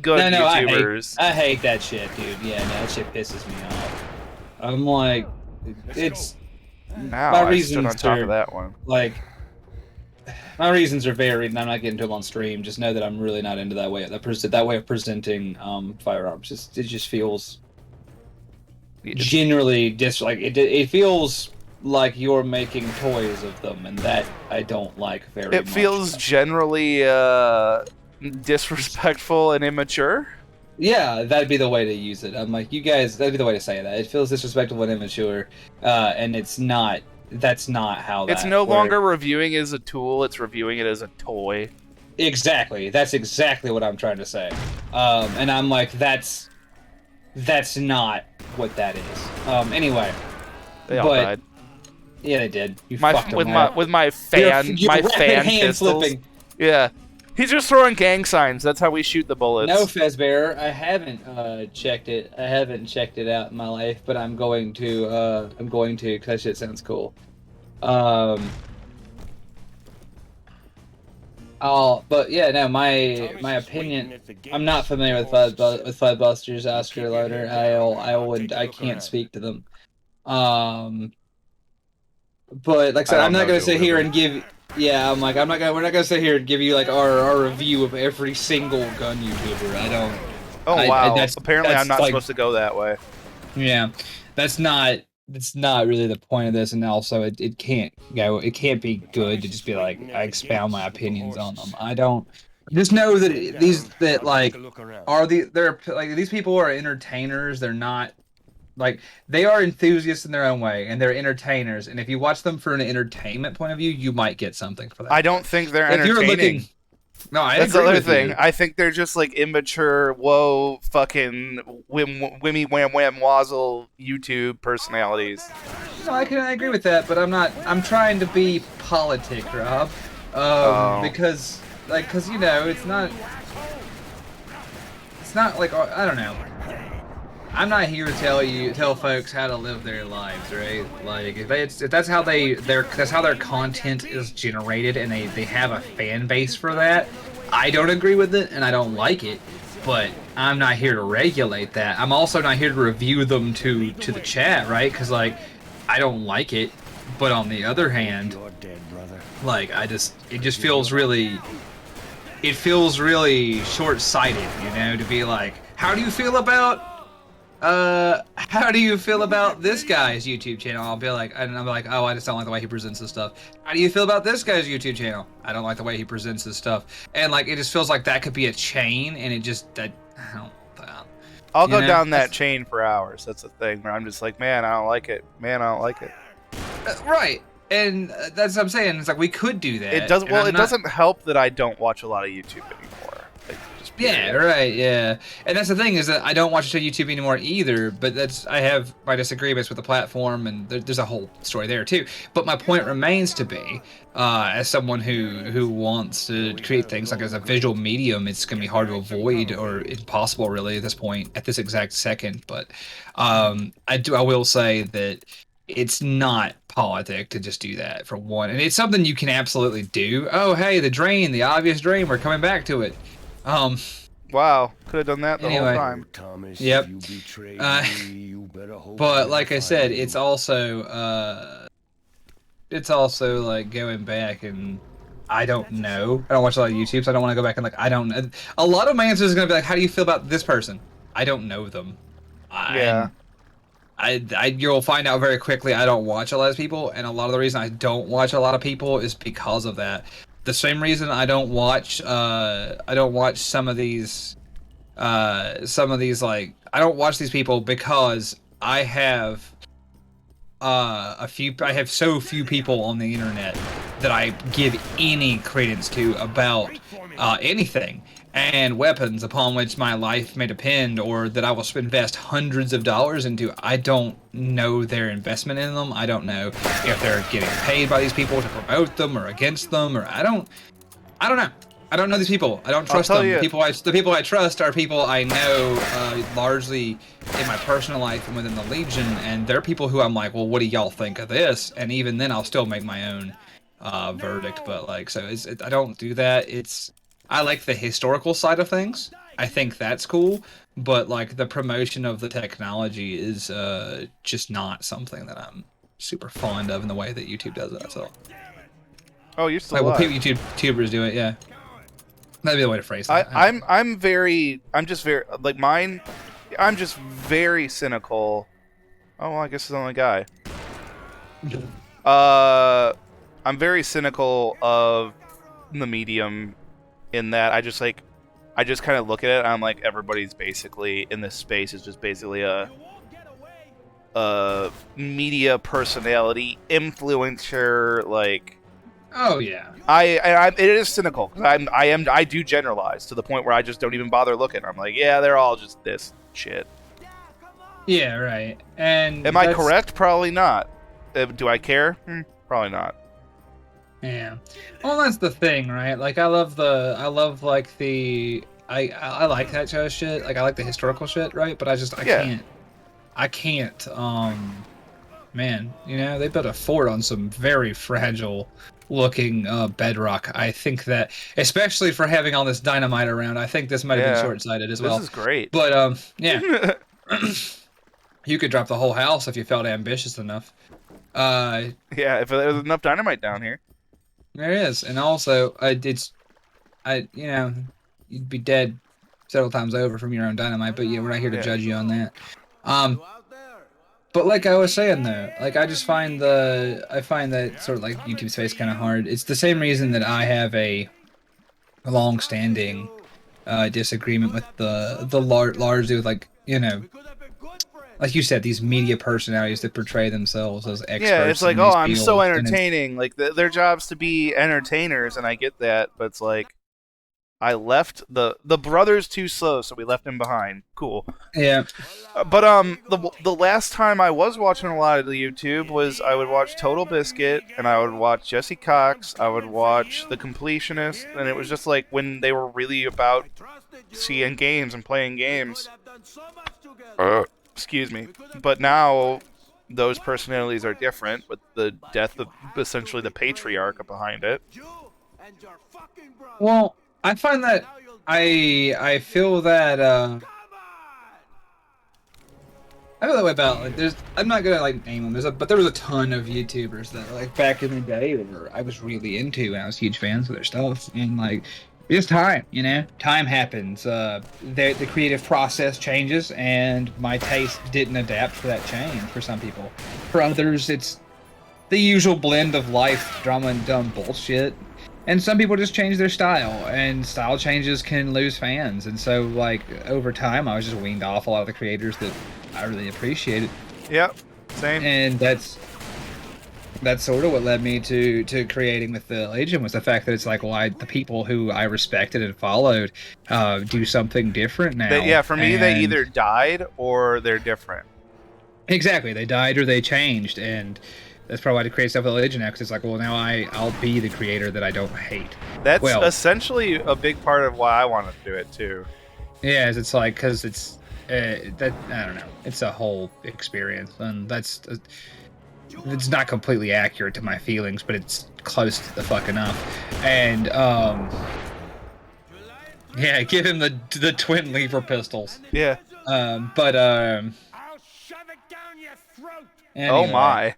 Good YouTubers. I hate that shit, dude. Yeah, no, that shit pisses me off. I'm like, it's now my I reasons stood on top are, of that one. Like, my reasons are varied, and I'm not getting to them on stream. Just know that I'm really not into that way. That way of presenting firearms. It just feels generally like it feels like you're making toys of them, and that I don't like very much. It feels generally disrespectful and immature. Yeah, that'd be the way to use it. I'm like, you guys, that'd be the way to say that. It feels disrespectful and immature, and it's not. That's not how that It's no works. longer reviewing it as a tool, it's reviewing it as a toy. Exactly. That's exactly what I'm trying to say. And I'm like, that's not what that is. Anyway. They all died. Yeah, they did. You with my fan pistols. Flipping. Yeah. He's just throwing gang signs. That's how we shoot the bullets. No, Fezbear, I haven't checked it. I haven't checked it out in my life, but I'm going to. Because that shit sounds cool. But yeah, no, my opinion. I'm not familiar with Floodbusters, Oscar Loader. I can't speak to them. But like I said, I'm not gonna sit here and give. Yeah, I'm like, we're not gonna sit here and give you like our review of every single gun YouTuber. I don't. Oh wow! Apparently, I'm not supposed to go that way. Yeah, that's not really the point of this, and also it can't be good to just be like I expound my opinions on them. I don't. Just know that these people are entertainers. They're not. Like, they are enthusiasts in their own way, and they're entertainers. And if you watch them for an entertainment point of view, you might get something for that. I don't think they're entertaining. That's the other thing. I think they're just like immature, whoa, fucking wimmy wham wham wazzle YouTube personalities. No, I agree with that, but I'm trying to be politic, Rob. Because you know, it's not like, I don't know. I'm not here to tell folks how to live their lives, right? Like if that's how their content is generated, and they have a fan base for that. I don't agree with it, and I don't like it, but I'm not here to regulate that. I'm also not here to review them to the chat, right? Because like I don't like it, but on the other hand, like it just feels really short-sighted, you know, to be like, how do you feel about this guy's YouTube channel? I'll be like, oh, I just don't like the way he presents his stuff. How do you feel about this guy's YouTube channel? I don't like the way he presents his stuff. And like, it just feels like that could be a chain, and I'll go down that chain for hours. That's the thing where I'm just like, man, I don't like it. Man, I don't like it. Right. And that's what I'm saying. It's like, we could do that. It does. Well, it doesn't help that I don't watch a lot of YouTube anymore. Yeah, right, yeah. And that's the thing, is that I don't watch YouTube anymore either, but I have my disagreements with the platform, and there's a whole story there too. But my point remains to be, as someone who wants to create things like as a visual medium, it's going to be hard to avoid, or impossible really at this exact second. But I will say that it's not politic to just do that, for one. And it's something you can absolutely do. Oh, hey, the obvious drain, we're coming back to it. Wow, could have done that the whole time. Yep. But like I said, it's also it's also like going back and I don't know. I don't watch a lot of YouTube, so I don't want to go back and like I don't know. A lot of my answers is gonna be like, how do you feel about this person? I don't know them. Yeah. You'll find out very quickly I don't watch a lot of people, and a lot of the reason I don't watch a lot of people is because of that. The same reason I don't watch some of these like I don't watch these people because I have I have so few people on the internet that I give any credence to about anything and weapons upon which my life may depend or that I will invest hundreds of dollars into. I don't know their investment in them. I don't know if they're getting paid by these people to promote them or against them, or I don't know. I don't know these people. I don't trust them. The people I trust are people I know largely in my personal life and within the Legion, and they're people who I'm like, well, what do y'all think of this? And even then, I'll still make my own verdict. But like, so I don't do that. I like the historical side of things. I think that's cool. But like the promotion of the technology is just not something that I'm super fond of in the way that YouTube does it. That's all. Oh, you're still like, alive. well, YouTubers do it, yeah. That'd be the way to phrase that. I'm just very like mine. I'm just very cynical. Oh, well, I guess it's the only guy. I'm very cynical of the medium in that I just kind of look at it and I'm like, everybody's basically in this space is just basically a media personality influencer, like. Oh yeah. It is cynical because I do generalize to the point where I just don't even bother looking. I'm like, yeah, they're all just this shit. Yeah, right. And am I correct? Probably not. Do I care? Probably not. Yeah. Well, that's the thing, right? Like, I like that show shit. Like, I like the historical shit, right? But I can't. Man, you know, they built a fort on some very fragile looking bedrock. I think that, especially for having all this dynamite around, I think this might have been short-sighted as well. This is great. But yeah. You could drop the whole house if you felt ambitious enough. Yeah, if there was enough dynamite down here. There is, and also you know, you'd be dead several times over from your own dynamite. But yeah, we're not here to judge you on that. But like I was saying though, like I find that sort of like YouTube space kind of hard. It's the same reason that I have a long-standing disagreement with the largely with, like, you know, like you said, these media personalities that portray themselves as experts. Yeah, it's like, oh, I'm so entertaining. Like their job's to be entertainers, and I get that, but it's like, I left the brother's too slow, so we left him behind. Cool. Yeah. But the last time I was watching a lot of the YouTube was I would watch Total Biscuit, and I would watch Jesse Cox, I would watch The Completionist, and it was just like when they were really about seeing games and playing games. Excuse me. But now those personalities are different, with the death of essentially the patriarch behind it. Well, I find that I feel that I feel that way about, like, I'm not gonna like name them. But there was a ton of YouTubers that like back in the day that I was really into, and I was huge fans of their stuff. And like, it's time, you know, time happens. The creative process changes, and my taste didn't adapt to that change for some people. For others, it's the usual blend of life, drama, and dumb bullshit. And some people just change their style, and style changes can lose fans. And so, like, over time, I was just weaned off a lot of the creators that I really appreciated. Yep, same. And that's sort of what led me to creating with the Legion, was the fact that it's like, well, the people who I respected and followed do something different now. For me, they either died or they're different. Exactly, they died or they changed, and that's probably why to create stuff with Legion now, because it's like, well, now I'll be the creator that I don't hate. That's essentially a big part of why I want to do it too. Yeah, it's like, because it's I don't know, it's a whole experience, and it's not completely accurate to my feelings, but it's close to the fuck enough. And yeah, give him the twin lever pistols. Yeah. Anyway. Oh my.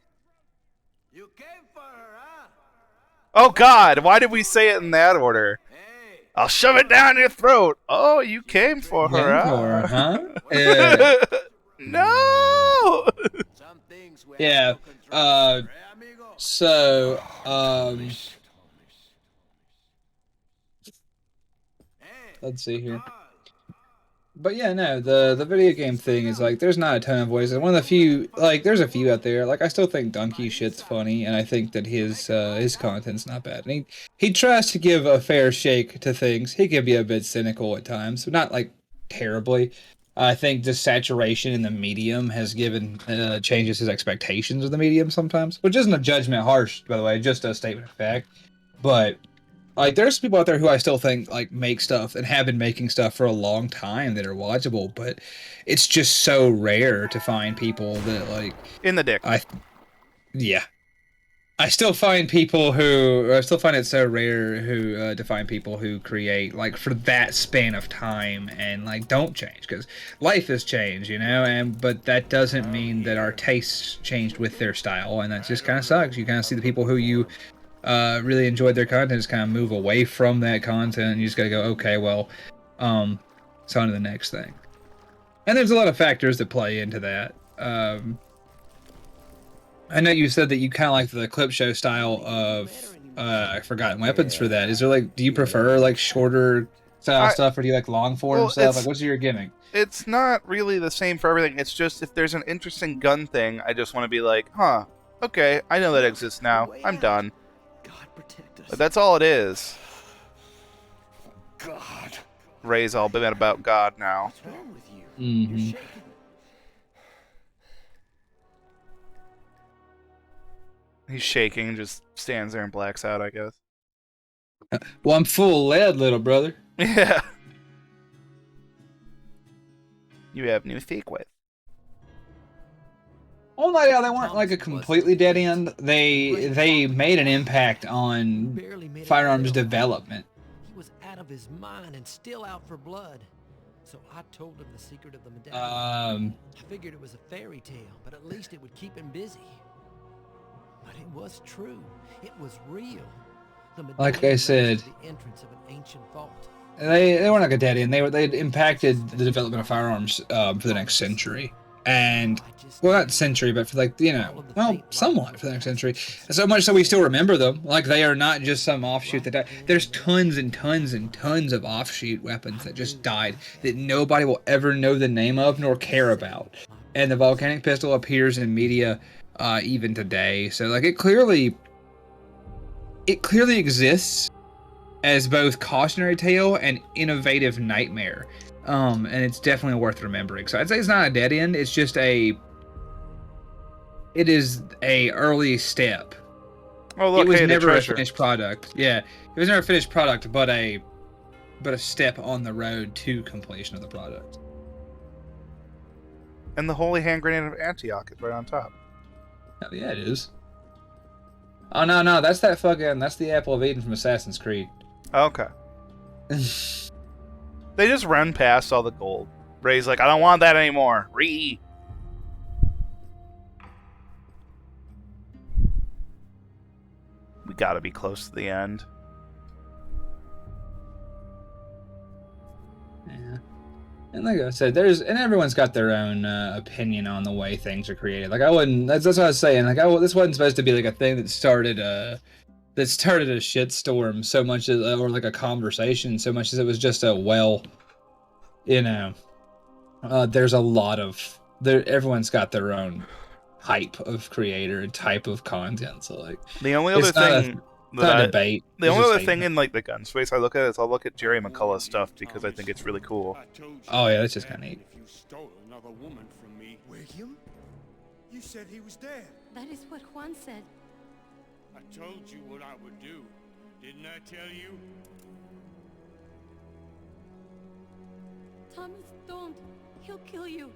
Oh God, why did we say it in that order? I'll shove it down your throat. Oh, you came for her, huh? Yeah. No. Yeah. So, let's see here. But yeah, no, the video game thing is like there's not a ton of voices. One of the few, like there's a few out there. Like I still think Donkey shit's funny, and I think that his content's not bad. And he tries to give a fair shake to things. He can be a bit cynical at times, but not like terribly. I think the saturation in the medium has given changes his expectations of the medium sometimes, which isn't a judgment harsh, by the way, just a statement of fact. But like, there's people out there who I still think like make stuff and have been making stuff for a long time that are watchable, but it's just so rare to find people that like in the dick. Yeah, I still find people who I still find it so rare who to find people who create like for that span of time and like don't change because life has changed, you know, and but that doesn't mean that our tastes changed with their style, and that just kind of sucks. You kind of see the people who you really enjoyed their content just kind of move away from that content, and you just gotta go, okay, well, it's on to the next thing. And there's a lot of factors that play into that. I know you said that you kind of like the clip show style of Forgotten Weapons for that. Is there like, do you prefer like shorter style stuff, or do you like long form stuff? Like, what's your gimmick? It's not really the same for everything. It's just if there's an interesting gun thing, I just want to be like, huh, okay, I know that exists now. I'm done. But that's all it is. God. Ray's all been about God now. Mm-hmm. He's shaking, just stands there and blacks out, I guess. Well, I'm full of lead, little brother. Yeah. You have new secrets. Oh no, yeah, they weren't like a completely dead end. They made an impact on firearms development. He was out of his mind and still out for blood. So I told him the secret of the medallion. I figured it was a fairy tale, but at least it would keep him busy. But it was true. It was real. Like I said, the entrance of an ancient vault. they weren't like a dead end. They impacted the development of firearms for the next century. And well, not century, but for like, you know, well, somewhat for the next century. So much so we still remember them. Like they are not just some offshoot that died. There's tons and tons and tons of offshoot weapons that just died that nobody will ever know the name of nor care about. And the volcanic pistol appears in media even today. So like it clearly exists as both cautionary tale and innovative nightmare. And it's definitely worth remembering. So I'd say it's not a dead end. It's just it is a early step. Oh, look, it was hey, never the a treasure. finished product. Yeah, it was never a finished product, but a step on the road to completion of the product. And the holy hand grenade of Antioch is right on top. Hell yeah, it is. Oh no, that's the Apple of Eden from Assassin's Creed. Okay. They just run past all the gold. Ray's like, I don't want that anymore. We gotta be close to the end. Yeah. And like I said, everyone's got their own opinion on the way things are created. Like that's what I was saying. Like this wasn't supposed to be like a thing that started a shitstorm so much as, or like a conversation so much as it was just there's a lot of everyone's got their own type of creator and type of content. So like the only other thing debate. The only other thing in like the gun space I look at is I'll look at Jerry McCullough's stuff because I think it's really cool. Oh yeah, that's just kind of neat. You stole another woman from me. William? You said he was dead. That is what Juan said. I told you what I would do. Didn't I tell you? Thomas, don't. He'll kill you.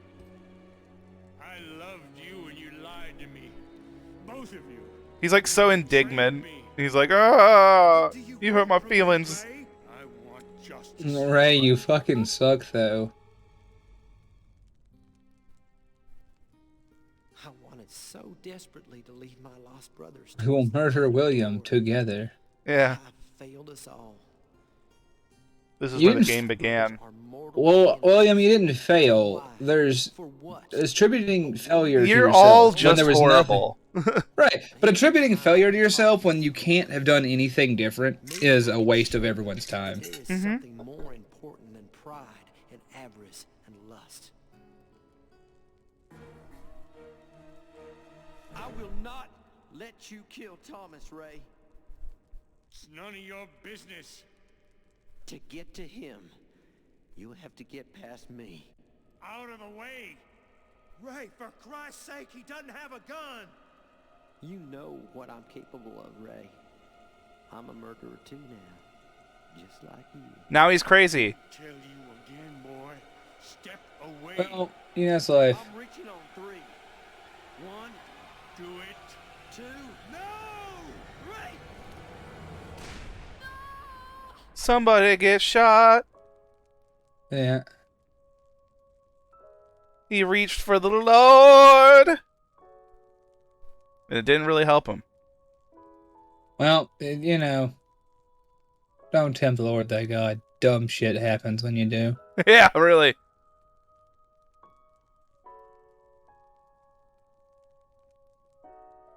I loved you and you lied to me. Both of you. He's like so indignant. He's like, ah, you hurt my feelings. I want justice. Ray, you fucking suck though. I wanted so desperately to leave my lost brothers. Who will murder William together. Yeah. Failed us all. This is You where the didn't game began. Well, William, you didn't fail. There's attributing failure to You're yourself all when just there was horrible. Right, but attributing failure to yourself when you can't have done anything different is a waste of everyone's time. There is something more important than pride and avarice and lust. I will not let you kill Thomas, Ray. It's none of your business. To get to him, you'll have to get past me. Out of the way. Ray, for Christ's sake, he doesn't have a gun. You know what I'm capable of, Ray. I'm a murderer too now, just like you. Now he's crazy. Tell you again, boy. Step away. Well, that's life. I'm reaching on 3. 1, do it. 2, no! Ray! Somebody get shot. Yeah. He reached for the Lord. And it didn't really help him. Well, don't tempt the Lord thy God. Dumb shit happens when you do. Yeah, really.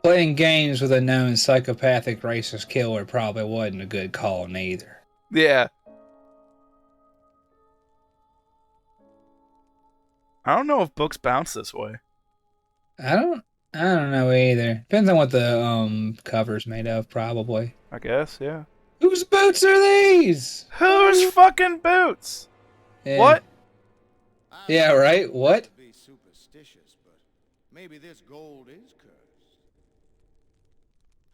Playing games with a known psychopathic racist killer probably wasn't a good call neither. Yeah. I don't know if books bounce this way. I don't know either. Depends on what the cover's made of, probably. I guess, yeah. Whose boots are these? Whose fucking boots? Yeah. What? Yeah, right? What? Be superstitious, but maybe this gold is cursed.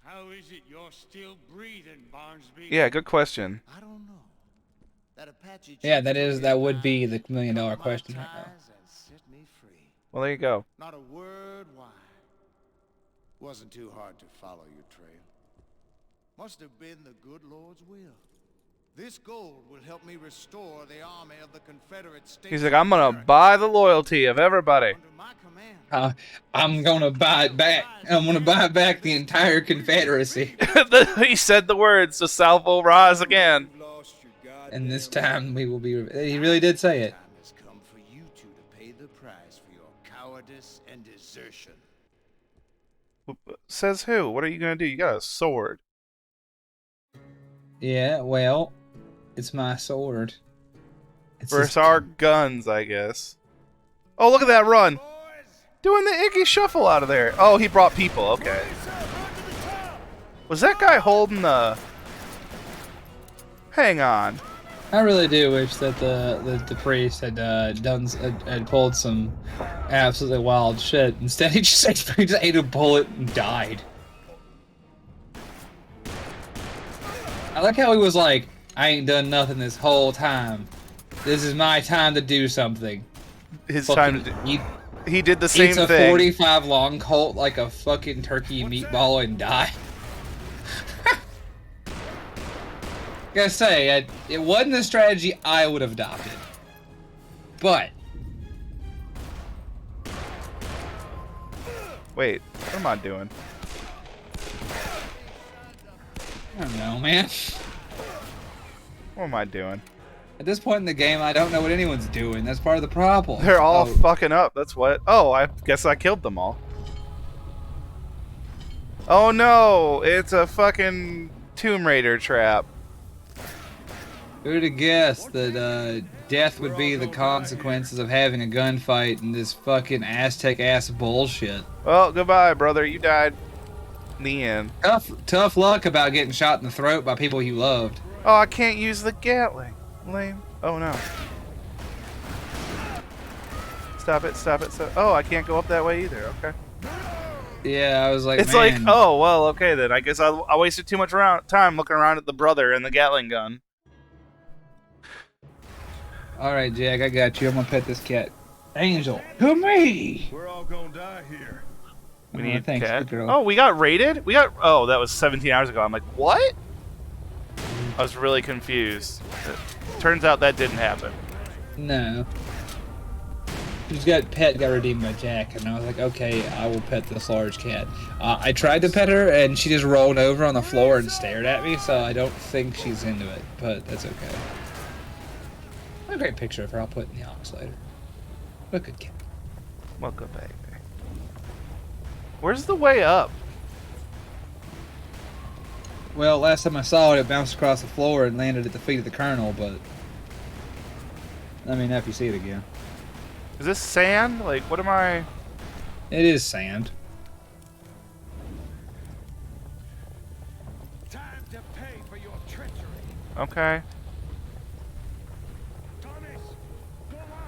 How is it you're still breathing, Barnsby? Yeah, good question. I don't know. That Apache Yeah, that would be the $1 million question right now. set me free. Well, there you go. Not a word why. Wasn't too hard to follow your trail. Must have been the good Lord's will. This gold will help me restore the army of the Confederate States. He's like, I'm gonna buy the loyalty of everybody. I'm gonna buy it back. I'm gonna buy back the entire Confederacy. He said the words, the South will rise again. And this time we will be... He really did say it. Time has come for you two to pay the price for your cowardice and desertion. Says who? What are you gonna do? You got a sword. Yeah, well, it's my sword. Versus our guns, I guess. Oh, look at that run! Doing the Iggy Shuffle out of there. Oh, he brought people. Okay. Was that guy holding the... Hang on. I really do wish that the priest had had pulled some absolutely wild shit. Instead, he just ate a bullet and died. I like how he was like, I ain't done nothing this whole time. This is my time to do something. His time to do... He did the same thing. Eats a thing. 45 long Colt like a fucking turkey meatball and die. Gotta say, it wasn't a strategy I would have adopted. But... Wait, what am I doing? I don't know, man. What am I doing? At this point in the game, I don't know what anyone's doing. That's part of the problem. They're all fucking up, that's what. Oh, I guess I killed them all. Oh no, it's a fucking Tomb Raider trap. Who'd have guessed that death would be the consequences of having a gunfight in this fucking Aztec-ass bullshit? Well, goodbye, brother. You died. The end. Tough luck about getting shot in the throat by people you loved. Oh, I can't use the Gatling. Lame. Oh, no. Stop it, stop it, stop. Oh, I can't go up that way either. Okay. Yeah, I was like, it's man. like, oh, well, okay then. I guess I wasted too much time looking around at the brother and the Gatling gun. Alright, Jack, I got you. I'm gonna pet this cat. Angel, to me! We're all gonna die here. We need thanks, cat. good girl. Oh, we got raided? Oh, that was 17 hours ago. I'm like, what? I was really confused. Turns out that didn't happen. No. She's got got redeemed by Jack, and I was like, okay, I will pet this large cat. I tried to pet her, and she just rolled over on the floor and stared at me, so I don't think she's into it, but that's okay. A great picture of her. I'll put in the aux later. What a good cat. Well, good baby. Where's the way up? Well, last time I saw it, it bounced across the floor and landed at the feet of the colonel, but... Let me know if you see it again. Is this sand? Like, what am I... It is sand. Time to pay for your treachery. Okay.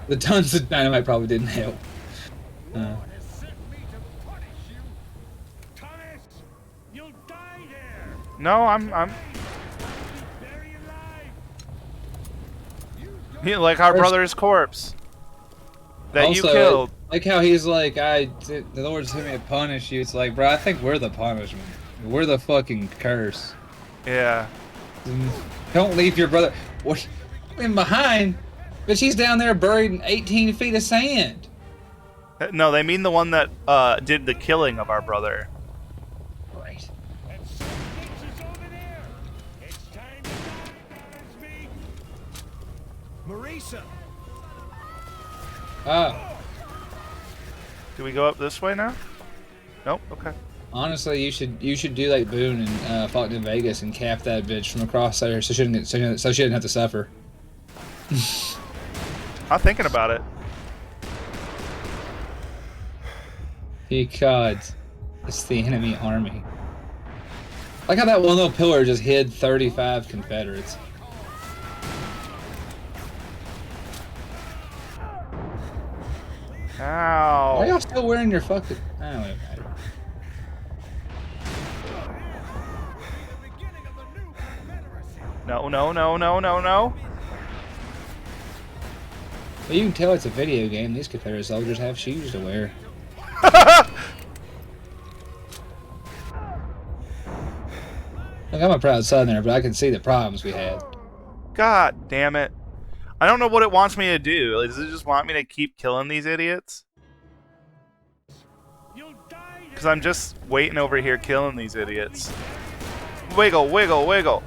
The tons of dynamite probably didn't help. No, I'm... He, like our brother's corpse. That also, you killed. Like how he's like, the Lord sent me to punish you. It's like, bro, I think we're the punishment. We're the fucking curse. Yeah. Don't leave your brother. What? In behind? But she's down there buried in 18 feet of sand. No, they mean the one that did the killing of our brother. Right. Marisa. Do we go up this way now? Nope. Okay. Honestly, you should do like Boone and Falcon in Vegas and cap that bitch from across there, so she didn't have to suffer. I'm thinking about it. Because it's the enemy army. Like how that one little pillar just hid 35 Confederates. Ow. Why are y'all still wearing your fucking... I don't know. No, no, no, no, no, no. Well, you can tell it's a video game. These Confederate soldiers have shoes to wear. Look, I'm a proud Southerner, but I can see the problems we had. God damn it. I don't know what it wants me to do. Like, does it just want me to keep killing these idiots? Because I'm just waiting over here killing these idiots. Wiggle, wiggle, wiggle.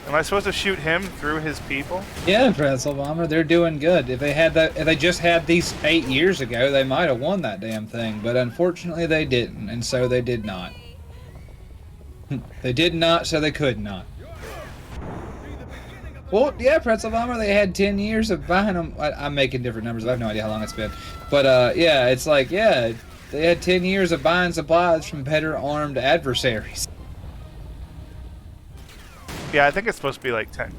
Am I supposed to shoot him through his people? Yeah, Pretzel Bomber, they're doing good. If they just had these 8 years ago, they might have won that damn thing. But unfortunately, they didn't, and so they did not. They did not, so they could not. Well, yeah, Pretzel Bomber, they had 10 years of buying them. I'm making different numbers. I have no idea how long it's been. But yeah, it's like, yeah, they had 10 years of buying supplies from better armed adversaries. Yeah, I think it's supposed to be like 10.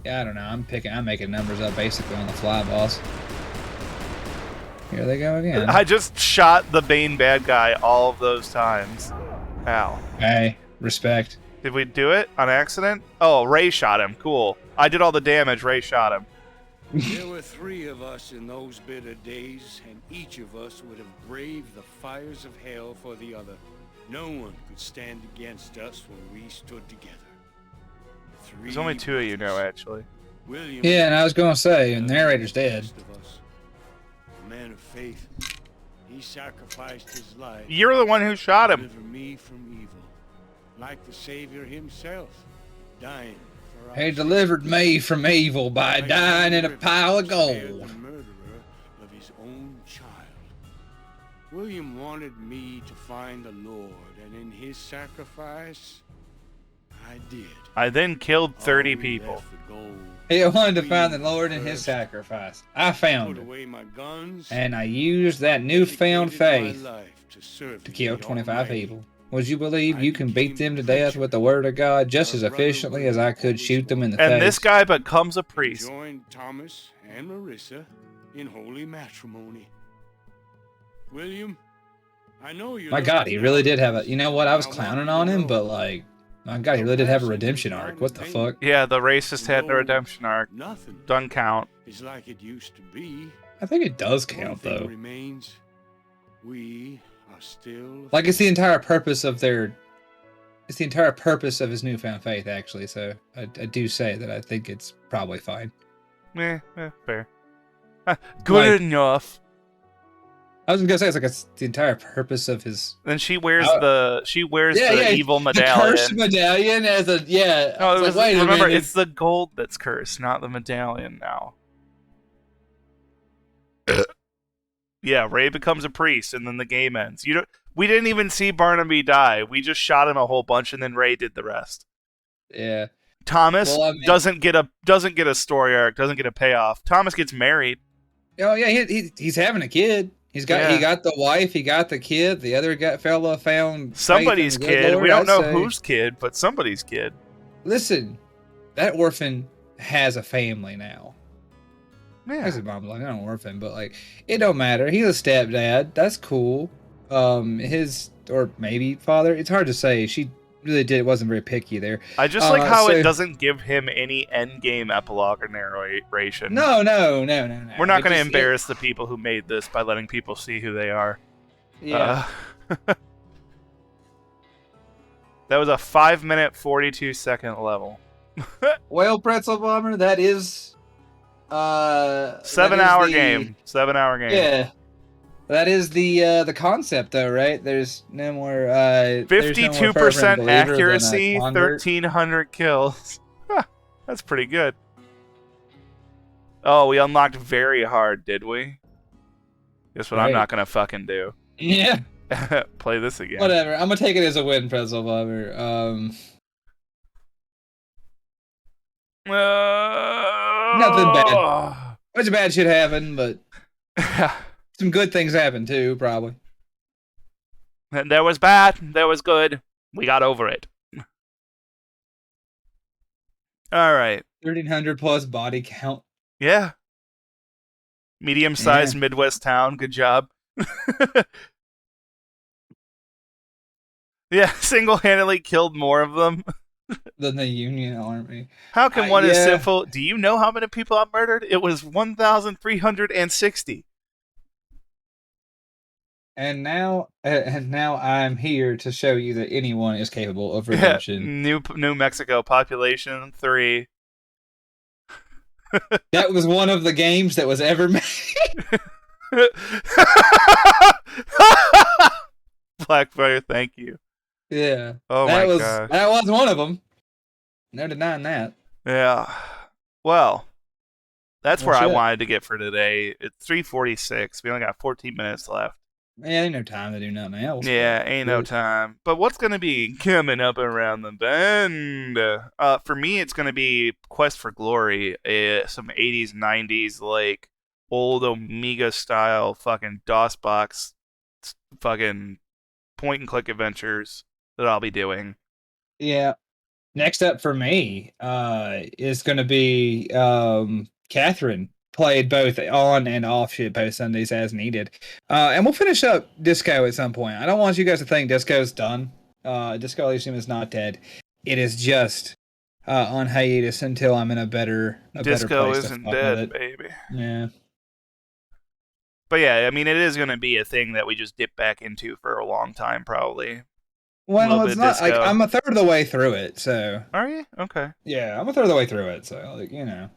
Yeah, I don't know. I'm making numbers up basically on the fly, boss. Here they go again. I just shot the Bane bad guy all of those times. Ow. Hey, respect. Did we do it on accident? Oh, Ray shot him. Cool. I did all the damage. Ray shot him. There were 3 of us in those bitter days, and each of us would have braved the fires of hell for the other. No one could stand against us when we stood together. There's only 2 of you now, actually. William, Yeah, and I was gonna say, the narrator's dead. a man of faith, he sacrificed his life. You're the one who shot him. To deliver me from evil, like the Savior himself, dying for our He delivered me from evil by dying in a pile of gold. The murderer of his own child. William wanted me to find the Lord, and in his sacrifice, I did. I then killed 30 people. He wanted to find the Lord in his sacrifice. I found Put away my guns, and I used that newfound dedicated my faith life to serve to the kill 25 Almighty. people. Would you believe you can beat them to death with the word of God just as efficiently as I could shoot them in the face? And this guy becomes a priest. Joined Thomas and Marissa in holy matrimony. William, I know you. My God, he really did have a... You know what? I was clowning on him, but like... My God, he really did have a redemption arc. What the fuck? Yeah, the racist had the redemption arc. Nothing Doesn't count. is like it used to be. I think it does One count, thing though. remains. We are still. Like, it's the entire purpose of their... It's the entire purpose of his newfound faith, actually, so I do say that I think it's probably fine. Fair. Good enough. I was gonna say it's the entire purpose of his. Then she wears the evil medallion. The cursed medallion as a No, wait a minute. it's the gold that's cursed, not the medallion now. Yeah, Ray becomes a priest, and then the game ends. We didn't even see Barnaby die. We just shot him a whole bunch, and then Ray did the rest. Yeah. Thomas doesn't get a story arc, doesn't get a payoff. Thomas gets married. Oh yeah, he's having a kid. He got the wife, he got the kid. The other fella found somebody's kid. Lord, we don't know whose kid, but somebody's kid. Listen, that orphan has a family now. Yeah. I said mom, like, not an orphan, but like it don't matter. He's a stepdad. That's cool. His or maybe father. It's hard to say. She really wasn't very picky there. I just like how it doesn't give him any end game epilogue or narration. No. We're not going to embarrass the people who made this by letting people see who they are. Yeah. That was a 5-minute, 42-second level. Well, Pretzel Bomber, that is 7-hour game. 7-hour game. Yeah. That is the concept, though, right? There's no more 52% accuracy, 1,300 kills. That's pretty good. Oh, we unlocked very hard, did we? Guess what I'm not gonna fucking do. Yeah. Play this again. Whatever. I'm gonna take it as a win, Pretzel Bomber. Nothing bad. Much bad shit happened, but some good things happened too, probably. There was bad, there was good. We got over it. All right. 1,300 plus body count. Yeah. Medium-sized Midwest town. Good job. Yeah, single-handedly killed more of them than the Union Army. How can one is sinful? Do you know how many people I murdered? It was 1,360. And now I'm here to show you that anyone is capable of redemption. New Mexico population 3. That was one of the games that was ever made. Blackfire, thank you. Yeah. Oh my god. That was one of them. No denying that. Yeah. Well, that's where I wanted to get for today. It's 3:46. We only got 14 minutes left. Yeah, ain't no time to do nothing else. Yeah, ain't no time. But what's going to be coming up around the bend? For me, it's going to be Quest for Glory. Some 80s, 90s, like, old Omega-style fucking DOSBox fucking point-and-click adventures that I'll be doing. Yeah. Next up for me is going to be Catherine. Played both on and off Shitpost Sundays as needed. And we'll finish up Disco at some point. I don't want you guys to think Disco's done. Disco Elysium is not dead. It is just on hiatus until I'm in a better Disco place isn't dead, baby. Yeah. But yeah, I mean, it is going to be a thing that we just dip back into for a long time, probably. Well, it's not like I'm a third of the way through it, so. Are you? Okay. Yeah, I'm a third of the way through it, so like, you know.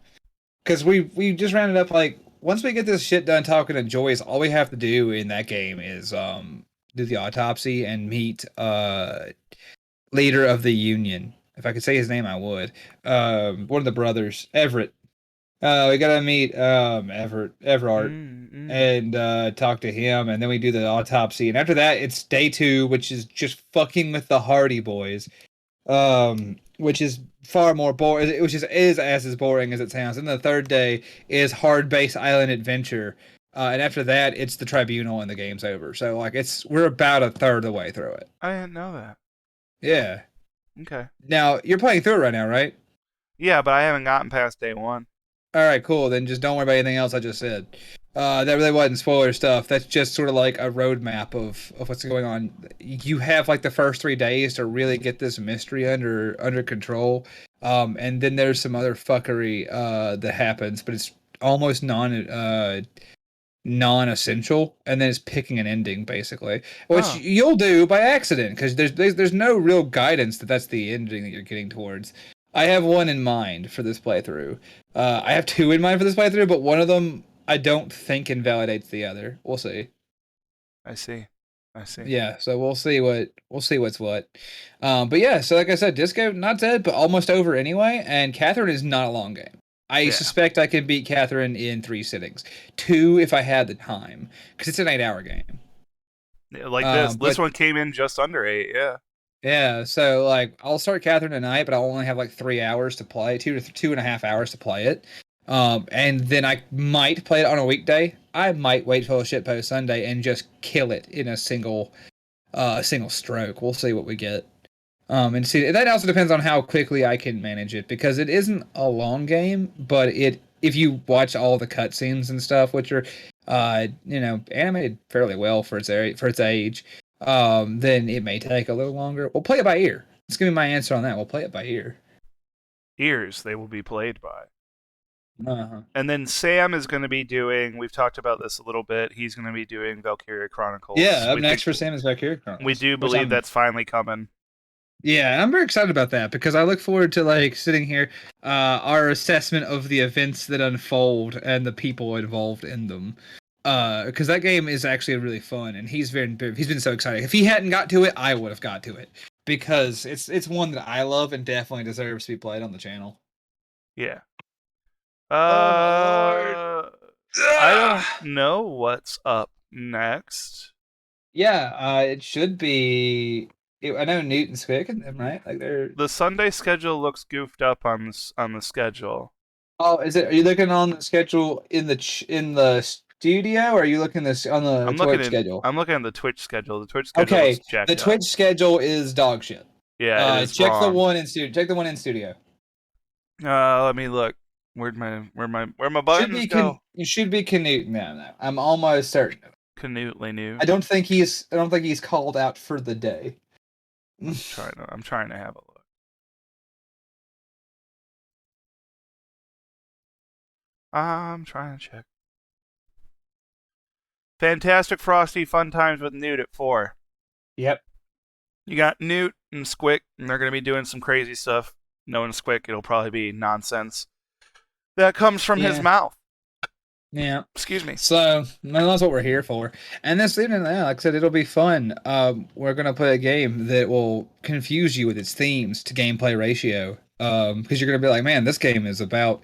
Because we just rounded up, like, once we get this shit done talking to Jaurez, all we have to do in that game is do the autopsy and meet leader of the Union. If I could say his name, I would. One of the brothers, Everett. We gotta meet Everett and talk to him, and then we do the autopsy. And after that, it's day 2, which is just fucking with the Hardy Boys. Which is far more boring, which is as boring as it sounds. And the third day is Hard Base Island Adventure. And after that, it's the Tribunal and the game's over. So, like, we're about a third of the way through it. I didn't know that. Yeah. Okay. Now, you're playing through it right now, right? Yeah, but I haven't gotten past day 1. All right, cool. Then just don't worry about anything else I just said. That really wasn't spoiler stuff. That's just sort of like a roadmap of what's going on. You have like the first 3 days to really get this mystery under control, and then there's some other fuckery that happens, but it's almost non-essential, and then it's picking an ending basically, which you'll do by accident because there's no real guidance that that's the ending that you're getting towards. I have one in mind for this playthrough. I have two in mind for this playthrough, but one of them I don't think invalidates the other. We'll see. I see. Yeah, so we'll see what's what. But yeah, so like I said, Disco not dead, but almost over anyway. And Catherine is not a long game. I suspect I can beat Catherine in 3 sittings, 2 if I had the time, because it's an 8-hour game. Yeah, like this one came in just under 8. Yeah. Yeah, so like I'll start Catherine tonight, but I'll only have like 3 hours to play, 2.5 hours to play it. And then I might play it on a weekday. I might wait till a shitpost Sunday and just kill it in a single stroke. We'll see what we get. And see, that also depends on how quickly I can manage it, because it isn't a long game, but if you watch all the cutscenes and stuff, which are animated fairly well for its age, then it may take a little longer. We'll play it by ear. It's gonna be my answer on that. We'll play it by ear. Ears they will be played by. Uh-huh. And then Sam is going to be doing, we've talked about this a little bit, he's going to be doing Valkyria Chronicles. Yeah, up next for Sam is Valkyria Chronicles. We do believe that's finally coming. Yeah, and I'm very excited about that, because I look forward to like sitting here, our assessment of the events that unfold and the people involved in them. Because that game is actually really fun, and he's been so excited. If he hadn't got to it, I would have got to it, because it's one that I love and definitely deserves to be played on the channel. Yeah. Oh I don't know what's up next. Yeah, it should be. I know Newton's cooking them, right? Like they're. The Sunday schedule looks goofed up on the schedule. Oh, is it? Are you looking on the schedule in the studio, or are you looking this on the Twitch schedule? I'm looking at the Twitch schedule. The Twitch schedule Okay, looks jacked the up. Twitch schedule is dog shit. Yeah, it is check wrong. the one in studio. Check the one in studio. Let me look. Where my buttons go? You should be Canute now. I'm almost certain. Canute new. I don't think he's called out for the day. I'm trying to have a look. I'm trying to check. Fantastic Frosty Fun Times with Newt at 4. Yep. You got Newt and Squick, and they're going to be doing some crazy stuff. Knowing Squick, it'll probably be nonsense that comes from his mouth. Yeah. Excuse me. So that's what we're here for. And this evening, like I said, it'll be fun. We're gonna play a game that will confuse you with its themes to gameplay ratio. Because you're gonna be like, man, this game is about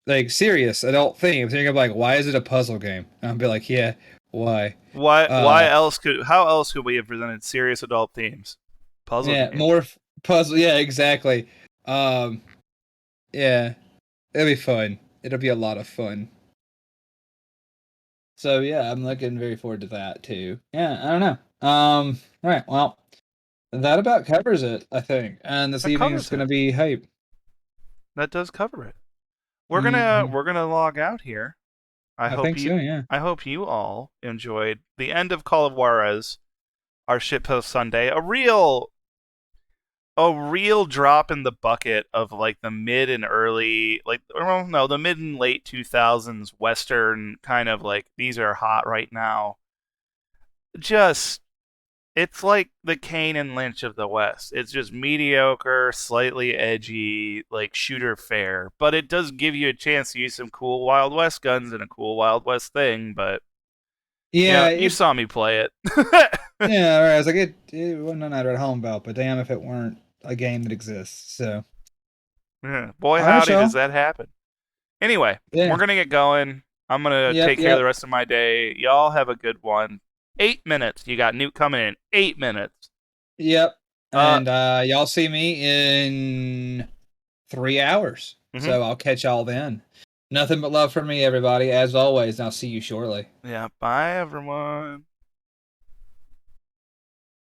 like serious adult themes. And you're gonna be like, why is it a puzzle game? And I'll be like, yeah, why? How else could we have presented serious adult themes? Puzzle game. More puzzle. Yeah, exactly. Yeah, it'll be fun. It'll be a lot of fun. So yeah, I'm looking very forward to that too. Yeah, I don't know. All right, well, that about covers it, I think. And this evening is going to be hype. That does cover it. We're gonna log out here. I hope you all enjoyed the end of Call of Juarez, our shitpost Sunday. A real drop in the bucket of like the mid and late 2000s Western kind of like, these are hot right now. It's like the Kane and Lynch of the West. It's just mediocre, slightly edgy, like shooter fare, but it does give you a chance to use some cool Wild West guns and a cool Wild West thing. But yeah, you saw me play it. Yeah, right. I was like, it wasn't an at home about, but damn if it weren't a game that exists. So, yeah, boy, howdy, does that happen. Anyway, we're gonna get going. I'm gonna take care of the rest of my day. Y'all have a good one. 8 minutes. You got Newt coming in 8 minutes. Yep. And y'all see me in 3 hours. So I'll catch y'all then. Nothing but love from me, everybody, as always. And I'll see you shortly. Yeah. Bye, everyone.